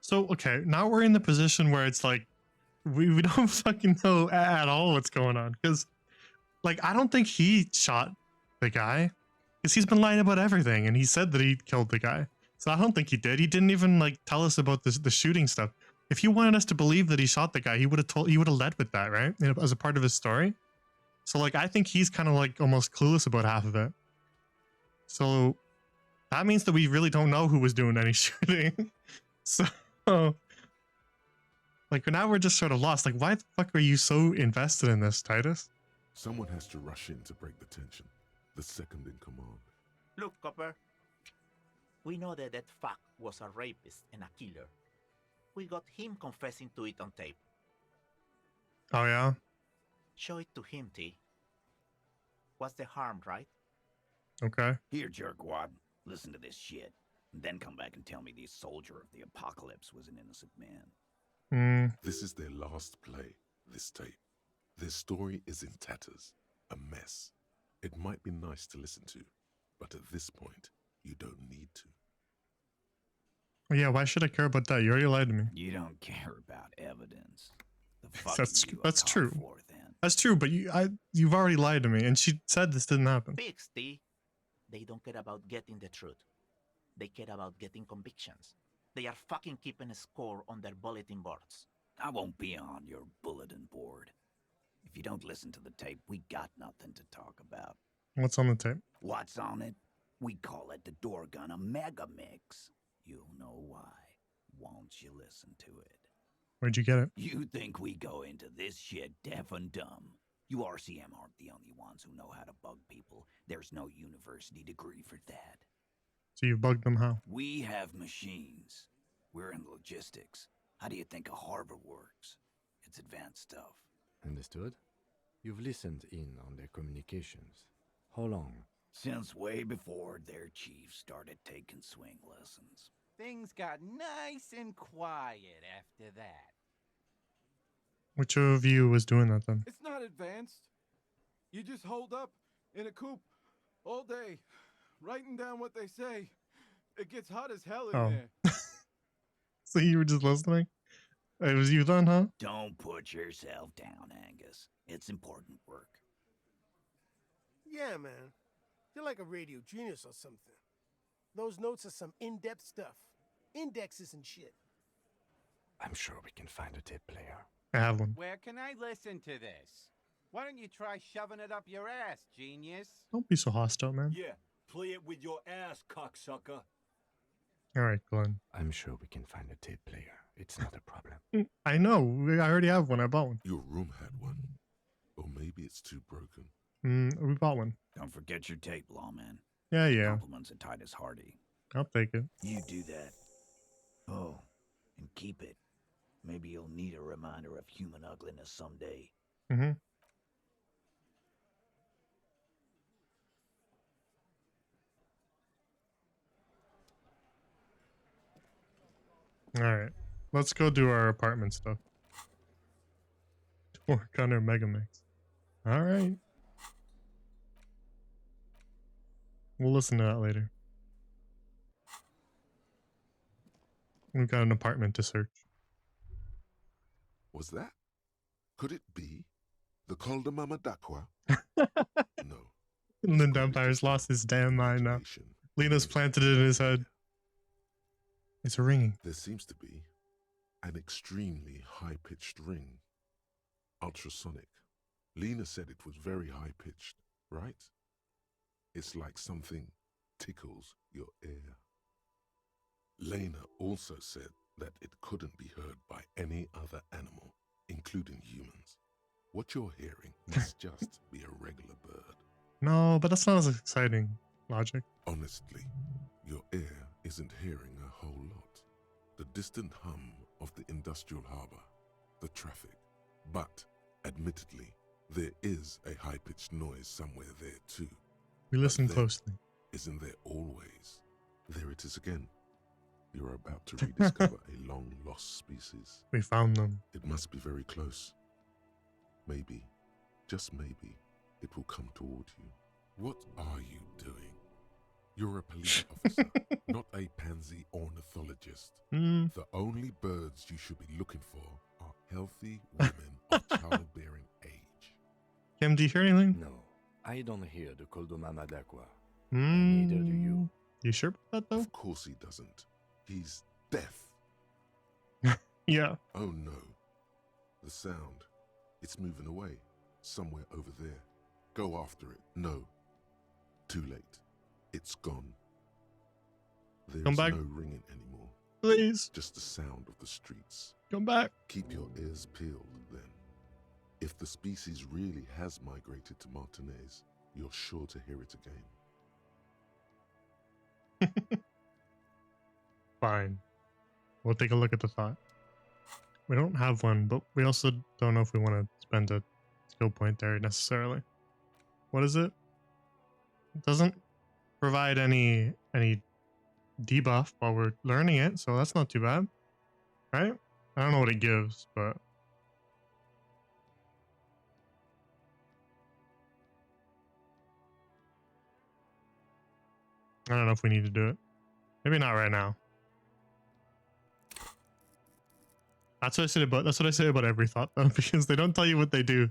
So, okay, now we're in the position where it's like, we don't fucking know at all what's going on. Because, like, I don't think he shot the guy. Because he's been lying about everything, and he said that he killed the guy. So I don't think he did. He didn't even, like, tell us about the shooting stuff. If he wanted us to believe that he shot the guy, he would have led with that, right? You know, as a part of his story. So, like, I think he's kind of, like, almost clueless about half of it. So that means that we really don't know who was doing any shooting. So, like, now we're just sort of lost. Like, why the fuck are you so invested in this, Titus?
Someone has to rush in to break the tension. The second in command.
Look, Copper. We know that that fuck was a rapist and a killer. We got him confessing to it on tape.
Oh, yeah?
Show it to him, T. What's the harm, right?
Okay.
Here, jerkwad. Listen to this shit. And then come back and tell me the soldier of the apocalypse was an innocent man.
This is their last play, this tape. Their story is in tatters. A mess. It might be nice to listen to, but at this point, you don't need to.
Well, yeah, why should I care about that? You already lied to me.
You don't care about evidence. The fuck
That's true. That's true, but you've already lied to me, and she said this didn't happen.
Pigs, T. They don't care about getting the truth. They care about getting convictions. They are fucking keeping a score on their bulletin boards.
I won't be on your bulletin board. If you don't listen to the tape, we got nothing to talk about.
What's on the tape?
What's on it? We call it the Door Gun a Mega Mix. You'll know why. won't you listen to it?
Where'd you get it?
You think we go into this shit deaf and dumb? You RCM aren't the only ones who know how to bug people. There's no university degree for that.
So you bugged them how?
We have machines. We're in logistics. How do you think a harbor works? It's advanced stuff.
Understood? You've listened in on their communications. How long?
Since way before their chief started taking swing lessons.
Things got nice and quiet after that.
Which of you was doing that then?
It's not advanced. You just hold up in a coop all day, writing down what they say. It gets hot as hell in there.
So you were just listening? It was you then, huh?
Don't put yourself down, Angus. It's important work.
Yeah, man. You're like a radio genius or something. Those notes are some in-depth stuff. Indexes and shit.
I'm sure we can find a tape player.
I have one.
Where can I listen to this? Why don't you try shoving it up your ass, genius?
Don't be so hostile, man.
Yeah, play it with your ass, cocksucker.
All right, Glenn.
I'm sure we can find a tape player. It's not a problem.
I know. I already have one. I bought one.
Your room had one. Or maybe it's too broken.
We bought one.
Don't forget your tape, lawman.
Yeah.
Compliments of Titus Hardy.
I'll take it.
You do that. Oh, and keep it. Maybe you'll need a reminder of human ugliness someday.
Mm-hmm. All right. Let's go do our apartment stuff. Work on our Megamix. All right. We'll listen to that later. We've got an apartment to search.
Was that? Could it be the Col de Mama Dakwa? No.
Lynn Vampire's lost his damn mind now. Lena's planted it in his head. It's ringing.
There seems to be an extremely high-pitched ring. Ultrasonic. Lena said it was very high-pitched, right? It's like something tickles your ear. Lena also said that it couldn't be heard by any other animal, including humans. What you're hearing must just be a regular bird.
No, but that's not as exciting. Logic.
Honestly, your ear isn't hearing a whole lot. The distant hum of the industrial harbor, the traffic. But, admittedly, there is a high-pitched noise somewhere there too.
We listen closely.
Isn't there always? There it is again. You're about to rediscover a long-lost species.
We found them.
It must be very close. Maybe, just maybe, it will come toward you. What are you doing? You're a police officer, not a pansy ornithologist. The only birds you should be looking for are healthy women of childbearing age.
Kim, do you hear anything?
No, I don't hear the Koldomama Dakwa.
Neither
do you.
You sure about that, though?
Of course he doesn't. He's deaf.
Yeah.
Oh no. The sound. It's moving away. Somewhere over there. Go after it. No. Too late. It's gone. There's
Come back.
no ringing anymore.
Please.
Just the sound of the streets.
Come back.
Keep your ears peeled, then. If the species really has migrated to Martinez, you're sure to hear it again.
Fine. We'll take a look at the thought. We don't have one, but we also don't know if we want to spend a skill point there necessarily. What is it? It doesn't provide any debuff while we're learning it, so that's not too bad. Right? I don't know what it gives, but I don't know if we need to do it. Maybe not right now. That's what I say about every thought though, because they don't tell you what they do.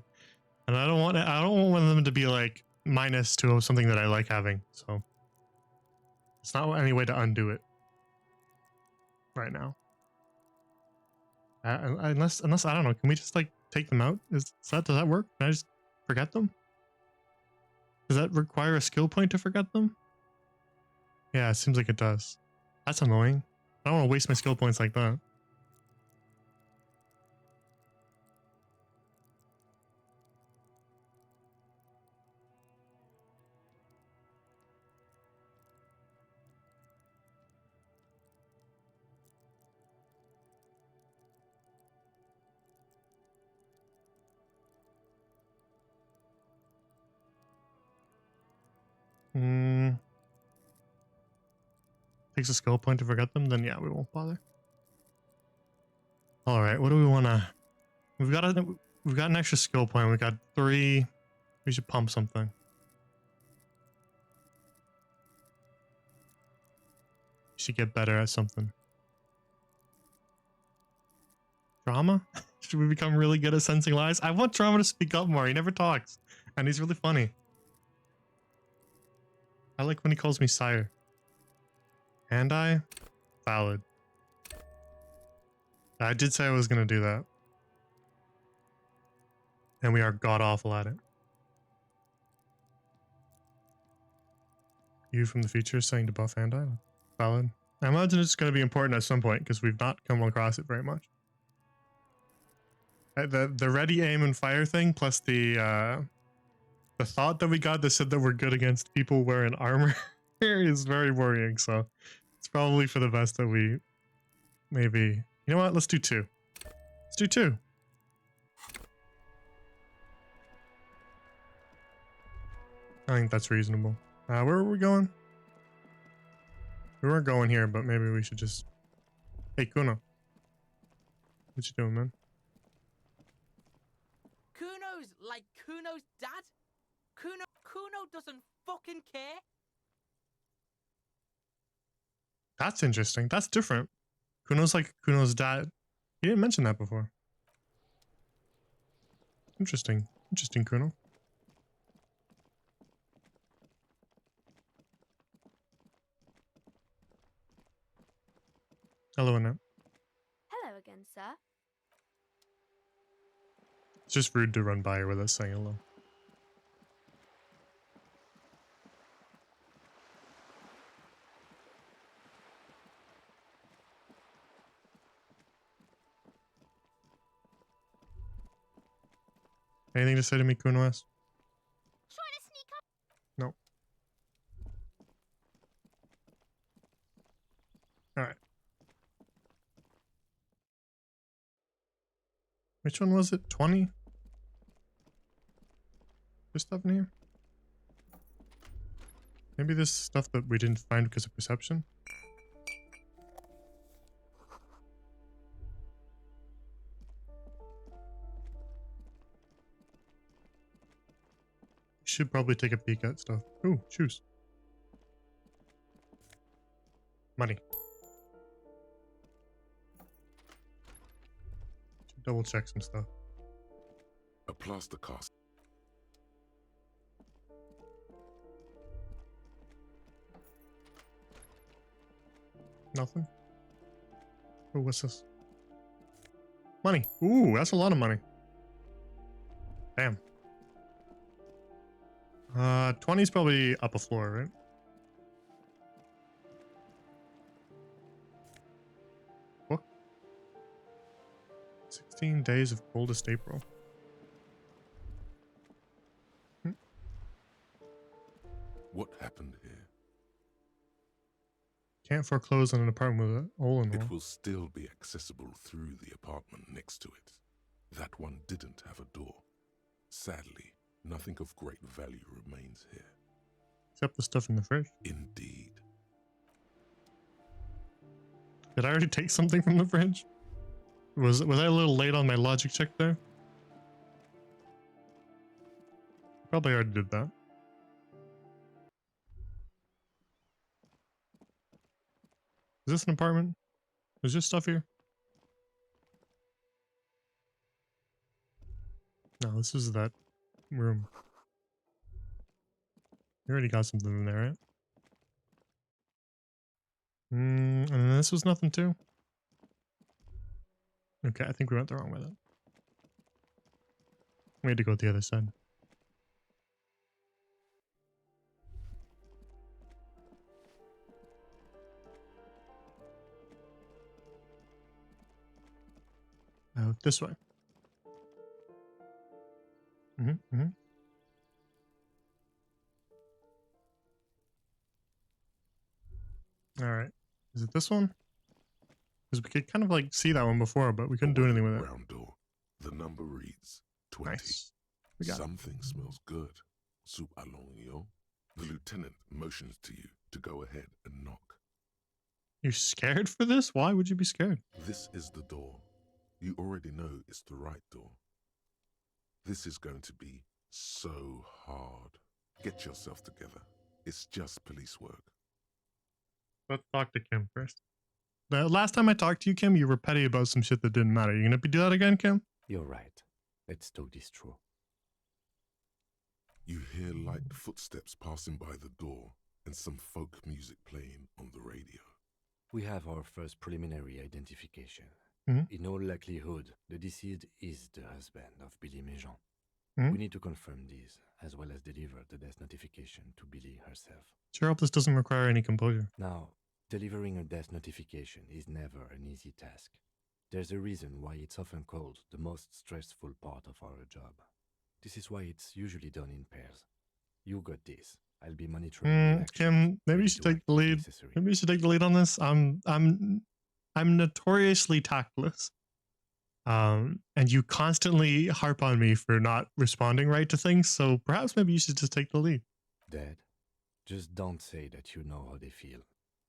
And I don't want them to be like minus to something that I like having. So it's not any way to undo it right now. Unless I don't know, can we just like take them out? Does that work? Can I just forget them? Does that require a skill point to forget them? Yeah, it seems like it does. That's annoying. I don't want to waste my skill points like that. Takes a skill point to forget them, then yeah, we won't bother. All right, what do we want to? We've got an extra skill point. We got 3. We should pump something. Should get better at something. Drama? Should we become really good at sensing lies? I want Drama to speak up more. He never talks, and he's really funny. I like when he calls me sire. And I? Valid. I did say I was going to do that. And we are god-awful at it. You from the future saying to buff and I? Valid. I imagine it's going to be important at some point, because we've not come across it very much. The ready, aim, and fire thing, plus the thought that we got that said that we're good against people wearing armor is very worrying, so it's probably for the best that we maybe... You know what? Let's do 2. Let's do 2. I think that's reasonable. Where were we going? We weren't going here, but maybe we should just... Hey, Kuno. What you doing, man?
Kuno's like Kuno's dad? Kuno doesn't fucking care?
That's interesting. That's different. Kuno's like Kuno's dad. He didn't mention that before. Interesting. Interesting, Kuno. Hello, Annette.
Hello again, sir.
It's just rude to run by her without saying hello. Anything to say to me, Kuno S?
Trying to sneak up.
No. Alright. Which one was it? 20? There's stuff in here? Maybe this stuff that we didn't find because of perception? Should probably take a peek at stuff. Ooh, shoes. Money. Should double check some stuff.
A plaster cast.
Nothing. Oh, what's this? Money. Ooh, that's a lot of money. Damn. 20 is probably up a floor, right? Book. 16 days of coldest April.
What happened here?
Can't foreclose on an apartment with a hole in the wall.
It will still be accessible through the apartment next to it. That one didn't have a door. Sadly, nothing of great value remains here.
Except the stuff in the fridge.
Indeed.
Did I already take something from the fridge? Was I a little late on my logic check there? Probably already did that. Is this an apartment? Is there stuff here? No, this is that room. You already got something in there, right? And this was nothing too? Okay, I think we went the wrong way then. We had to go the other side. This way. All right. Is it this one? Because we could kind of like see that one before, but we couldn't do anything with it.
Round door. The number reads 20.
Nice. We got it.
Something smells good. Soup alongio. The lieutenant motions to you to go ahead and knock.
You're scared for this? Why would you be scared?
This is the door. You already know it's the right door. This is going to be so hard. Get yourself together. It's just police work.
Let's talk to Kim first. The last time I talked to you, Kim, you were petty about some shit that didn't matter. You gonna do that again, Kim?
You're right. Let's talk this through.
You hear light footsteps passing by the door and some folk music playing on the radio.
We have our first preliminary identification.
Mm-hmm.
In all likelihood, the deceased is the husband of Billy Méjean.
Mm-hmm.
We need to confirm this, as well as deliver the death notification to Billy herself.
Sure hope this doesn't require any composure.
Now, delivering a death notification is never an easy task. There's a reason why it's often called the most stressful part of our job. This is why it's usually done in pairs. You got this. I'll be monitoring your actions.
Kim, maybe you should take the lead. Maybe you should take the lead on this. I'm notoriously tactless. And you constantly harp on me for not responding right to things, so perhaps maybe you should just take the lead.
Dad, just don't say that you know how they feel.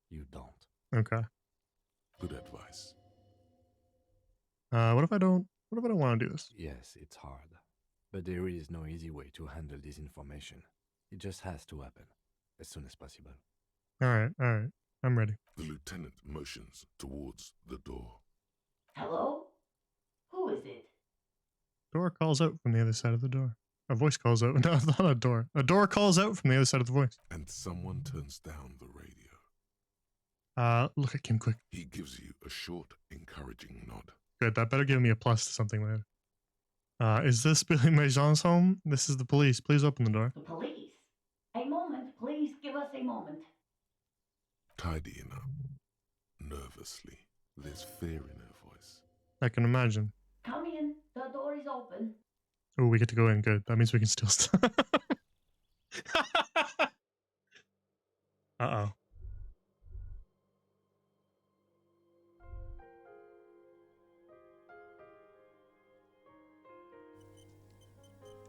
You don't.
Okay.
Good advice.
What if I don't want to do this?
Yes, it's hard. But there is no easy way to handle this information. It just has to happen, as soon as possible.
Alright. I'm ready.
The lieutenant motions towards the door.
Hello? Who is it?
Door calls out from the other side of the door. A voice calls out. No, it's not a door. A door calls out from the other side of the voice.
And someone turns down the radio.
Look at Kim quick.
He gives you a short, encouraging nod.
Good, that better give me a plus to something later. Is this Billy Méjean's home? This is the police. Please open the door.
The police? A moment, please give us a moment.
Tidying up. Nervously. There's fear in her voice.
I can imagine.
Come in, the door is open.
Oh, we get to go in. Good. That means we can still Uh-oh.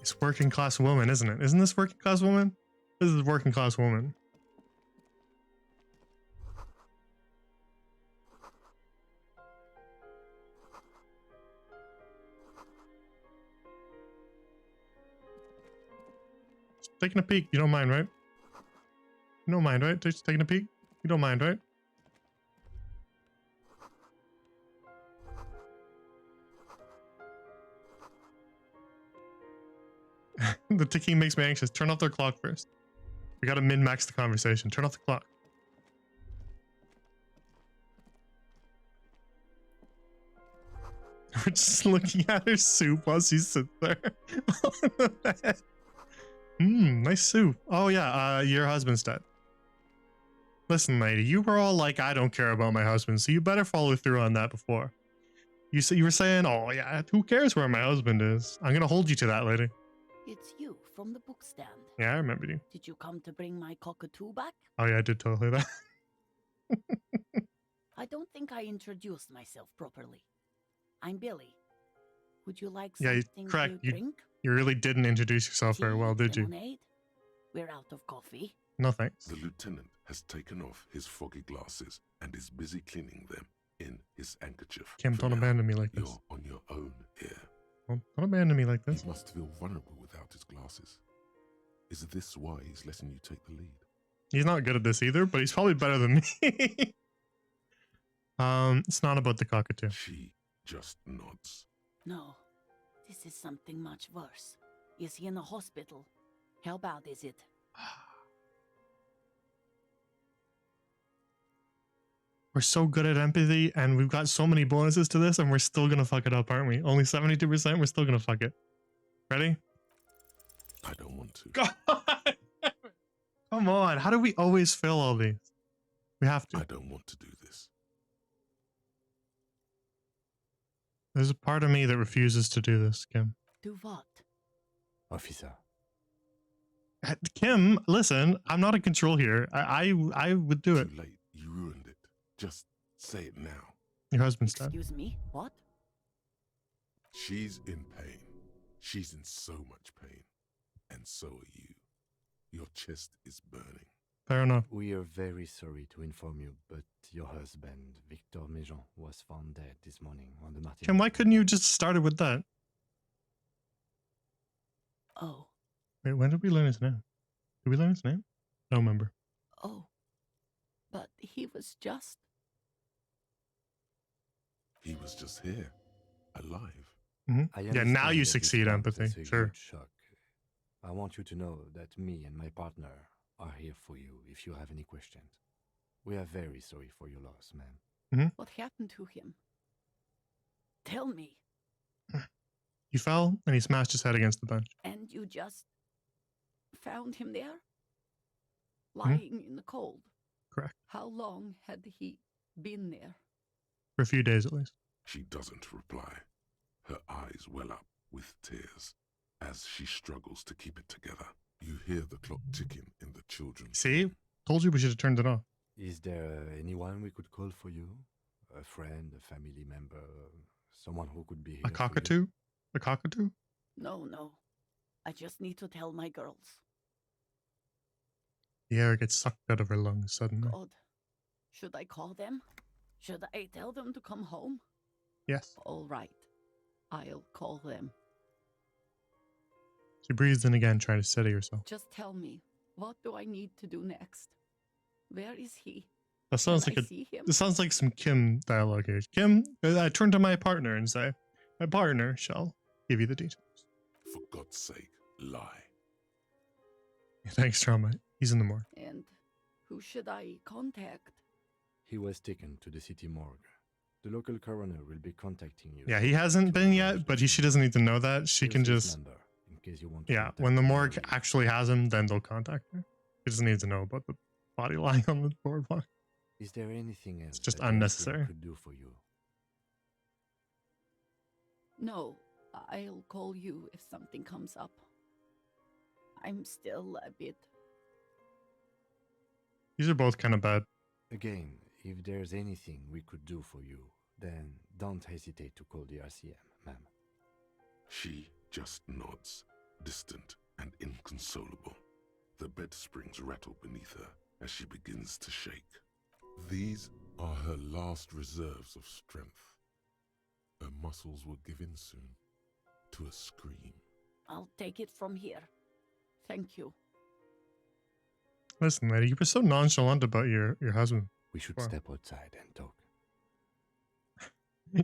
It's working class woman, isn't it? Isn't this working class woman? This is working class woman. Just taking a peek. You don't mind, right? You don't mind, right? Just taking a peek? You don't mind, right? The ticking makes me anxious. Turn off their clock first. We gotta min-max the conversation. Turn off the clock. We're just looking at her soup while she sits there on the bed. Nice soup. Oh yeah, your husband's dead. Listen, lady, you were all like, I don't care about my husband, so you better follow through on that before. You were saying, oh yeah, who cares where my husband is? I'm gonna hold you to that, lady.
It's you from the book stand.
Yeah, I remember you.
Did you come to bring my cockatoo back?
Oh yeah, I did totally that.
I don't think I introduced myself properly. I'm Billy. Would you like
Yeah,
something
correct.
to drink?
You really didn't introduce yourself very well, did you?
Lemonade? We're out of coffee.
No thanks.
The lieutenant has taken off his foggy glasses and is busy cleaning them in his handkerchief.
Kim, don't abandon me like this.
You're on your own here.
Don't abandon me like this.
He must feel vulnerable without his glasses. Is this why he's letting you take the lead?
He's not good at this either, but he's probably better than me. It's not about the cockatoo.
She just nods.
No, this is something much worse. Is he in the hospital? How bad is it?
We're so good at empathy, and we've got so many bonuses to this, and we're still gonna fuck it up, aren't we? Only 72%, we're still gonna fuck it. Ready?
I don't want to.
God! Come on, how do we always fail all these? We have to.
I don't want to do this.
There's a part of me that refuses to do this, Kim.
Do what?
Officer.
Kim, listen, I'm not in control here. I would do it.
Too late. You ruined it. Just say it now.
Your husband's dead.
Excuse me? What?
She's in pain. She's in so much pain. And so are you. Your chest is burning.
Fair enough.
We are very sorry to inform you, but your husband, Victor Méjean, was found dead this morning on the Martin.
Kim, why couldn't you just started with that?
Oh.
Wait, when did we learn his name? Did we learn his name? I don't remember.
Oh. But he was just...
He was just here. Alive.
Mm-hmm. Yeah, now you succeed, empathy. Sure.
Shock. I want you to know that me and my partner are here for you if you have any questions. We are very sorry for your loss, ma'am.
Mm-hmm.
What happened to him? Tell me.
He fell and he smashed his head against the bench.
And you just found him there? Lying in the cold?
Correct.
How long had he been there?
For a few days at least.
She doesn't reply. Her eyes well up with tears as she struggles to keep it together. You hear the clock ticking in the children's
See? Told you we should have turned it off.
Is there anyone we could call for you? A friend, a family member, someone who could be here?
A cockatoo? A cockatoo?
No, no. I just need to tell my girls.
The air gets sucked out of her lungs suddenly.
God. Should I call them? Should I tell them to come home?
Yes.
All right. I'll call them.
She breathes in again, trying to steady herself.
Just tell me, what do I need to do next? Where is he?
That sounds
Can
like
I see him?
this sounds like some Kim dialogue here. Kim, I turn to my partner and say, my partner shall give you the details.
For God's sake, lie.
Thanks, Trauma. He's in the morgue.
And who should I contact?
He was taken to the city morgue. The local coroner will be contacting you.
Yeah, he hasn't been yet, but she doesn't need to know that. She can just...
in case you want to
Yeah, when the morgue actually has him, then they'll contact her. She doesn't need to know about the body lying on the boardwalk.
Is there anything else
It's just
that
unnecessary.
I could do for you?
No, I'll call you if something comes up. I'm still a bit...
These are both kind of bad.
Again, if there's anything we could do for you, then don't hesitate to call the RCM, ma'am.
She just nods, distant and inconsolable. The bed springs rattle beneath her as she begins to shake. These are her last reserves of strength. Her muscles will give in soon to a scream.
I'll take it from here. Thank you.
Listen, lady, you were so nonchalant about your husband.
We should step outside and talk.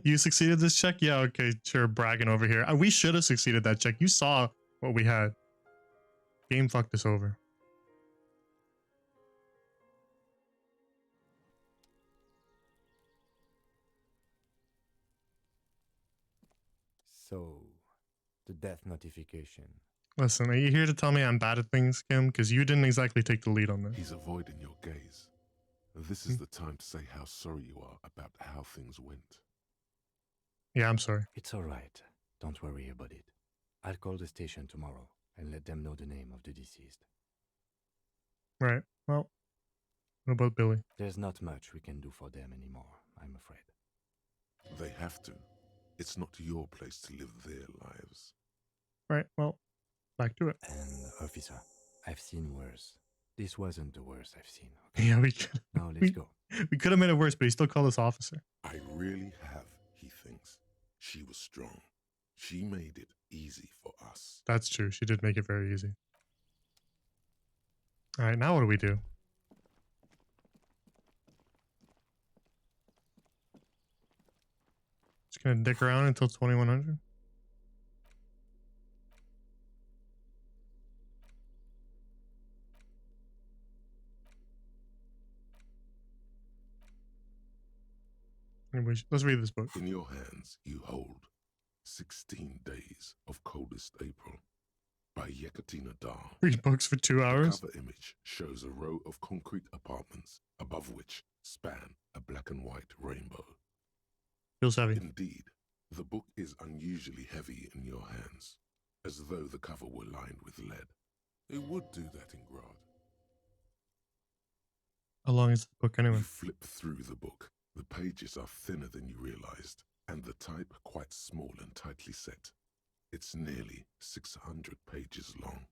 You succeeded this check? Yeah, okay, sure, bragging over here. We should have succeeded that check. You saw what we had. Game fucked us over.
So, the death notification.
Listen, are you here to tell me I'm bad at things, Kim? Because you didn't exactly take the lead on this.
He's avoiding your gaze. This is the time to say how sorry you are about how things went.
Yeah, I'm sorry.
It's all right. Don't worry about it. I'll call the station tomorrow and let them know the name of the deceased.
Right. Well, what about Billy?
There's not much we can do for them anymore, I'm afraid.
They have to. It's not your place to live their lives.
Right, well, back to it.
And, officer, I've seen worse. This wasn't the worst I've seen. Okay?
Yeah, we could.
Now let's go.
We could have made it worse, but he still called us officer.
I really have, he thinks. She was strong. She made it easy for us.
That's true. She did make it very easy. All right, now what do we do? Just gonna dick around until 2100? Anyways, let's read this book.
In your hands, you hold 16 Days of Coldest April by Yekaterina Dahl.
Read books for 2 hours?
The cover image shows a row of concrete apartments above which span a black and white rainbow.
Feels heavy.
Indeed, The book is unusually heavy in your hands, as though the cover were lined with lead. It would do that in Grad.
How long is the book anyway?
You flip through the book. The pages are thinner than you realized, and the type quite small and tightly set. It's nearly 600 pages long.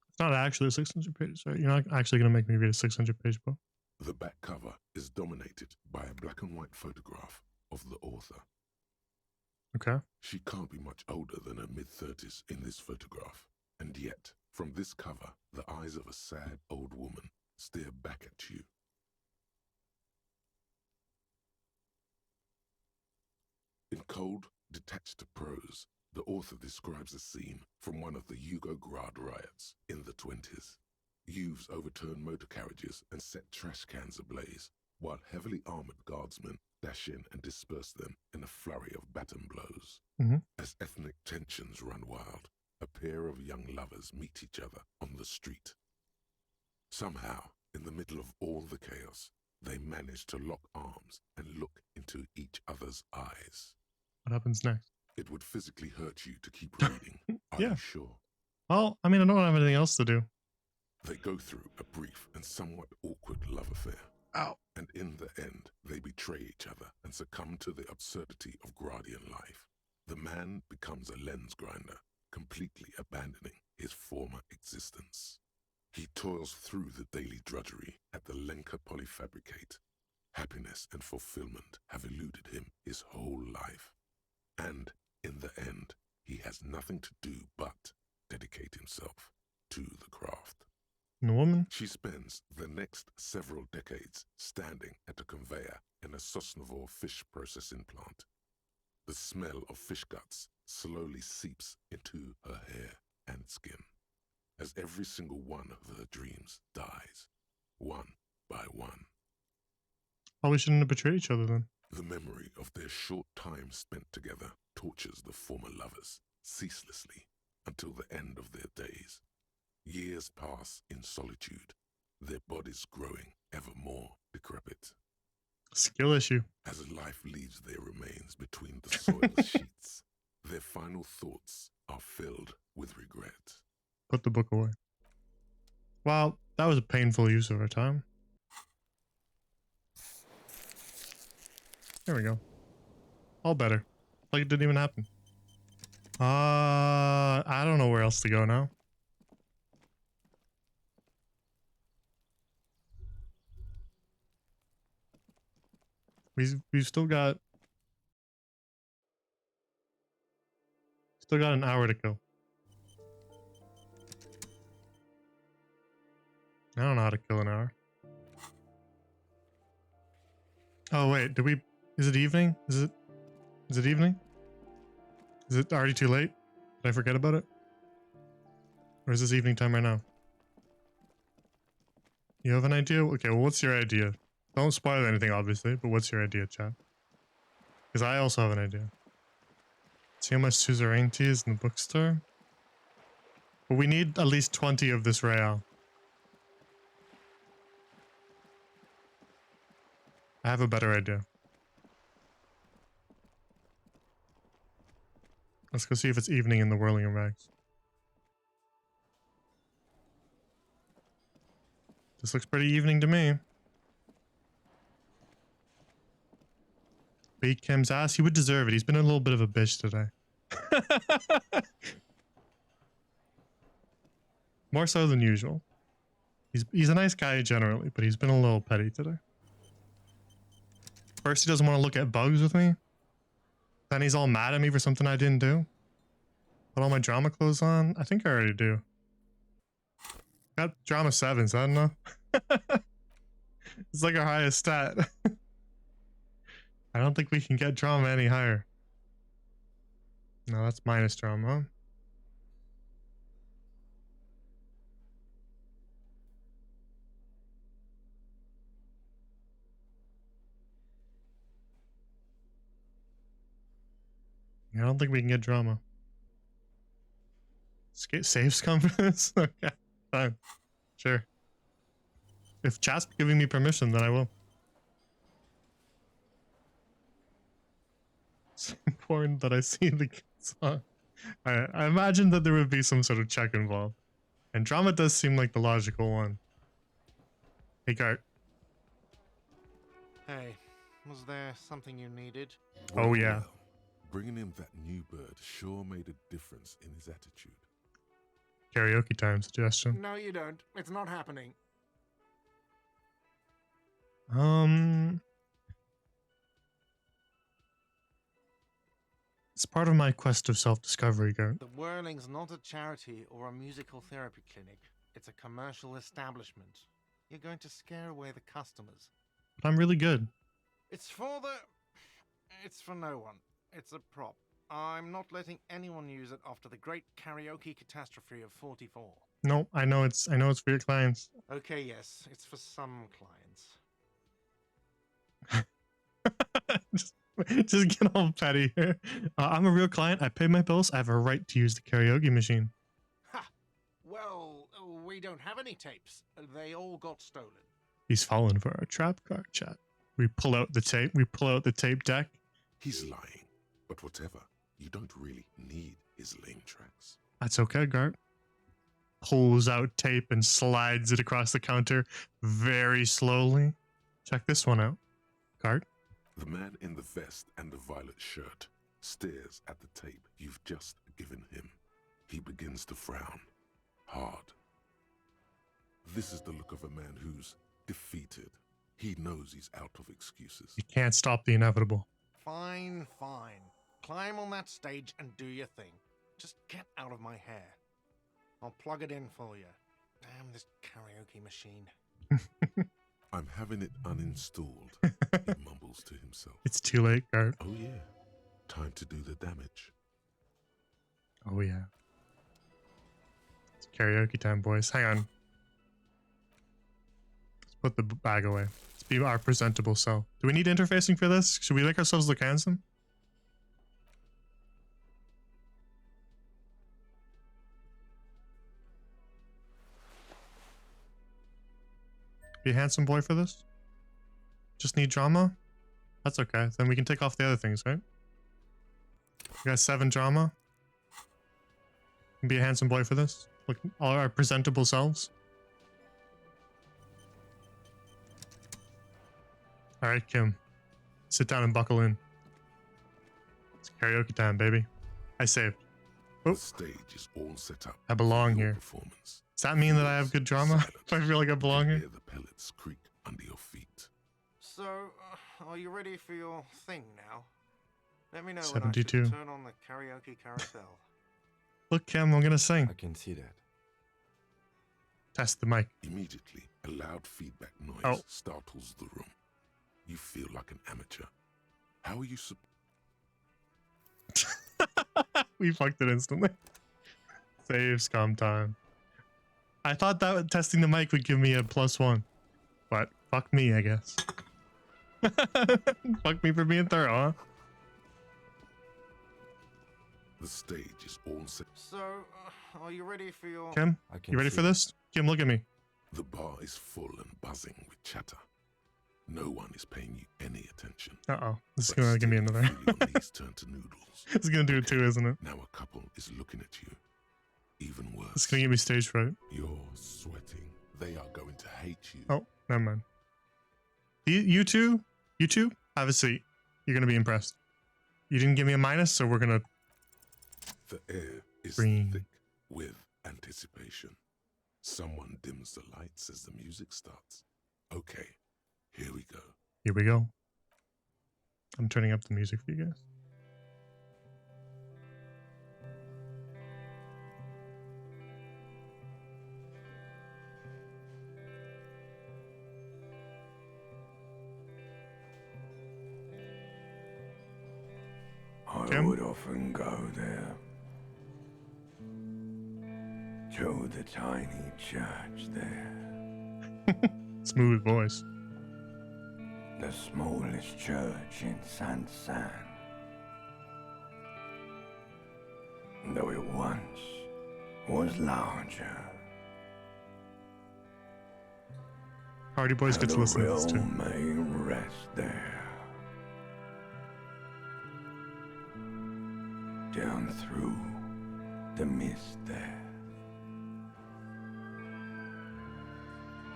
It's not actually 600 pages, right? You're not actually going to make me read a 600-page book.
The back cover is dominated by a black and white photograph of the author.
Okay.
She can't be much older than her mid-30s in this photograph, and yet, from this cover, the eyes of a sad old woman stare back at you. In cold, detached prose, the author describes a scene from one of the Yugograd riots in the 20s. Youths overturned motor carriages and set trash cans ablaze, while heavily armored guardsmen dash in and disperse them in a flurry of baton blows. As ethnic tensions run wild, a pair of young lovers meet each other on the street. Somehow, in the middle of all the chaos, they manage to lock arms and look into each other's eyes.
What happens next?
It would physically hurt you to keep reading. Are
Yeah.
you sure?
Well, I mean, I don't have anything else to do.
They go through a brief and somewhat awkward love affair.
Ow.
And in the end, they betray each other and succumb to the absurdity of Gradian life. The man becomes a lens grinder, completely abandoning his former existence. He toils through the daily drudgery at the Lenka Polyfabricate. Happiness and fulfillment have eluded him his whole life. And in the end, he has nothing to do but dedicate himself to the craft.
And the woman?
She spends the next several decades standing at a conveyor in a Sosnovo fish processing plant. The smell of fish guts slowly seeps into her hair and skin, as every single one of her dreams dies, one by one.
Probably shouldn't have betrayed each other then.
The memory of their short time spent together tortures the former lovers ceaselessly until the end of their days. Years pass in solitude, their bodies growing ever more decrepit.
Skill issue.
As life leaves their remains between the soil sheets, their final thoughts are filled with regret.
Put the book away. Wow, that was a painful use of our time. There we go. All better. Like it didn't even happen. I don't know where else to go now. We've still got an hour to kill. I don't know how to kill an hour. Oh wait, is it evening? Is it evening? Is it already too late? Did I forget about it? Or is this evening time right now? You have an idea? Okay, well what's your idea? Don't spoil anything obviously, but what's your idea, chat? Because I also have an idea. See how much suzerain tea is in the bookstore? But we need at least 20 of this real. I have a better idea. Let's go see if it's evening in the Whirling Rags. This looks pretty evening to me. Beat Kim's ass. He would deserve it. He's been a little bit of a bitch today. More so than usual. He's a nice guy generally, but he's been a little petty today. First he doesn't want to look at bugs with me. Then he's all mad at me for something I didn't do. Put all my drama clothes on. I think I already do. Got drama 7, is that enough? It's like our highest stat. I don't think we can get drama any higher. No, that's minus drama. I don't think we can get drama. Saves confidence? Okay, fine. Sure. If chat's giving me permission, then I will. important that I see the song. I imagine that there would be some sort of check involved. And drama does seem like the logical one. Hey, Gart.
Hey, was there something you needed?
Oh, yeah.
Bringing him that new bird sure made a difference in his attitude.
Karaoke time suggestion.
No, you don't. It's not happening.
It's part of my quest of self-discovery, Gart.
The Whirling's not a charity or a musical therapy clinic. It's a commercial establishment. You're going to scare away the customers.
But I'm really good.
It's for no one. It's a prop. I'm not letting anyone use it after the great karaoke catastrophe of 44.
No, I know it's for your clients.
Okay, yes, it's for some clients.
Just get all petty here. I'm a real client. I pay my bills. I have a right to use the karaoke machine.
Ha! Well, we don't have any tapes. They all got stolen.
He's fallen for our trap card chat. We pull out the tape. We pull out the tape deck.
He's lying, but whatever. You don't really need his lame tracks.
That's okay, Gart. Pulls out tape and slides it across the counter very slowly. Check this one out, Gart.
The man in the vest and the violet shirt stares at the tape you've just given him. He begins to frown, hard. This is the look of a man who's defeated. He knows he's out of excuses.
You can't stop the inevitable.
Fine, fine. Climb on that stage and do your thing. Just get out of my hair. I'll plug it in for you. Damn this karaoke machine.
I'm having it uninstalled, he mumbles to himself.
It's too late, Gart.
Oh yeah, time to do the damage.
Oh yeah. It's karaoke time, boys. Hang on. Let's put the bag away. Let's be our presentable self. Do we need interfacing for this? Should we make ourselves look handsome? Be a handsome boy for this? Just need drama? That's okay. Then we can take off the other things, right? We got 7 drama. Be a handsome boy for this. Look, all our presentable selves. Alright, Kim. Sit down and buckle in. It's karaoke time, baby. I saved.
The stage is all set up.
I belong here.
Performance.
Does that mean that I have good drama? If I feel like I belong here?
Hear the pellets creak under your feet.
So, are you ready for your thing now? Let me know
72.
when I should turn on the karaoke carousel.
Look, Kim, I'm gonna sing.
I can see that.
Test the mic.
Immediately, a loud feedback noise startles the room. You feel like an amateur. How are you
We fucked it instantly. Saves calm time. I thought that testing the mic would give me a +1. But fuck me, I guess. Fuck me for being thorough, huh?
The stage is all set.
So, are you ready for your...
Kim, you ready for this? Kim, look at me.
The bar is full and buzzing with chatter. No one is paying you any attention.
Uh-oh. This is gonna give me another.
Your knees turn to noodles.
It's gonna do it too, isn't it?
Now a couple is looking at you. Even worse.
It's gonna give me stage fright.
You're sweating. They are going to hate you.
Oh, never mind. You two, have a seat. You're gonna be impressed. You didn't give me a minus, so we're gonna...
The air is
Green.
thick with anticipation. Someone dims the lights as the music starts. Okay, here we go.
Here we go. I'm turning up the music for you guys.
I would often go there to the tiny church there.
Smooth voice.
The smallest church in San San. Though it once was larger.
Hardy Boys get to listen to this too.
May rest there. down through the mist there.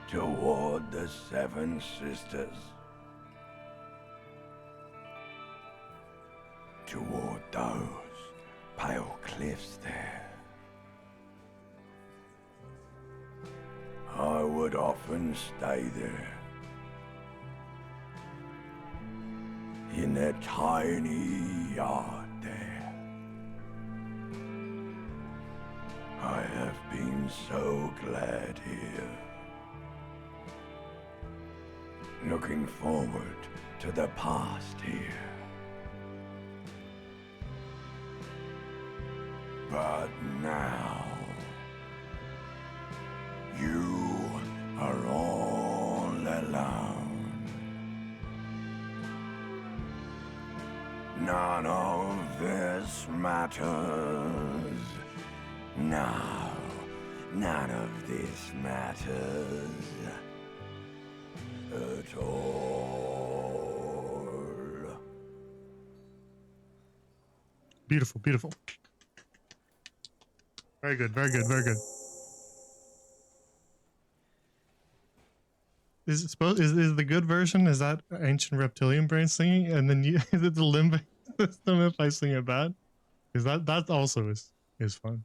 Toward the Seven Sisters. Toward those pale cliffs there. I would often stay there. In that tiny yard there. I have been so glad here. Looking forward to the past here. But now, you are all alone. None of this matters. No, none of this matters at all.
Beautiful, beautiful. Very good, very good, very good. Is it supposed? Is the good version? Is that ancient reptilian brain singing? And then you is it the limbic system if I sing it bad? Because that also is fun.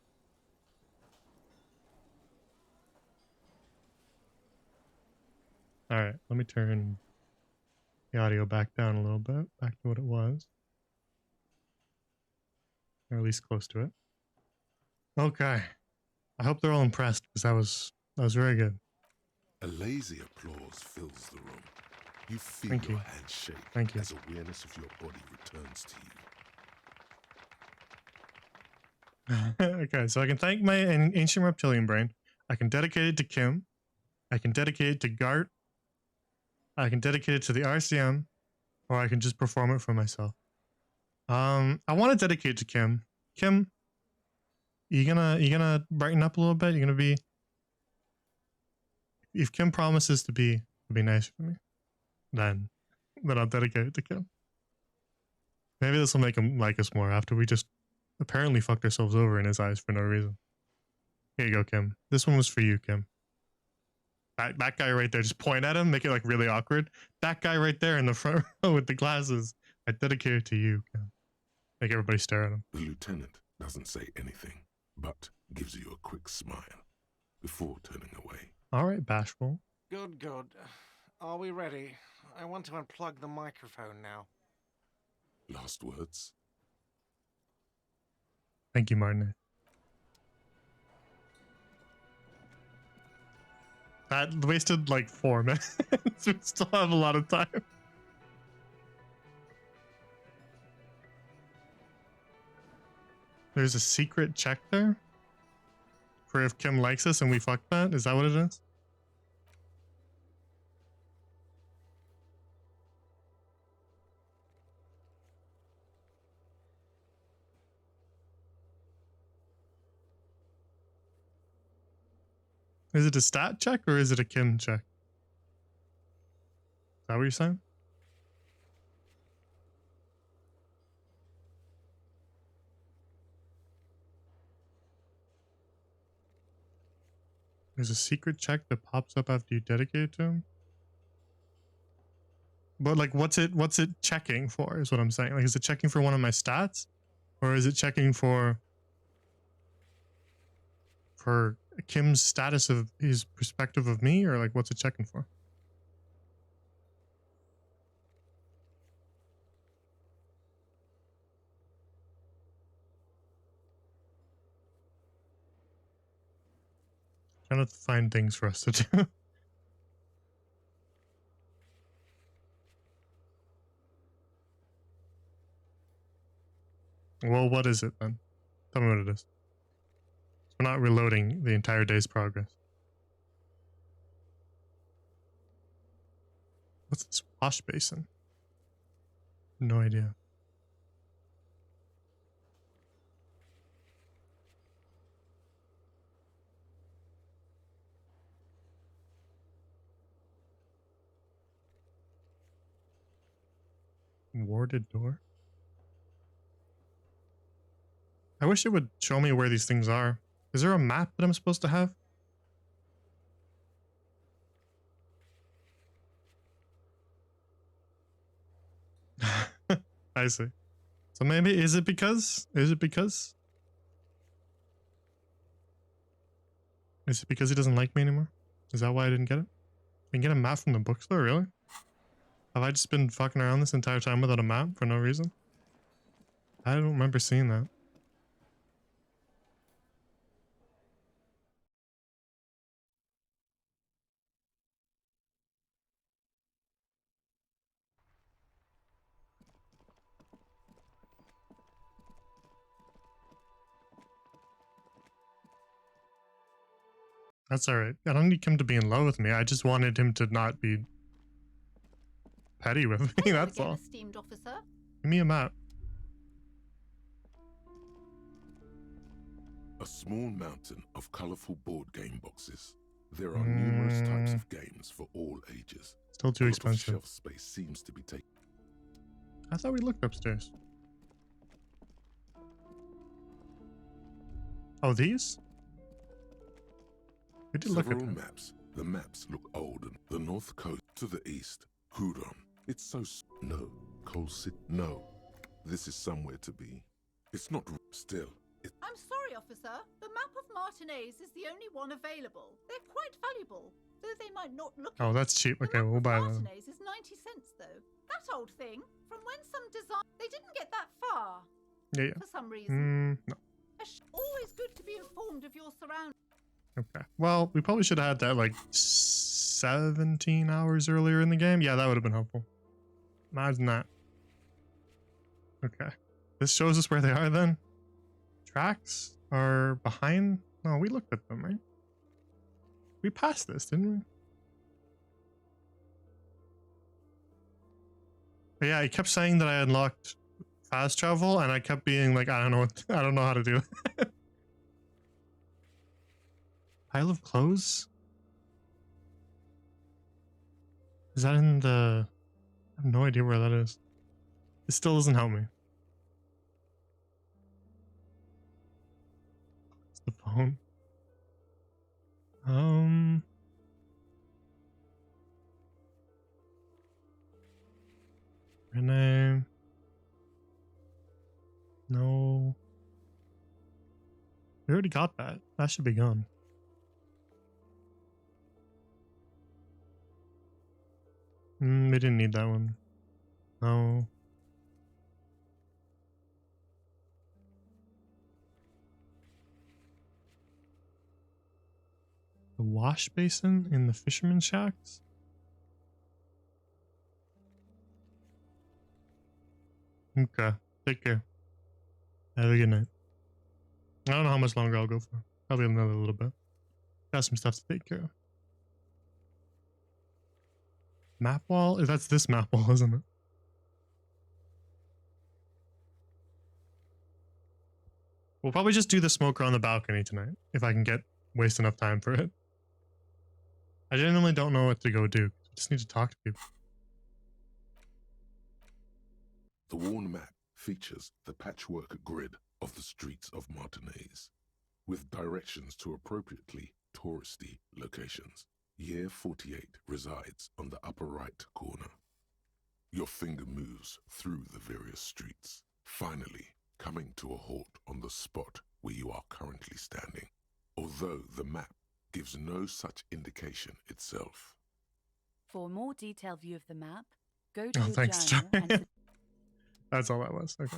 All right, let me turn the audio back down a little bit, back to what it was, or at least close to it. Okay, I hope they're all impressed because that was very good.
A lazy applause fills the room. You feel
Thank
your
you.
hand shake
Thank you.
as awareness of your body returns to you.
Okay, so I can thank my ancient reptilian brain. I can dedicate it to Kim. I can dedicate it to Gart. I can dedicate it to the RCM, or I can just perform it for myself. I want to dedicate it to Kim. Kim, you gonna brighten up a little bit? You're gonna be, if Kim promises to be nice for me, then I'll dedicate it to Kim. Maybe this will make him like us more after we just apparently fucked ourselves over in his eyes for no reason. Here you go, Kim. This one was for you, Kim. That guy right there, just point at him, make it like really awkward. That guy right there in the front row with the glasses, I dedicate it to you, Kim. Make everybody stare at him.
The lieutenant doesn't say anything, but gives you a quick smile before turning away.
All right, bashful.
Good, good. Are we ready? I want to unplug the microphone now.
Last words?
Thank you, Martin. That wasted like 4 minutes. We still have a lot of time. There's a secret check there for if Kim likes us and we fuck that. Is that what it is? Is it a stat check or is it a Kim check? Is that what you're saying? There's a secret check that pops up after you dedicate it to him. But like, what's it checking for? Is what I'm saying. Like, is it checking for one of my stats, or is it checking for Kim's status of his perspective of me, or like, what's it checking for? Trying to find things for us to do. Well, what is it then? Tell me what it is. We're not reloading the entire day's progress. What's this wash basin? No idea. Warded door? I wish it would show me where these things are. Is there a map that I'm supposed to have? I see. So maybe, is it because? Is it because he doesn't like me anymore? Is that why I didn't get it? I can get a map from the bookstore, really? Have I just been fucking around this entire time without a map for no reason? I don't remember seeing that. That's alright. I don't need him to be in love with me. I just wanted him to not be petty with me, that's all.
Esteemed officer.
Give me a map.
A small mountain of colorful board game boxes. There are numerous types of games for all ages.
Still too
A lot of
expensive.
shelf space seems to be taken.
I thought we looked upstairs. Oh, these? We did look at
Several
them.
maps. The maps look old. And the north coast to the east. Huron. It's so no. Coal City. No. This is somewhere to be. It's not still.
I'm sorry, officer. The map of Martinez is the only one available. They're quite valuable, though they might not look.
Oh, that's cheap. Okay, we'll buy that.
Martinez is 90 cents, though. That old thing, from when some design, they didn't get that far.
Yeah.
For some reason.
No.
Always good to be informed of your surroundings.
Okay. Well, we probably should have had that like 17 hours earlier in the game. Yeah, that would have been helpful. Imagine that. Okay. This shows us where they are then. Tracks are behind. No, we looked at them, right? We passed this, didn't we? But yeah, he kept saying that I unlocked fast travel, and I kept being like, I don't know how to do it. Pile of clothes? Is that in the... I have no idea where that is. It still doesn't help me. It's the phone. Renee. No. We already got that. That should be gone. We didn't need that one. No. The wash basin in the fisherman shacks? Okay. Take care. Have a good night. I don't know how much longer I'll go for. Probably another little bit. Got some stuff to take care of. Map wall? That's this map wall, isn't it? We'll probably just do the smoker on the balcony tonight, if I can waste enough time for it. I genuinely don't know what to go do. I just need to talk to people.
The worn map features the patchwork grid of the streets of Martinez, with directions to appropriately touristy locations. Year 48 resides on the upper right corner. Your finger moves through the various streets, finally coming to a halt on the spot where you are currently standing, although the map gives no such indication itself.
For a more detailed view of the map, go to
Oh,
your
thanks,
journal and
That's all that was. Okay.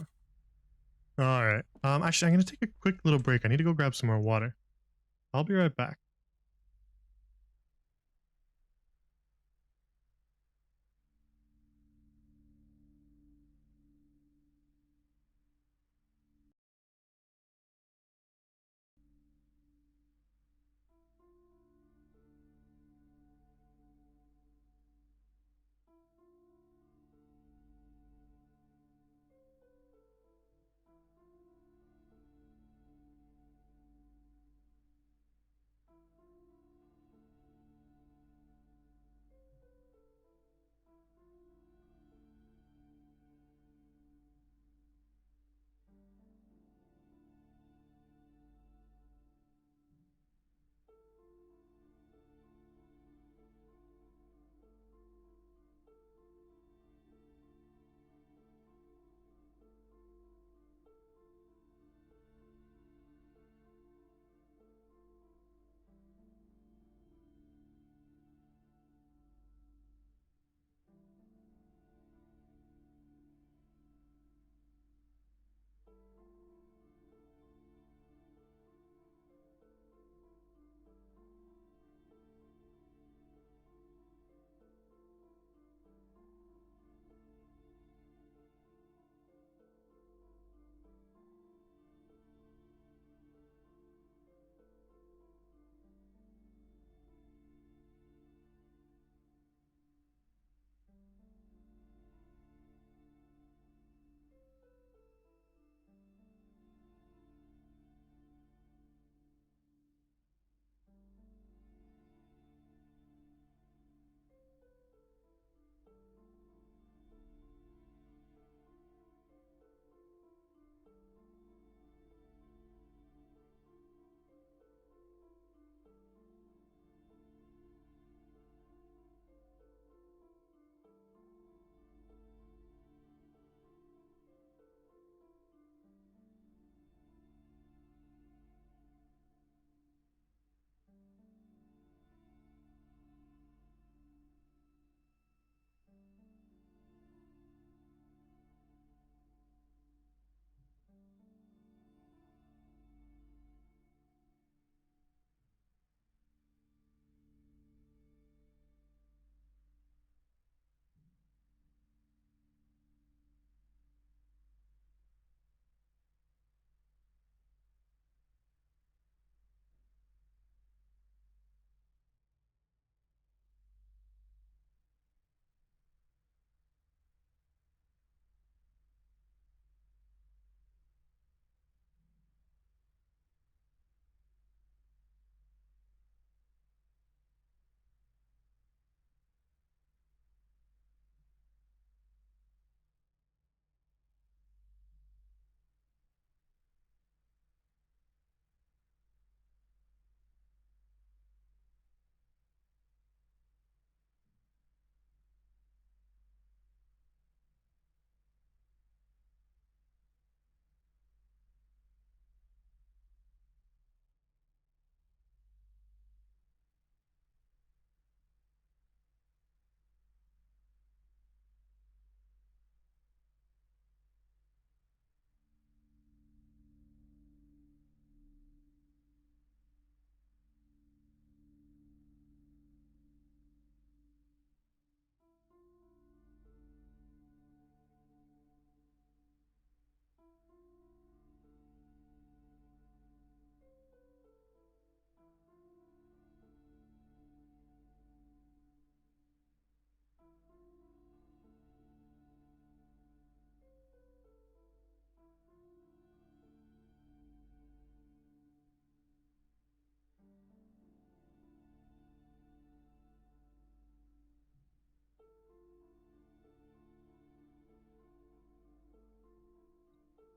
All right. Actually, I'm gonna take a quick little break. I need to go grab some more water. I'll be right back.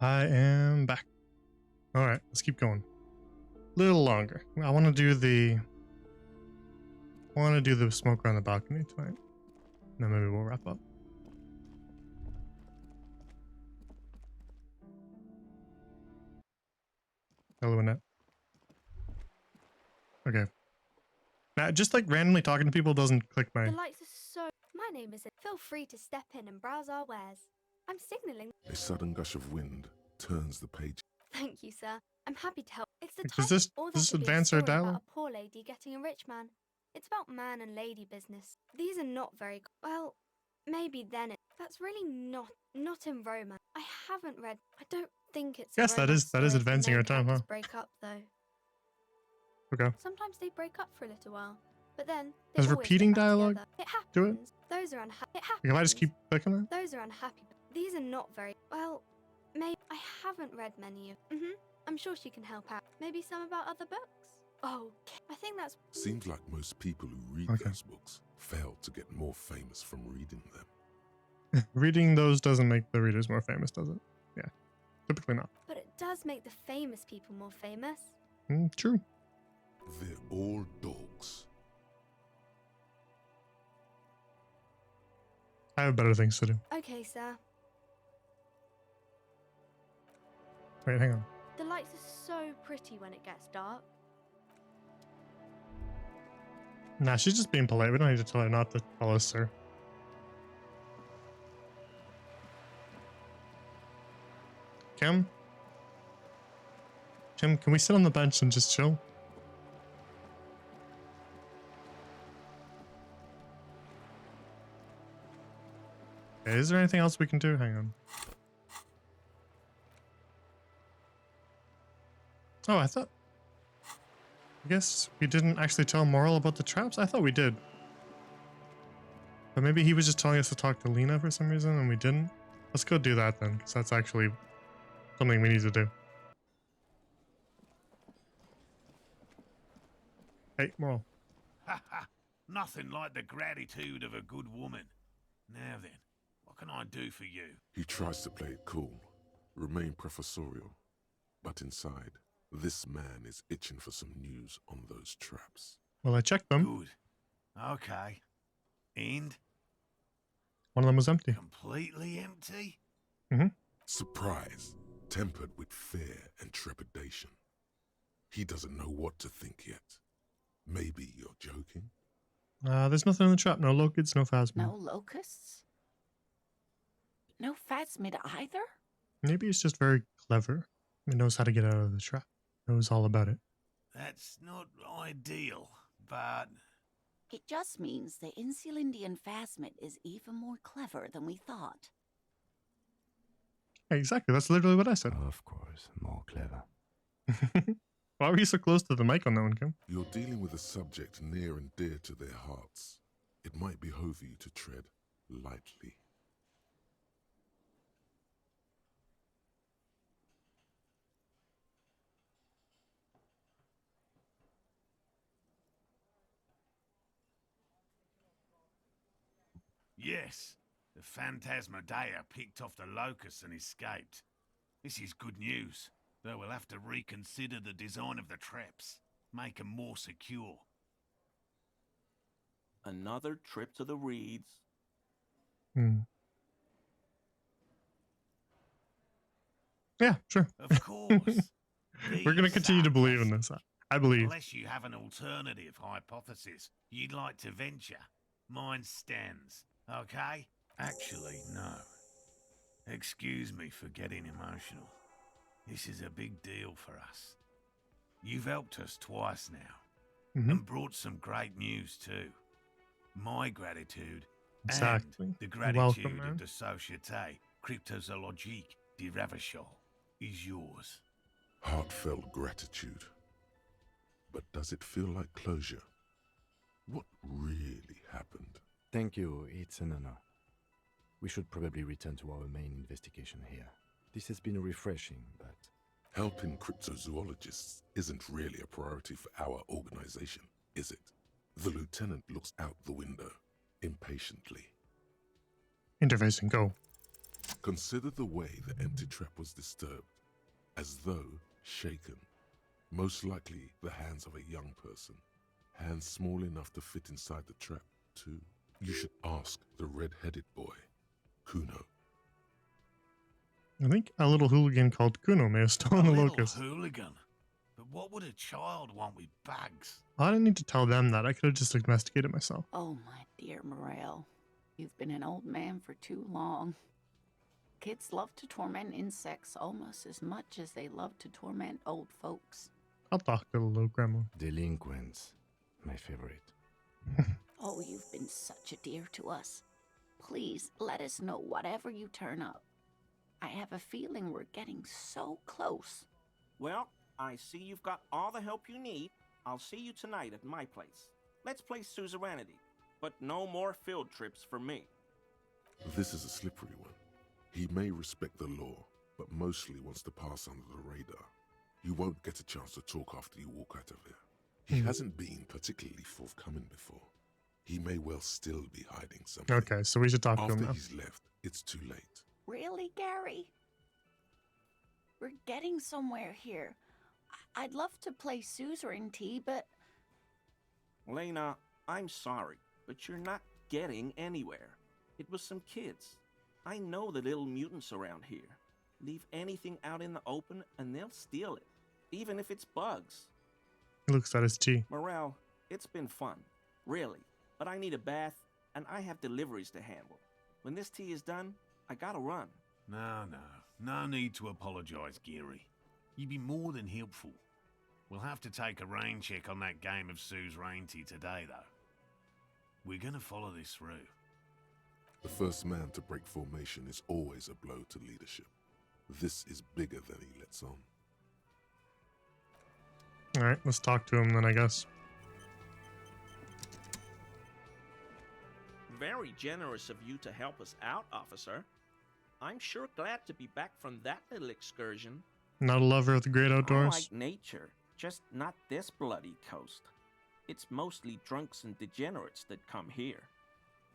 I am back. All right, let's keep going. A little longer. I want to do the smoke around the balcony tonight. Then maybe we'll wrap up. Hello, Annette. Okay. Now, just like randomly talking to people doesn't click my.
The lights are so. My name is. Feel free to step in and browse our wares. I'm signaling.
A sudden gush of wind turns the page.
Thank you, sir. I'm happy to help. It's the
Does
type.
this
Or
does this
there could be a
advance our
story about
dialogue?
a poor lady getting a rich man. It's about man and lady business. These are not very well. Maybe then that's really not in romance. I haven't read. I don't think it's.
Yes, that is advancing our time, huh?
Break up though.
Okay.
Sometimes they break up for a little while, but then they
Does
always
repeating
get back
dialogue
together. It happens.
do it?
Those are unhappy. It happens.
If I just keep clicking that?
Those are unhappy. These are not very well. Maybe I haven't read many of. I'm sure she can help out. Maybe some about other books. Oh, I think that's.
Seems like most people who read those books fail to get more famous from reading them.
Reading those doesn't make the readers more famous, does it? Yeah, typically not.
But it does make the famous people more famous.
True.
They're all dogs.
I have better things to do.
Okay, sir.
Wait, hang on.
The lights are so pretty when it gets dark.
Nah, she's just being polite. We don't need to tell her not to call us sir. Kim? Kim, can we sit on the bench and just chill? Okay, is there anything else we can do? Hang on. Oh, I guess we didn't actually tell Moral about the traps? I thought we did. But maybe he was just telling us to talk to Lena for some reason and we didn't. Let's go do that then, because that's actually something we need to do. Hey, Moral.
Nothing like the gratitude of a good woman. Now then, what can I do for you?
He tries to play it cool, remain professorial, but inside, this man is itching for some news on those traps.
Well, I checked them.
Good. Okay. And?
One of them was empty.
Completely empty?
Surprise, tempered with fear and trepidation. He doesn't know what to think yet. Maybe you're joking?
There's nothing in the trap. No locusts, no phasmid.
No locusts? No phasmid either?
Maybe it's just very clever. He knows how to get out of the trap. Knows all about it.
That's not ideal, but...
It just means the Insulindian phasmid is even more clever than we thought.
Exactly, that's literally what I said.
Of course, more clever.
Why were you so close to the mic on that one, Kim?
You're dealing with a subject near and dear to their hearts. It might behove you to tread lightly.
Yes, the Phantasmadeia picked off the locusts and escaped. This is good news, though we'll have to reconsider the design of the traps, make them more secure.
Another trip to the reeds.
Yeah, sure.
Of course.
We're going to continue to believe in this. I believe.
Unless you have an alternative hypothesis you'd like to venture, mine stands, okay? Actually, no. Excuse me for getting emotional. This is a big deal for us. You've helped us twice now, and brought some great news too. My gratitude and the gratitude of the Société Cryptozoologique de Ravachol is yours.
Heartfelt gratitude. But does it feel like closure? What really happened?
Thank you, it's an honor. We should probably return to our main investigation here. This has been refreshing, but...
Helping cryptozoologists isn't really a priority for our organization, is it? The lieutenant looks out the window, impatiently.
Interfacing, go.
Consider the way the empty trap was disturbed, as though shaken. Most likely the hands of a young person. Hands small enough to fit inside the trap, too. You should ask the red-headed boy, Kuno.
I think a little hooligan called Kuno may have stolen the locust.
Hooligan? But what would a child want with bags?
I didn't need to tell them that. I could have just investigated myself.
Oh, my dear Morel. You've been an old man for too long. Kids love to torment insects almost as much as they love to torment old folks.
I'll talk to the little grandma.
Delinquents, my favorite.
Oh, you've been such a dear to us. Please, let us know whatever you turn up. I have a feeling we're getting so close.
Well, I see you've got all the help you need. I'll see you tonight at my place. Let's play suzerainty, but no more field trips for me.
This is a slippery one. He may respect the law, but mostly wants to pass under the radar. You won't get a chance to talk after you walk out of there. He hasn't been particularly forthcoming before. He may well still be hiding something.
Okay, so we should talk to him
After
now.
he's left, it's too late.
Really, Gary? We're getting somewhere here. I'd love to play suzerainty, but...
Lena, I'm sorry, but you're not getting anywhere. It was some kids. I know the little mutants around here. Leave anything out in the open and they'll steal it, even if it's bugs.
He looks at his tea.
Morel, it's been fun, really, but I need a bath and I have deliveries to handle. When this tea is done, I gotta run.
No need to apologize, Geary. You'd be more than helpful. We'll have to take a rain check on that game of suzerainty today, though. We're gonna follow this through.
The first man to break formation is always a blow to leadership. This is bigger than he lets on.
Alright, let's talk to him then, I guess.
Very generous of you to help us out, officer. I'm sure glad to be back from that little excursion.
Not a lover of the great
I
outdoors?
like nature, just not this bloody coast. It's mostly drunks and degenerates that come here.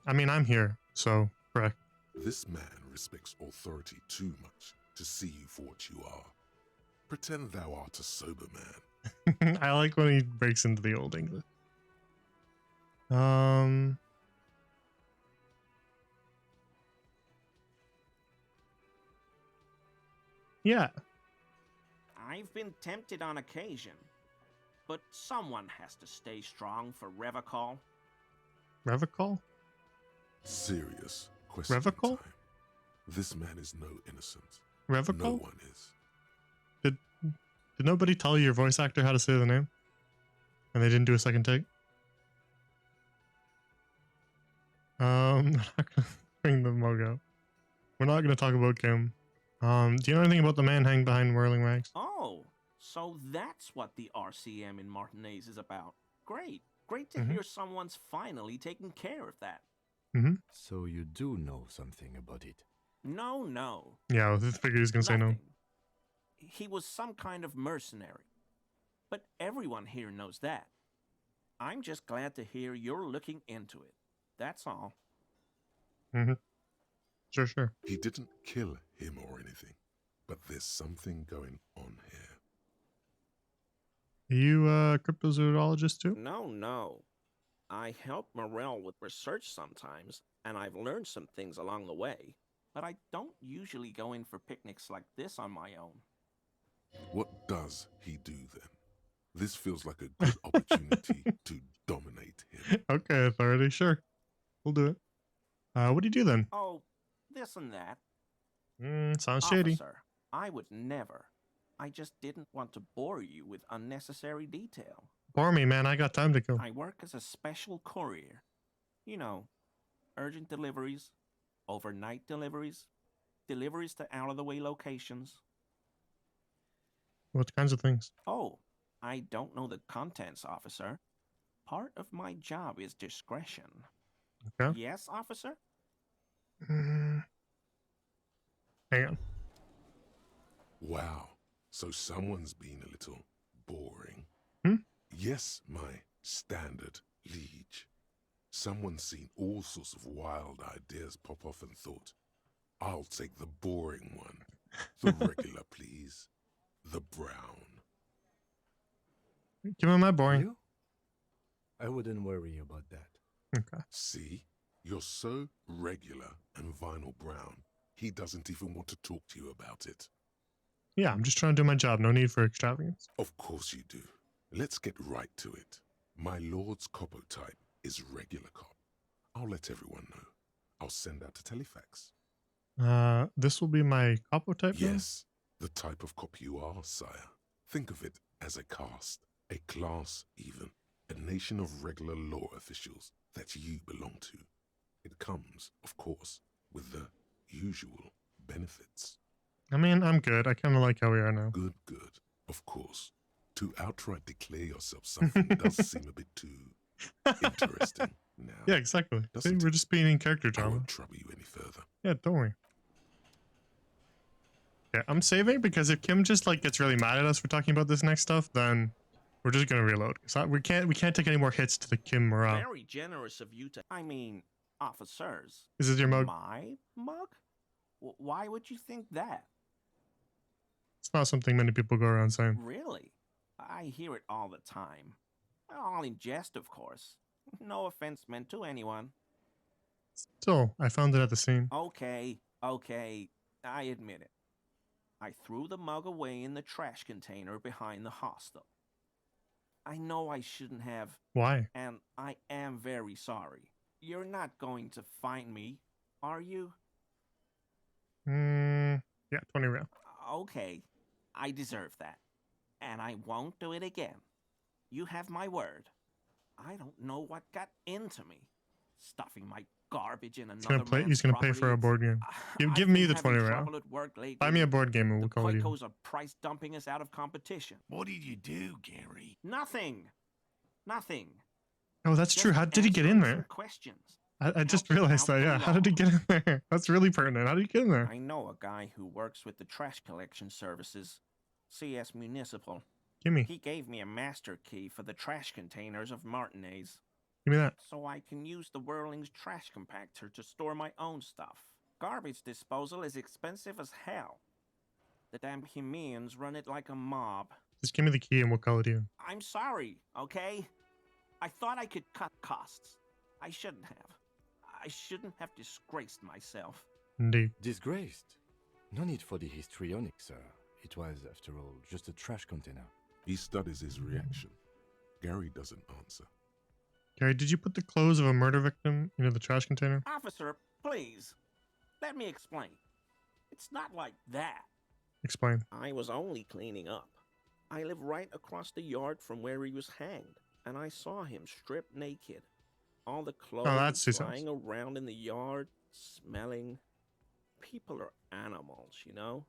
I mean, I'm here, so correct.
This man respects authority too much to see you for what you are. Pretend thou art a sober man.
I like when he breaks into the old English. Yeah.
I've been tempted on occasion, but someone has to stay strong for Revacol.
Revacol?
Serious question.
Revacol?
This man is no innocent.
Revacol?
No one is.
Did nobody tell your voice actor how to say the name? And they didn't do a second take? I'm not gonna bring the mug up. We're not gonna talk about Kim. Do you know anything about the man hanging behind Whirling Rags?
Oh, so that's what the RCM in Martinez is about. Great. Great to
Mhm.
hear someone's finally taking care of that.
So you do know something about it?
No.
Yeah, I figured he was gonna say no.
Nothing. He was some kind of mercenary. But everyone here knows that. I'm just glad to hear you're looking into it. That's all.
Sure.
He didn't kill him or anything, but there's something going on here.
Are you a cryptozoologist too?
No. I help Morel with research sometimes, and I've learned some things along the way. But I don't usually go in for picnics like this on my own.
What does he do then? This feels like a good opportunity to dominate him.
Okay, authority, sure. We'll do it. What do you do then?
Oh, this and that.
Sounds shady.
Officer, I would never. I just didn't want to bore you with unnecessary detail.
Bore me, man. I got time to kill.
I work as a special courier. You know, urgent deliveries, overnight deliveries, deliveries to out-of-the-way locations.
What kinds of things?
Oh, I don't know the contents, officer. Part of my job is discretion.
Okay.
Yes, officer?
Hang on.
Wow, so someone's been a little boring. Yes, my standard liege. Someone's seen all sorts of wild ideas pop off and thought, I'll take the boring one. The regular, please. The brown.
Give him my boring.
You? I wouldn't worry about that.
Okay.
See? You're so regular and vinyl brown, he doesn't even want to talk to you about it.
Yeah, I'm just trying to do my job. No need for extravagance.
Of course you do. Let's get right to it. My lord's coppo type is regular cop. I'll let everyone know. I'll send out a telefax.
This will be my capo type now?
Yes, the type of cop you are, sire. Think of it as a caste, a class even, a nation of regular law officials that you belong to. It comes, of course, with the usual benefits.
I mean, I'm good. I kind of like how we are now.
Good, good. Of course. To outright declare yourself something does seem a bit too interesting now.
Yeah, exactly. See, we're just being in character
I
drama.
won't trouble you any further.
Yeah, don't worry. Yeah, I'm saving because if Kim just like gets really mad at us for talking about this next stuff, then we're just gonna reload. So we can't take any more hits to the Kim morale.
Very generous of you to. I mean, officers.
Is this your mug?
My mug? Why would you think that?
It's not something many people go around saying.
Really? I hear it all the time. All in jest, of course. No offense meant to anyone.
Still, I found it at the scene.
Okay, I admit it. I threw the mug away in the trash container behind the hostel. I know I shouldn't have.
Why?
And I am very sorry. You're not going to find me, are you?
Yeah, 20 real.
Okay, I deserve that. And I won't do it again. You have my word. I don't know what got into me. Stuffing my garbage in another
He's gonna pay for a board game. Give me the 20 real. Buy me a board game and we'll call it even.
Quakos are price dumping us out of competition.
What did you do, Gary?
Nothing.
Oh, that's true. How did he get in there?
Questions.
I just realized that, yeah. How did he get in there? That's really pertinent. How did he get in there?
I know a guy who works with the trash collection services. CS Municipal.
Gimme.
He gave me a master key for the trash containers of Martinez.
Give me that.
So I can use the Whirling's trash compactor to store my own stuff. Garbage disposal is expensive as hell. The damn Hemians run it like a mob.
Just give me the key and we'll call it even.
I'm sorry, okay? I thought I could cut costs. I shouldn't have. I shouldn't have disgraced myself.
Indeed.
Disgraced? No need for the histrionic, sir. It was, after all, just a trash container.
He studies his reaction. Gary doesn't answer.
Gary, did you put the clothes of a murder victim into the trash container?
Officer, please. Let me explain. It's not like that.
Explain.
I was only cleaning up. I live right across the yard from where he was hanged, and I saw him stripped naked. All the clothes lying around in the yard, smelling. People are animals, you know?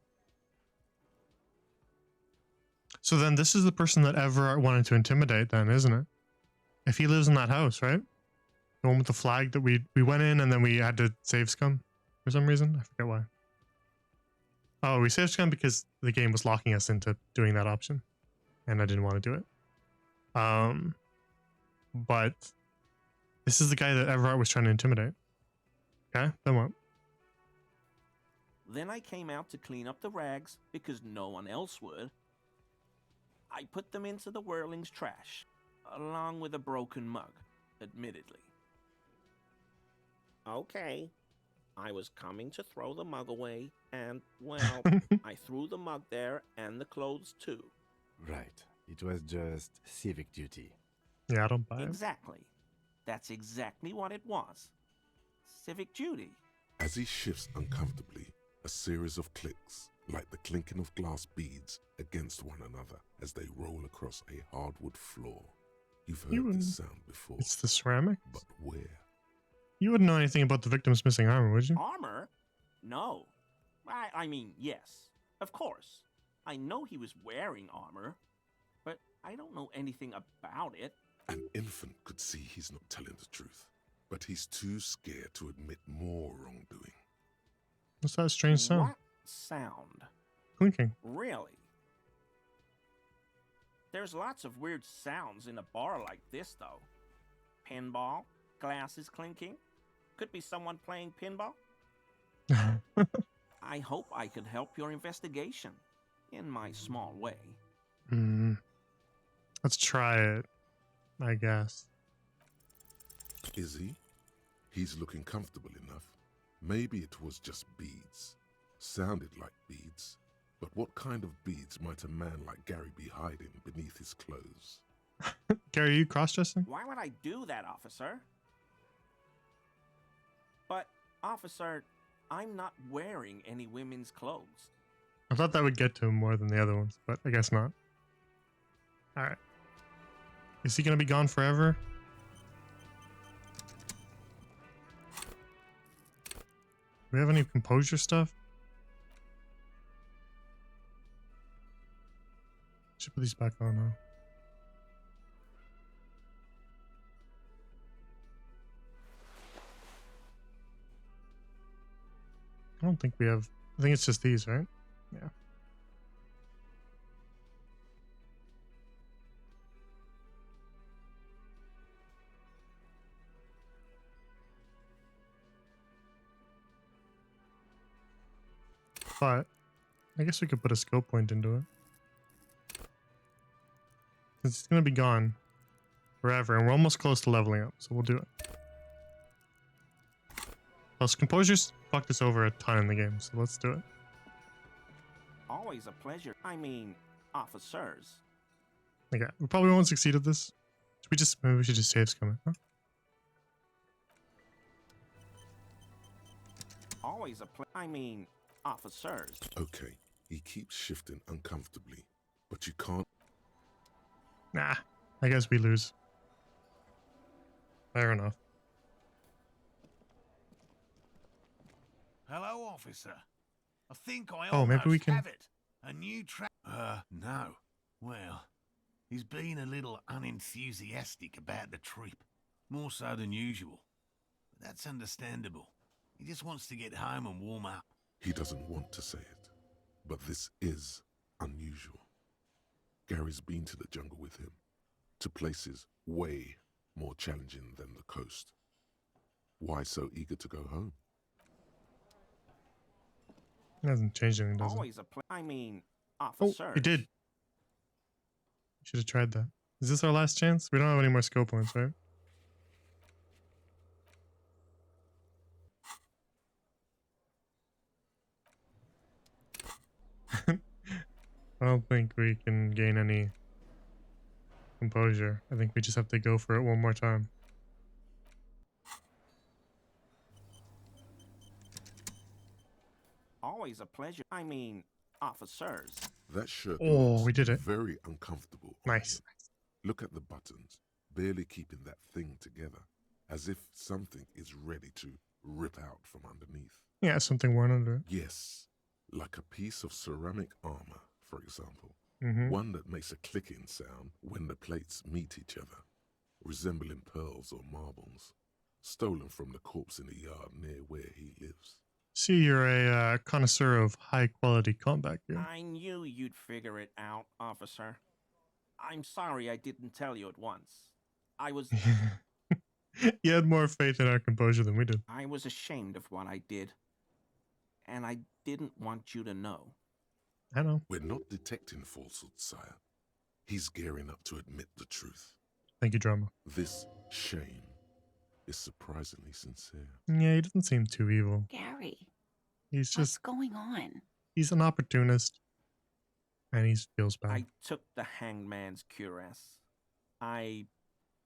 So then this is the person that Everett wanted to intimidate then, isn't it? If he lives in that house, right? The one with the flag that we went in and then we had to save scum for some reason. I forget why. Oh, we saved scum because the game was locking us into doing that option. And I didn't want to do it. But this is the guy that Everett was trying to intimidate. Okay, then what?
Then I came out to clean up the rags because no one else would. I put them into the Whirling's trash, along with a broken mug, admittedly. Okay, I was coming to throw the mug away, and, well, I threw the mug there and the clothes too.
Right. It was just civic duty.
Yeah, I don't buy it.
Exactly. That's exactly what it was. Civic duty.
As he shifts uncomfortably, a series of clicks, like the clinking of glass beads against one another as they roll across a hardwood floor. You've heard this sound before.
It's the ceramic?
But where?
You wouldn't know anything about the victim's missing armor, would you?
Armor? No. I mean, yes. Of course. I know he was wearing armor, but I don't know anything about it.
An infant could see he's not telling the truth, but he's too scared to admit more wrongdoing.
What's that strange sound?
What sound?
Clinking.
Really? There's lots of weird sounds in a bar like this, though. Pinball, glasses clinking. Could be someone playing pinball. I hope I could help your investigation in my small way.
Let's try it, I guess.
Is he? He's looking comfortable enough. Maybe it was just beads. Sounded like beads. But what kind of beads might a man like Gary be hiding beneath his clothes?
Gary, are you cross-dressing?
Why would I do that, officer? But, officer, I'm not wearing any women's clothes.
I thought that would get to him more than the other ones, but I guess not. Alright. Is he gonna be gone forever? Do we have any composure stuff? Should put these back on now. I don't think we have. I think it's just these, right? Yeah. But I guess we could put a skill point into it. It's gonna be gone forever, and we're almost close to leveling up, so we'll do it. Plus, composures fucked us over a ton in the game, so let's do it.
Always a pleasure. I mean, officers.
Okay, we probably won't succeed at this. Maybe we should just save scum it, huh?
Always I mean, officers.
Okay, he keeps shifting uncomfortably, but you can't.
Nah, I guess we lose. Fair enough.
Hello, officer. I think I
Oh, maybe we
almost
can-
have it. A new trap. No. Well, he's been a little unenthusiastic about the trip. More so than usual. But that's understandable. He just wants to get home and warm up.
He doesn't want to say it, but this is unusual. Gary's been to the jungle with him, to places way more challenging than the coast. Why so eager to go home?
It hasn't changed anything, does it?
Always I mean,
Oh,
officers.
it did. Should have tried that. Is this our last chance? We don't have any more skill points, right? I don't think we can gain any composure. I think we just have to go for it one more time.
Always a pleasure. I mean, officers.
That shirt
Oh,
looks
we did it.
very uncomfortable. on
Nice.
you. Look at the buttons, barely keeping that thing together, as if something is ready to rip out from underneath.
Yeah, something worn under it.
Yes, like a piece of ceramic armor, for example.
Mhm.
One that makes a clicking sound when the plates meet each other, resembling pearls or marbles, stolen from the corpse in the yard near where he lives.
See, you're a connoisseur of high-quality combat gear.
I knew you'd figure it out, officer. I'm sorry I didn't tell you at once. I was
You had more faith in our composure than we did.
I was ashamed of what I did. And I didn't want you to know.
I know.
We're not detecting falsehood, sire. He's gearing up to admit the truth.
Thank you, drama.
This shame is surprisingly sincere.
Yeah, he doesn't seem too evil.
Gary,
He's
what's
just,
going on?
he's an opportunist. And he feels bad.
I took the hangman's cuirass. I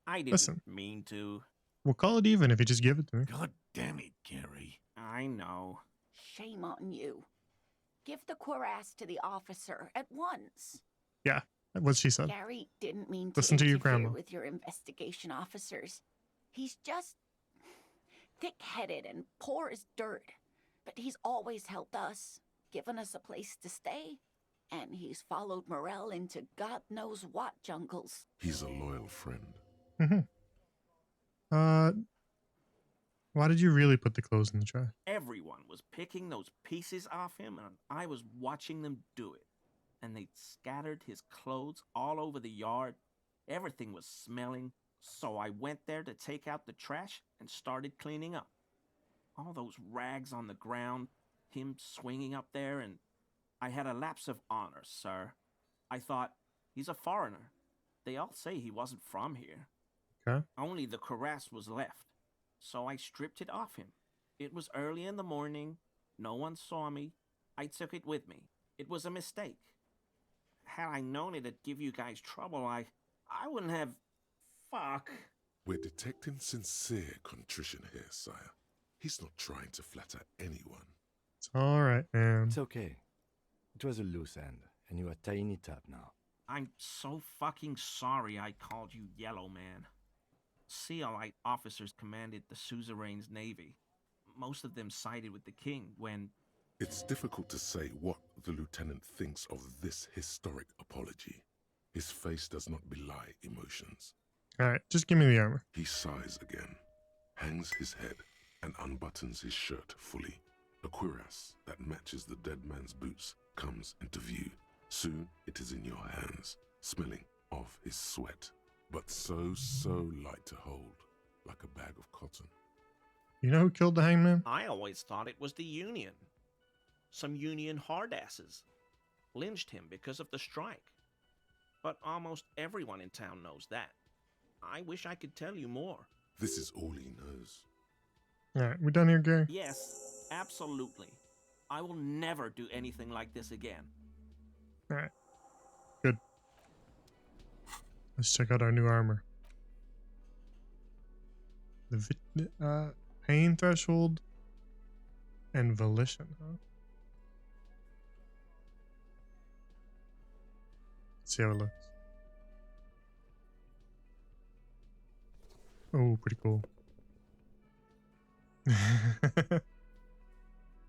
didn't
Listen.
mean to.
We'll call it even if you just give it to me.
God damn it, Gary.
I know.
Shame on you. Give the cuirass to the officer at once.
Yeah, what she said.
Gary didn't mean to
Listen to your
interfere
grandma.
with your investigation officers. He's just thick-headed and poor as dirt. But he's always helped us, given us a place to stay. And he's followed Morel into God knows what jungles.
He's a loyal friend.
Why did you really put the clothes in the trash?
Everyone was picking those pieces off him, and I was watching them do it. And they'd scattered his clothes all over the yard. Everything was smelling, so I went there to take out the trash and started cleaning up. All those rags on the ground, him swinging up there, and I had a lapse of honor, sir. I thought, he's a foreigner. They all say he wasn't from here.
Okay.
Only the cuirass was left, so I stripped it off him. It was early in the morning. No one saw me. I took it with me. It was a mistake. Had I known it'd give you guys trouble, I wouldn't have... Fuck.
We're detecting sincere contrition here, sire. He's not trying to flatter anyone.
It's alright, man.
It's okay. It was a loose end, and you're a tiny tub now.
I'm so fucking sorry I called you Yellow Man. Seolite officers commanded the suzerain's navy. Most of them sided with the king when...
It's difficult to say what the lieutenant thinks of this historic apology. His face does not belie emotions.
Alright, just give me the armor.
He sighs again, hangs his head, and unbuttons his shirt fully. A cuirass that matches the dead man's boots comes into view. Soon it is in your hands, smelling of his sweat, but so light to hold, like a bag of cotton.
You know who killed the hangman?
I always thought it was the Union. Some Union hardasses lynched him because of the strike. But almost everyone in town knows that. I wish I could tell you more.
This is all he knows.
Alright, we done here, Gary?
Yes, absolutely. I will never do anything like this again.
Alright. Good. Let's check out our new armor. The pain threshold and volition, huh? Let's see how it looks. Oh, pretty cool.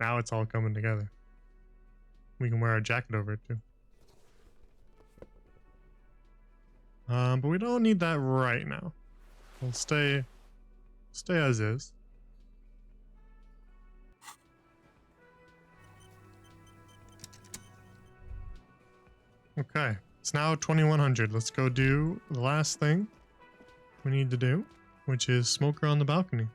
Now it's all coming together. We can wear a jacket over it too. But we don't need that right now. We'll stay as is. Okay, it's now 2100. Let's go do the last thing we need to do, which is smoke her on the balcony.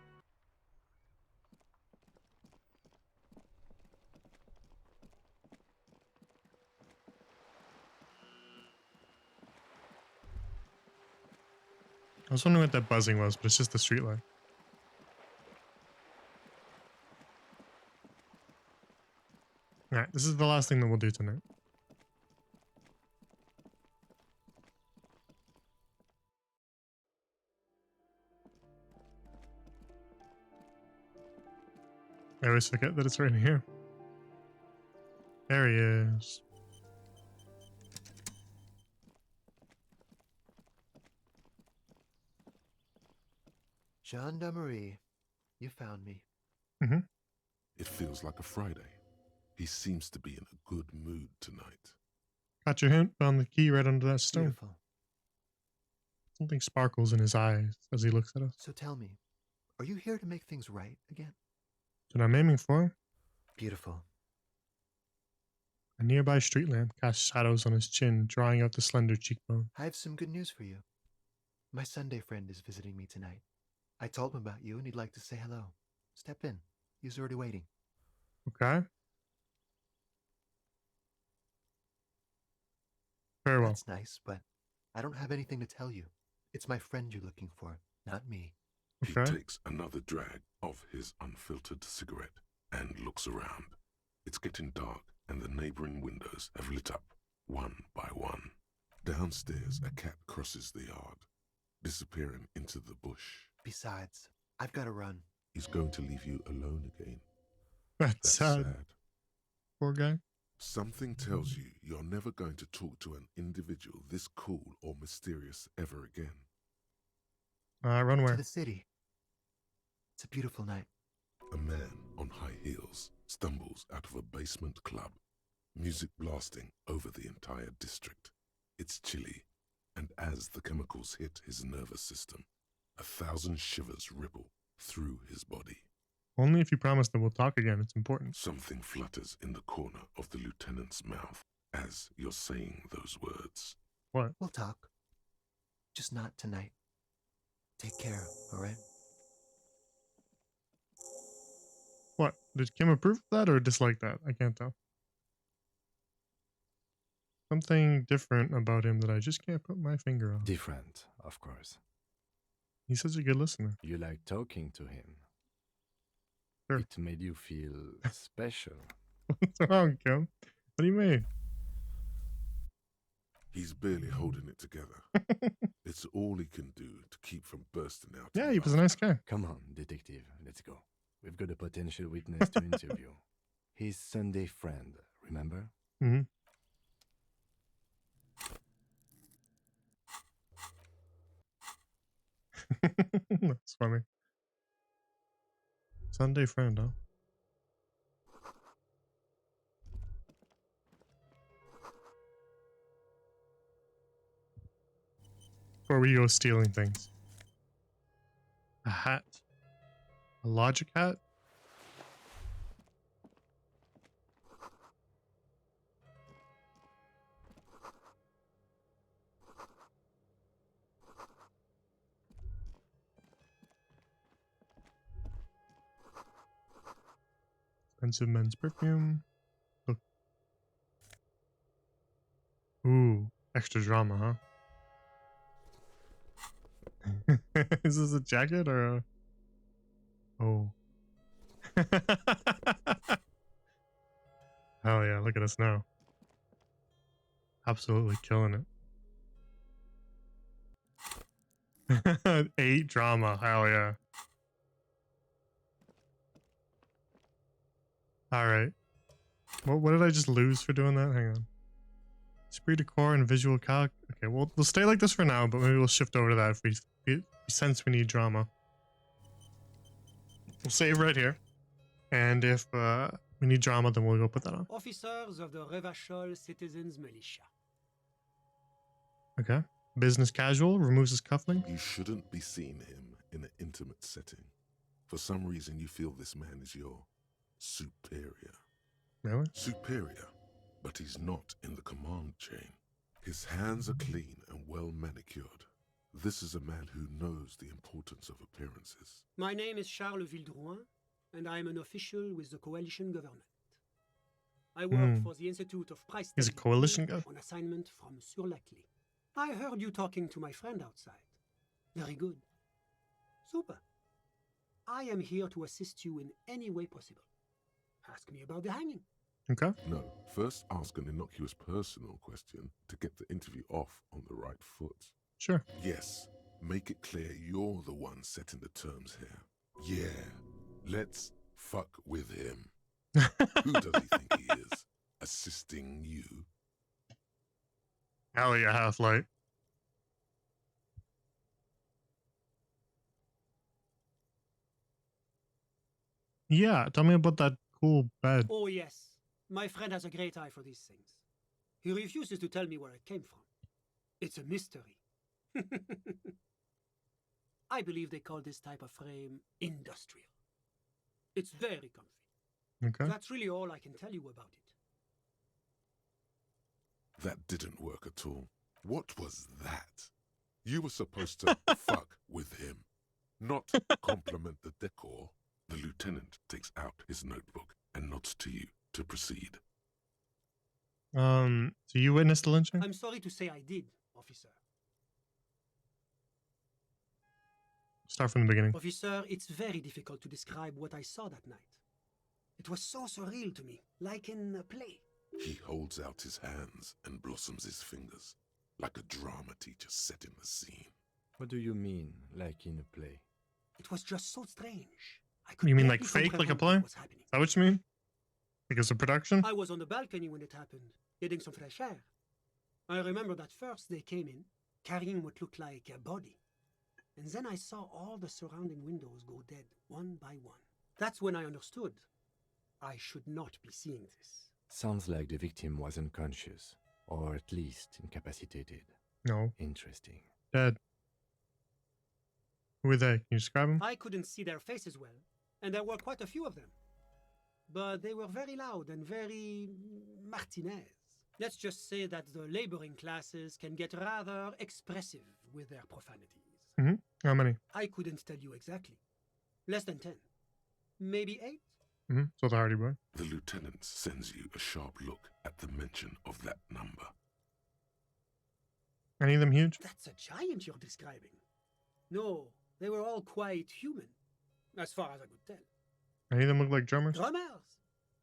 I was wondering what that buzzing was, but it's just the street light. Alright, this is the last thing that we'll do tonight. I always forget that it's right here. There he is.
Gendarmerie, you found me.
Mm-hmm.
It feels like a Friday. He seems to be in a good mood tonight.
Got your hint? Found the key right under that stone.
Beautiful.
Something sparkles in his eyes as he looks at us.
So tell me, are you here to make things right again?
That's what I'm aiming for.
Beautiful.
A nearby street lamp casts shadows on his chin, drawing out the slender cheekbone.
I have some good news for you. My Sunday friend is visiting me tonight. I told him about you and he'd like to say hello. Step in. He's already waiting.
Okay. Very well.
That's nice, but I don't have anything to tell you. It's my friend you're looking for, not me.
Okay.
He takes another drag of his unfiltered cigarette and looks around. It's getting dark and the neighboring windows have lit up, one by one. Downstairs, a cat crosses the yard, disappearing into the bush.
Besides, I've got to run.
He's going to leave you alone again.
That's sad. Poor guy.
Something tells you you're never going to talk to an individual this cool or mysterious ever again.
Run where?
To the city. It's a beautiful night.
A man on high heels stumbles out of a basement club, music blasting over the entire district. It's chilly, and as the chemicals hit his nervous system, 1,000 shivers ripple through his body.
Only if you promise that we'll talk again. It's important.
Something flutters in the corner of the lieutenant's mouth as you're saying those words.
What?
We'll talk. Just not tonight. Take care, all right?
What? Did Kim approve of that or dislike that? I can't tell. Something different about him that I just can't put my finger on.
Different, of course.
He's such a good listener.
You like talking to him.
Sure.
It made you feel special.
What's wrong, Kim? What do you mean?
He's barely holding it together. It's all he can do to keep from bursting out.
Yeah, he was a nice guy.
Come on, detective, let's go. We've got a potential witness to interview. His Sunday friend, remember?
Mm-hmm. That's funny. Sunday friend, huh? Before we go stealing things. A hat. A logic hat? Expensive men's perfume. Look. Ooh, extra drama, huh? Is this a jacket or a... Oh. Hell yeah, look at us now. Absolutely killing it. 8 drama, hell yeah. Alright. What did I just lose for doing that? Hang on. Esprit de corps and visual calc. Okay, we'll stay like this for now, but maybe we'll shift over to that if we sense we need drama. We'll save right here. And if we need drama, then we'll go put that on.
Officers of the Revachol Citizens Militia.
Okay. Business casual, removes his cufflink.
You shouldn't be seeing him in an intimate setting. For some reason, you feel this man is your superior.
Really?
Superior, but he's not in the command chain. His hands are clean and well manicured. This is a man who knows the importance of appearances.
My name is Charles Vildrouin, and I am an official with the coalition government. I work for the Institute of Price
He's a coalition guy?
on assignment from Sur la Clé. I heard you talking to my friend outside. Very good. Super. I am here to assist you in any way possible. Ask me about the hanging.
Okay.
No, first ask an innocuous personal question to get the interview off on the right foot.
Sure.
Yes, make it clear you're the one setting the terms here. Yeah, let's fuck with him. Who does he think he is? Assisting you?
Hell yeah, Half-Light. Yeah, tell me about that cool bed.
Oh, yes. My friend has a great eye for these things. He refuses to tell me where it came from. It's a mystery. I believe they call this type of frame industrial. It's very comfy.
Okay.
That's really all I can tell you about it.
That didn't work at all. What was that? You were supposed to fuck with him, not compliment the decor. The lieutenant takes out his notebook and nods to you to proceed.
So you witnessed the lynching?
I'm sorry to say I did, officer.
Start from the beginning.
Officer, it's very difficult to describe what I saw that night. It was so surreal to me, like in a play.
He holds out his hands and blossoms his fingers, like a drama teacher setting the scene.
What do you mean, like in a play?
It was just so strange.
You mean like fake, like a play? Is that what you mean? Like it's a production?
I was on the balcony when it happened, getting some fresh air. I remember that first they came in, carrying what looked like a body. And then I saw all the surrounding windows go dead, one by one. That's when I understood. I should not be seeing this.
Sounds like the victim was unconscious, or at least incapacitated.
No.
Interesting.
Dead. Who were they? Can you describe them?
I couldn't see their faces well, and there were quite a few of them. But they were very loud and very Martinez. Let's just say that the laboring classes can get rather expressive with their profanities.
Mm-hmm. How many?
I couldn't tell you exactly. Less than 10. Maybe 8?
So the Hardy Boy.
The lieutenant sends you a sharp look at the mention of that number.
Any of them huge?
That's a giant you're describing. No, they were all quite human, as far as I could tell.
Any of them look like drummers?
Drummers?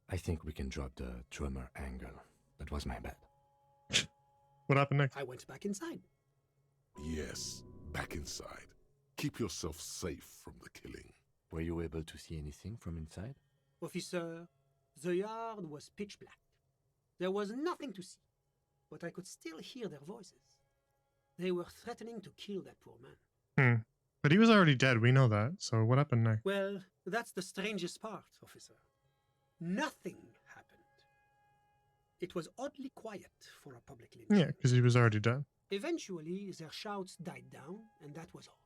I think we can drop the drummer angle. That was my bad.
What happened next?
I went back inside.
Yes, back inside. Keep yourself safe from the killing.
Were you able to see anything from inside?
Officer, the yard was pitch black. There was nothing to see, but I could still hear their voices. They were threatening to kill that poor man.
But he was already dead, we know that. So what happened next?
Well, that's the strangest part, officer. Nothing happened. It was oddly quiet for a public lynching.
Yeah, because he was already dead.
Eventually, their shouts died down, and that was all.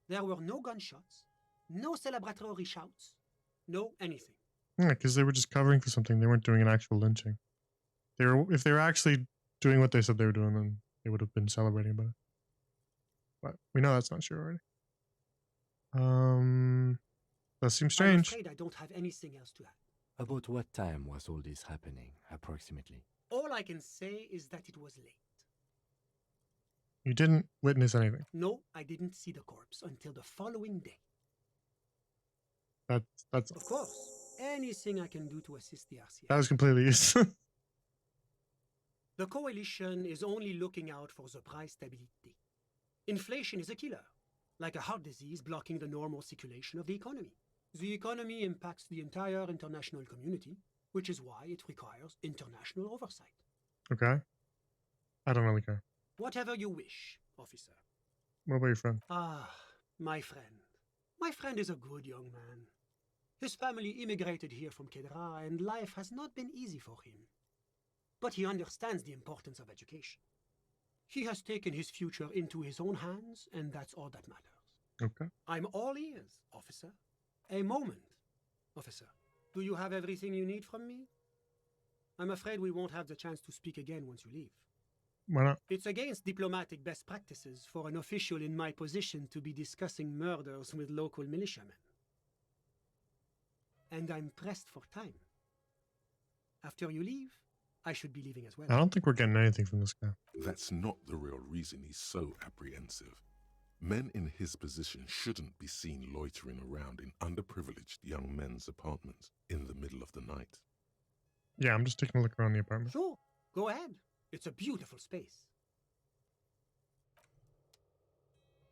There were no gunshots, no celebratory shouts, no anything.
Yeah, because they were just covering for something. They weren't doing an actual lynching. If they were actually doing what they said they were doing, then they would have been celebrating about it. But we know that's not true already. That seems strange.
I'm afraid I don't have anything else to add.
About what time was all this happening, approximately?
All I can say is that it was late.
You didn't witness anything.
No, I didn't see the corpse until the following day.
That's
Of course, anything I can do to assist the RCA.
that was completely useless.
The coalition is only looking out for the price stability. Inflation is a killer, like a heart disease blocking the normal circulation of the economy. The economy impacts the entire international community, which is why it requires international oversight.
Okay. I don't really care.
Whatever you wish, officer.
What about your friend?
Ah, my friend. My friend is a good young man. His family immigrated here from Kedra, and life has not been easy for him. But he understands the importance of education. He has taken his future into his own hands, and that's all that matters.
Okay.
I'm all ears, officer. A moment, officer. Do you have everything you need from me? I'm afraid we won't have the chance to speak again once you leave.
Why not?
It's against diplomatic best practices for an official in my position to be discussing murders with local militiamen. And I'm pressed for time. After you leave, I should be leaving as well.
I don't think we're getting anything from this guy.
That's not the real reason he's so apprehensive. Men in his position shouldn't be seen loitering around in underprivileged young men's apartments in the middle of the night.
Yeah, I'm just taking a look around the apartment.
Sure, go ahead. It's a beautiful space.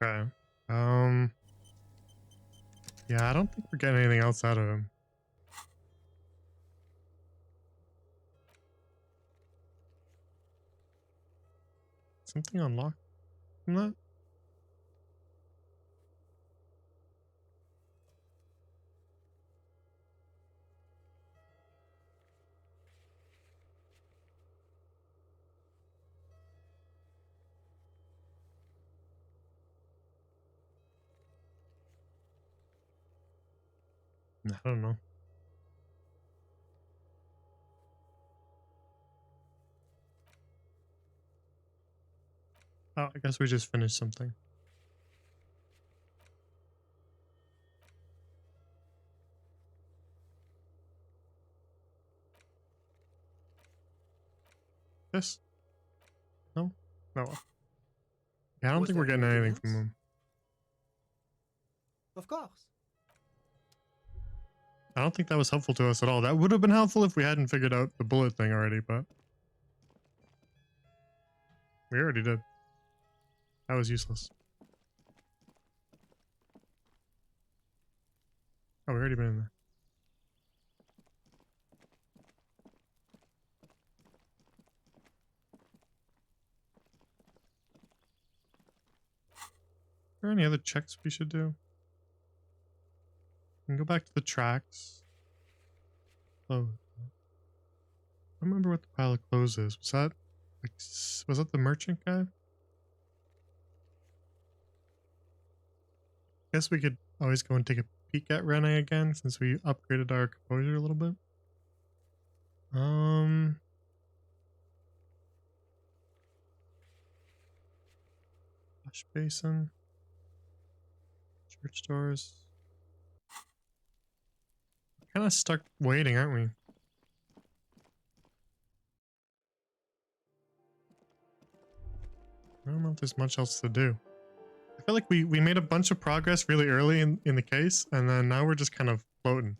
Okay. Yeah, I don't think we're getting anything else out of him. Something unlocked from that? I don't know. Oh, I guess we just finished something. This? No? No. Yeah, I don't think we're getting anything from him.
Of course.
I don't think that was helpful to us at all. That would have been helpful if we hadn't figured out the bullet thing already, but we already did. That was useless. Oh, we already been in there. Are there any other checks we should do? We can go back to the tracks. Oh, I don't remember what the pile of clothes is. Was that the merchant guy? Guess we could always go and take a peek at Rene again since we upgraded our composure a little bit. Wash basin. Church doors. kind of stuck waiting, aren't we? I don't know if there's much else to do. I feel like we made a bunch of progress really early in the case, and then now we're just kind of floating.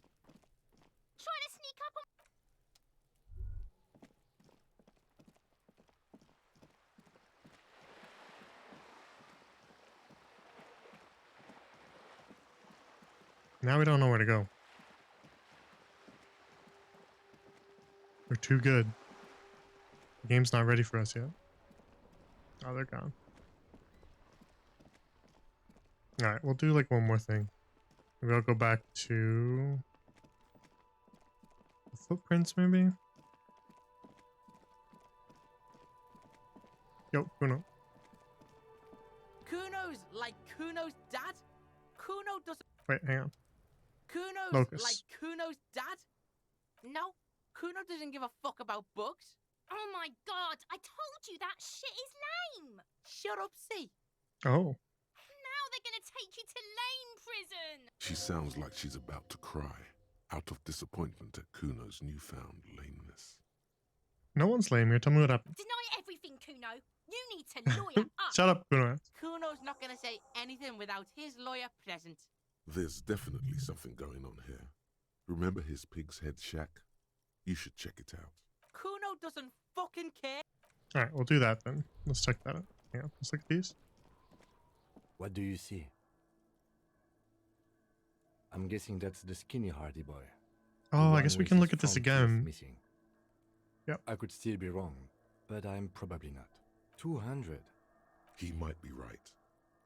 Trying to sneak up on.
Now we don't know where to go. We're too good. The game's not ready for us yet. Oh, they're gone. Alright, we'll do like one more thing. Maybe I'll go back to the footprints, maybe? Yo, Kuno.
Kuno's like Kuno's dad? Kuno doesn't...
Wait, hang on.
Kuno's
Locust.
like Kuno's dad? No, Kuno doesn't give a fuck about books.
Oh my god, I told you that shit is lame!
Shut up, C.
Oh.
Now they're gonna take you to lame prison!
She sounds like she's about to cry, out of disappointment at Kuno's newfound lameness.
No one's lame here. Tell me what happened.
Deny everything, Kuno. You need to lawyer up.
Shut up, Kuno.
Kuno's not gonna say anything without his lawyer present.
There's definitely something going on here. Remember his pig's head shack? You should check it out.
Kuno doesn't fucking care.
Alright, we'll do that then. Let's check that out. Yeah, let's look at these.
What do you see? I'm guessing that's the skinny Hardy boy.
Oh, I guess we can look at this again.
Missing.
Yep.
I could still be wrong, but I'm probably not. 200.
He might be right.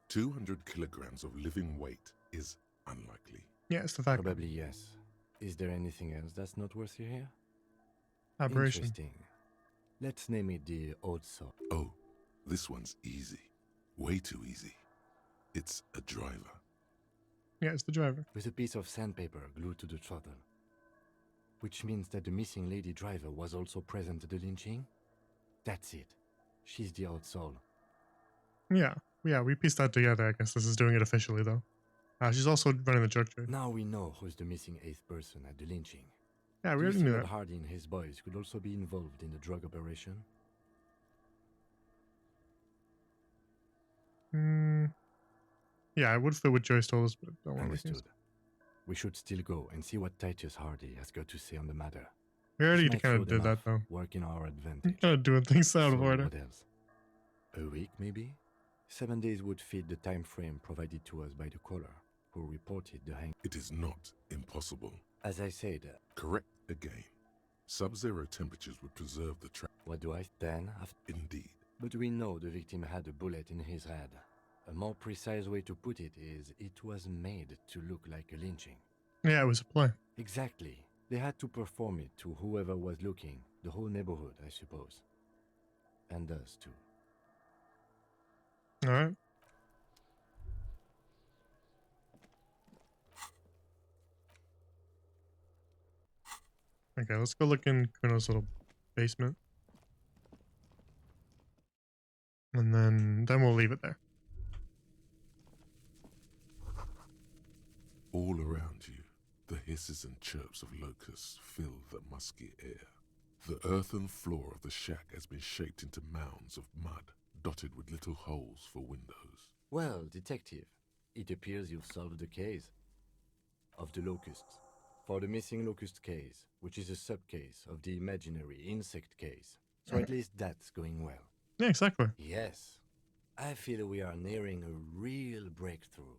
200 kilograms of living weight is unlikely.
Yeah, it's the fact.
Probably yes. Is there anything else that's noteworthy here?
Aberration.
Interesting. Let's name it the Old Soul.
Oh, this one's easy. Way too easy. It's a driver.
Yeah, it's the driver.
With a piece of sandpaper glued to the throttle. Which means that the missing lady driver was also present at the lynching? That's it. She's the Old Soul.
Yeah, we pieced that together. I guess this is doing it officially, though. She's also running the drug trade.
Now we know who's the missing 8th person at the lynching.
Yeah, we
Do you
already
see
knew
that
that.
Hardy and his boys could also be involved in the drug operation?
Yeah, I would fit what Joyce told us, but don't want to.
Understood. We should still go and see what Titus Hardy has got to say on the matter.
We already
This might
kind
throw
of
them
did that,
off,
though.
Work in our advantage.
Kind of doing things out of
So
order.
what else? A week, maybe? 7 days would fit the time frame provided to us by the caller, who reported the hang.
It is not impossible.
As I said,
Correct again. Sub-zero temperatures would preserve the trap.
what do I then have?
Indeed.
But we know the victim had a bullet in his head. A more precise way to put it is, it was made to look like a lynching.
Yeah, it was a play.
Exactly. They had to perform it to whoever was looking, the whole neighborhood, I suppose. And us too.
All right. Okay, let's go look in Kuno's little basement. And then we'll leave it there.
All around you, the hisses and chirps of locusts fill the musky air. The earthen floor of the shack has been shaped into mounds of mud, dotted with little holes for windows.
Well, detective, it appears you've solved the case of the locusts. For the missing locust case, which is a sub-case of the imaginary insect case. So at least that's going well.
Yeah, exactly.
Yes. I feel we are nearing a real breakthrough.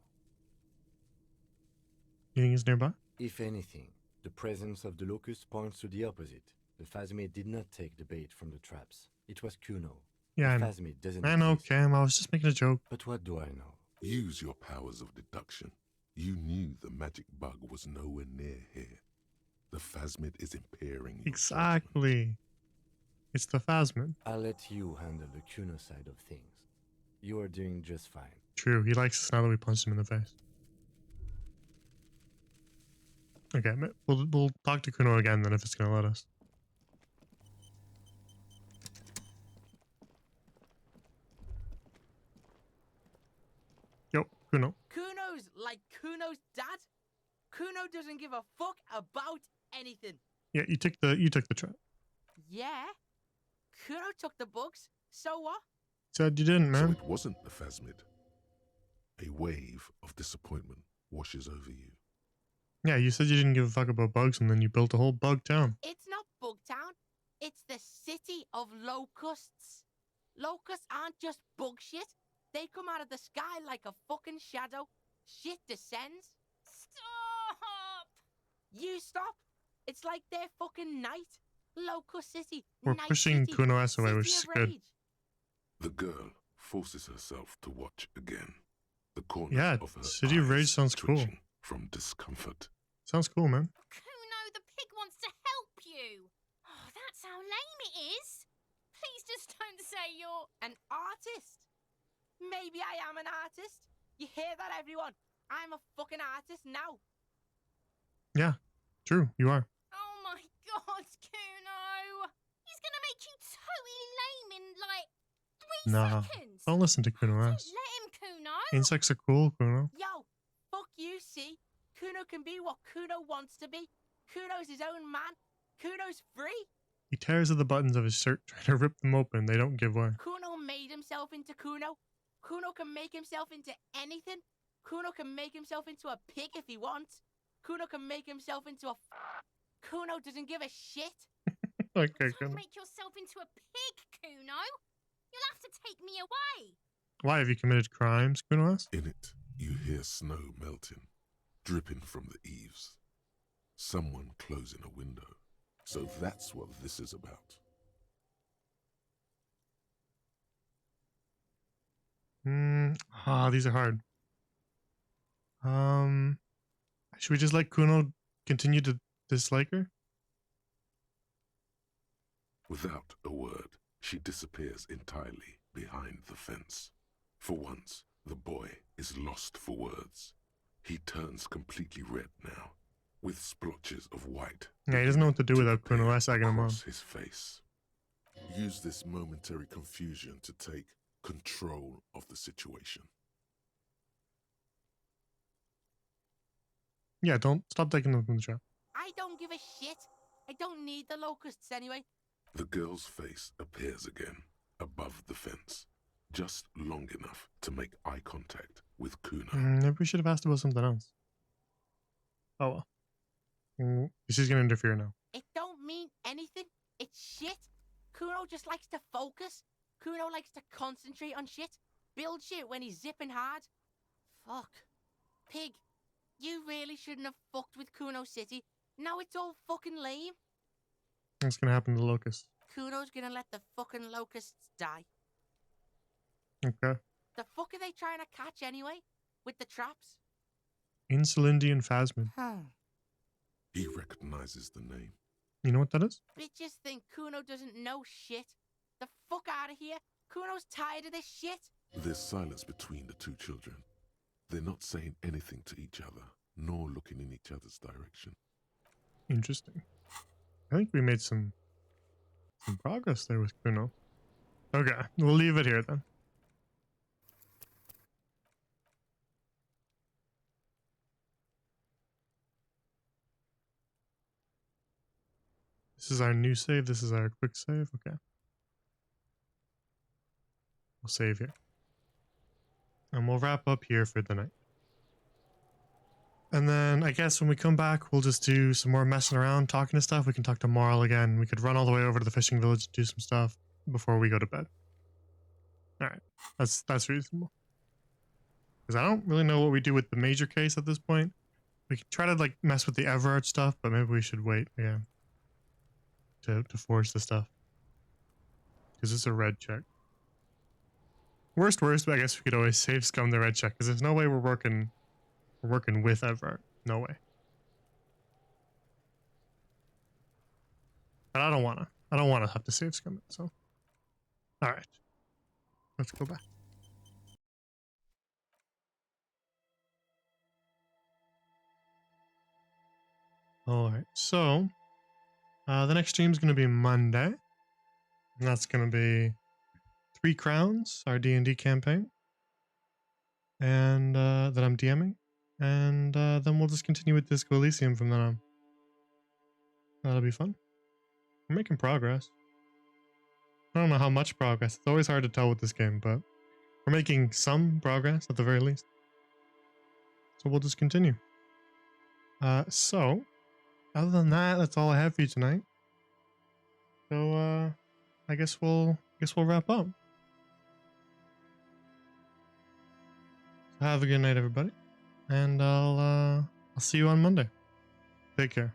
You think he's nearby?
If anything, the presence of the locust points to the opposite. The Phasmid did not take the bait from the traps. It was Kuno.
Yeah,
the
I know.
Phasmid doesn't
I know,
exist.
Cam. I was just making a joke.
But what do I know?
Use your powers of deduction. You knew the magic bug was nowhere near here. The Phasmid is impairing your
Exactly. It's the Phasmid.
I'll let you handle the Kuno side of things. You are doing just fine.
True. He likes us now that we punched him in the face. Okay, we'll talk to Kuno again then if it's gonna let us. Yo, Kuno.
Kuno's like Kuno's dad? Kuno doesn't give a fuck about anything.
Yeah, you took the trap.
Yeah. Kuno took the bugs. So what?
Said you didn't,
So
man.
it wasn't the phasmid. A wave of disappointment washes over you.
Yeah, you said you didn't give a fuck about bugs, and then you built a whole bug town.
It's not Bugtown. It's the city of locusts. Locusts aren't just bug shit. They come out of the sky like a fucking shadow. Shit descends. Stop! You stop. It's like their fucking night. Locust City.
We're
Night
pushing
City,
Kuno S away,
City
which is
of
good.
Rage.
The girl forces herself to watch again. The corners
Yeah,
of her
City of Rage
eyes
sounds cool.
twitching from discomfort.
Sounds cool, man.
Kuno, the pig wants to help you. Oh, that's how lame it is. Please just don't say you're
an artist. Maybe I am an artist. You hear that, everyone? I'm a fucking artist now.
Yeah, true, you are.
Oh my god, Kuno! He's gonna make you totally lame in like 3
Nah,
seconds.
don't listen to Kuno
Don't
S.
let him, Kuno.
Insects are cool, Kuno.
Yo, fuck you, see? Kuno can be what Kuno wants to be. Kuno's his own man. Kuno's free.
He tears at the buttons of his shirt, trying to rip them open. They don't give way.
Kuno made himself into Kuno. Kuno can make himself into anything. Kuno can make himself into a pig if he wants. Kuno can make himself into a... Kuno doesn't give a shit.
Okay,
Don't
Kuno.
make yourself into a pig, Kuno. You'll have to take me away.
Why have you committed crimes, Kuno S?
In it, you hear snow melting, dripping from the eaves. Someone closing a window. So that's what this is about.
These are hard. Should we just let Kuno continue to dislike her?
Without a word, she disappears entirely behind the fence. For once, the boy is lost for words. He turns completely red now, with splotches of white.
Yeah, he doesn't know what to do without Kuno S egging him on.
Across his face. Use this momentary confusion to take control of the situation.
Yeah, don't stop taking them from the trap.
I don't give a shit. I don't need the locusts anyway.
The girl's face appears again, above the fence, just long enough to make eye contact with Kuno.
Maybe we should have asked about something else. Oh well. She's gonna interfere now.
It don't mean anything. It's shit. Kuno just likes to focus. Kuno likes to concentrate on shit. Build shit when he's zipping hard. Fuck. Pig, you really shouldn't have fucked with Kuno City. Now it's all fucking lame.
What's gonna happen to the locust?
Kuno's gonna let the fucking locusts die.
Okay.
The fuck are they trying to catch anyway? With the traps?
Insulindian Phasmid.
He recognizes the name.
You know what that is?
Bitches think Kuno doesn't know shit. The fuck out of here. Kuno's tired of this shit.
There's silence between the two children. They're not saying anything to each other, nor looking in each other's direction.
Interesting. I think we made some progress there with Kuno. Okay, we'll leave it here then. This is our new save. This is our quick save. Okay. We'll save here. And we'll wrap up here for the night. And then I guess when we come back, we'll just do some more messing around, talking to stuff. We can talk to Marl again. We could run all the way over to the fishing village and do some stuff before we go to bed. Alright. That's reasonable. Because I don't really know what we do with the major case at this point. We could try to like mess with the Everard stuff, but maybe we should wait again. To forge the stuff. Because it's a red check. Worst, but I guess we could always save scum the red check. Because there's no way we're working with Everard. No way. But I don't wanna have to save scum it, so. Alright. Let's go back. Alright, so the next stream is going to be Monday. And that's going to be 3 Crowns, our D&D campaign. And that I'm DMing. And then we'll just continue with Disco Elysium from then on. That'll be fun. We're making progress. I don't know how much progress. It's always hard to tell with this game, but we're making some progress at the very least. So we'll just continue. So, other than that, that's all I have for you tonight. So, I guess we'll wrap up. So have a good night, everybody, and I'll see you on Monday. Take care.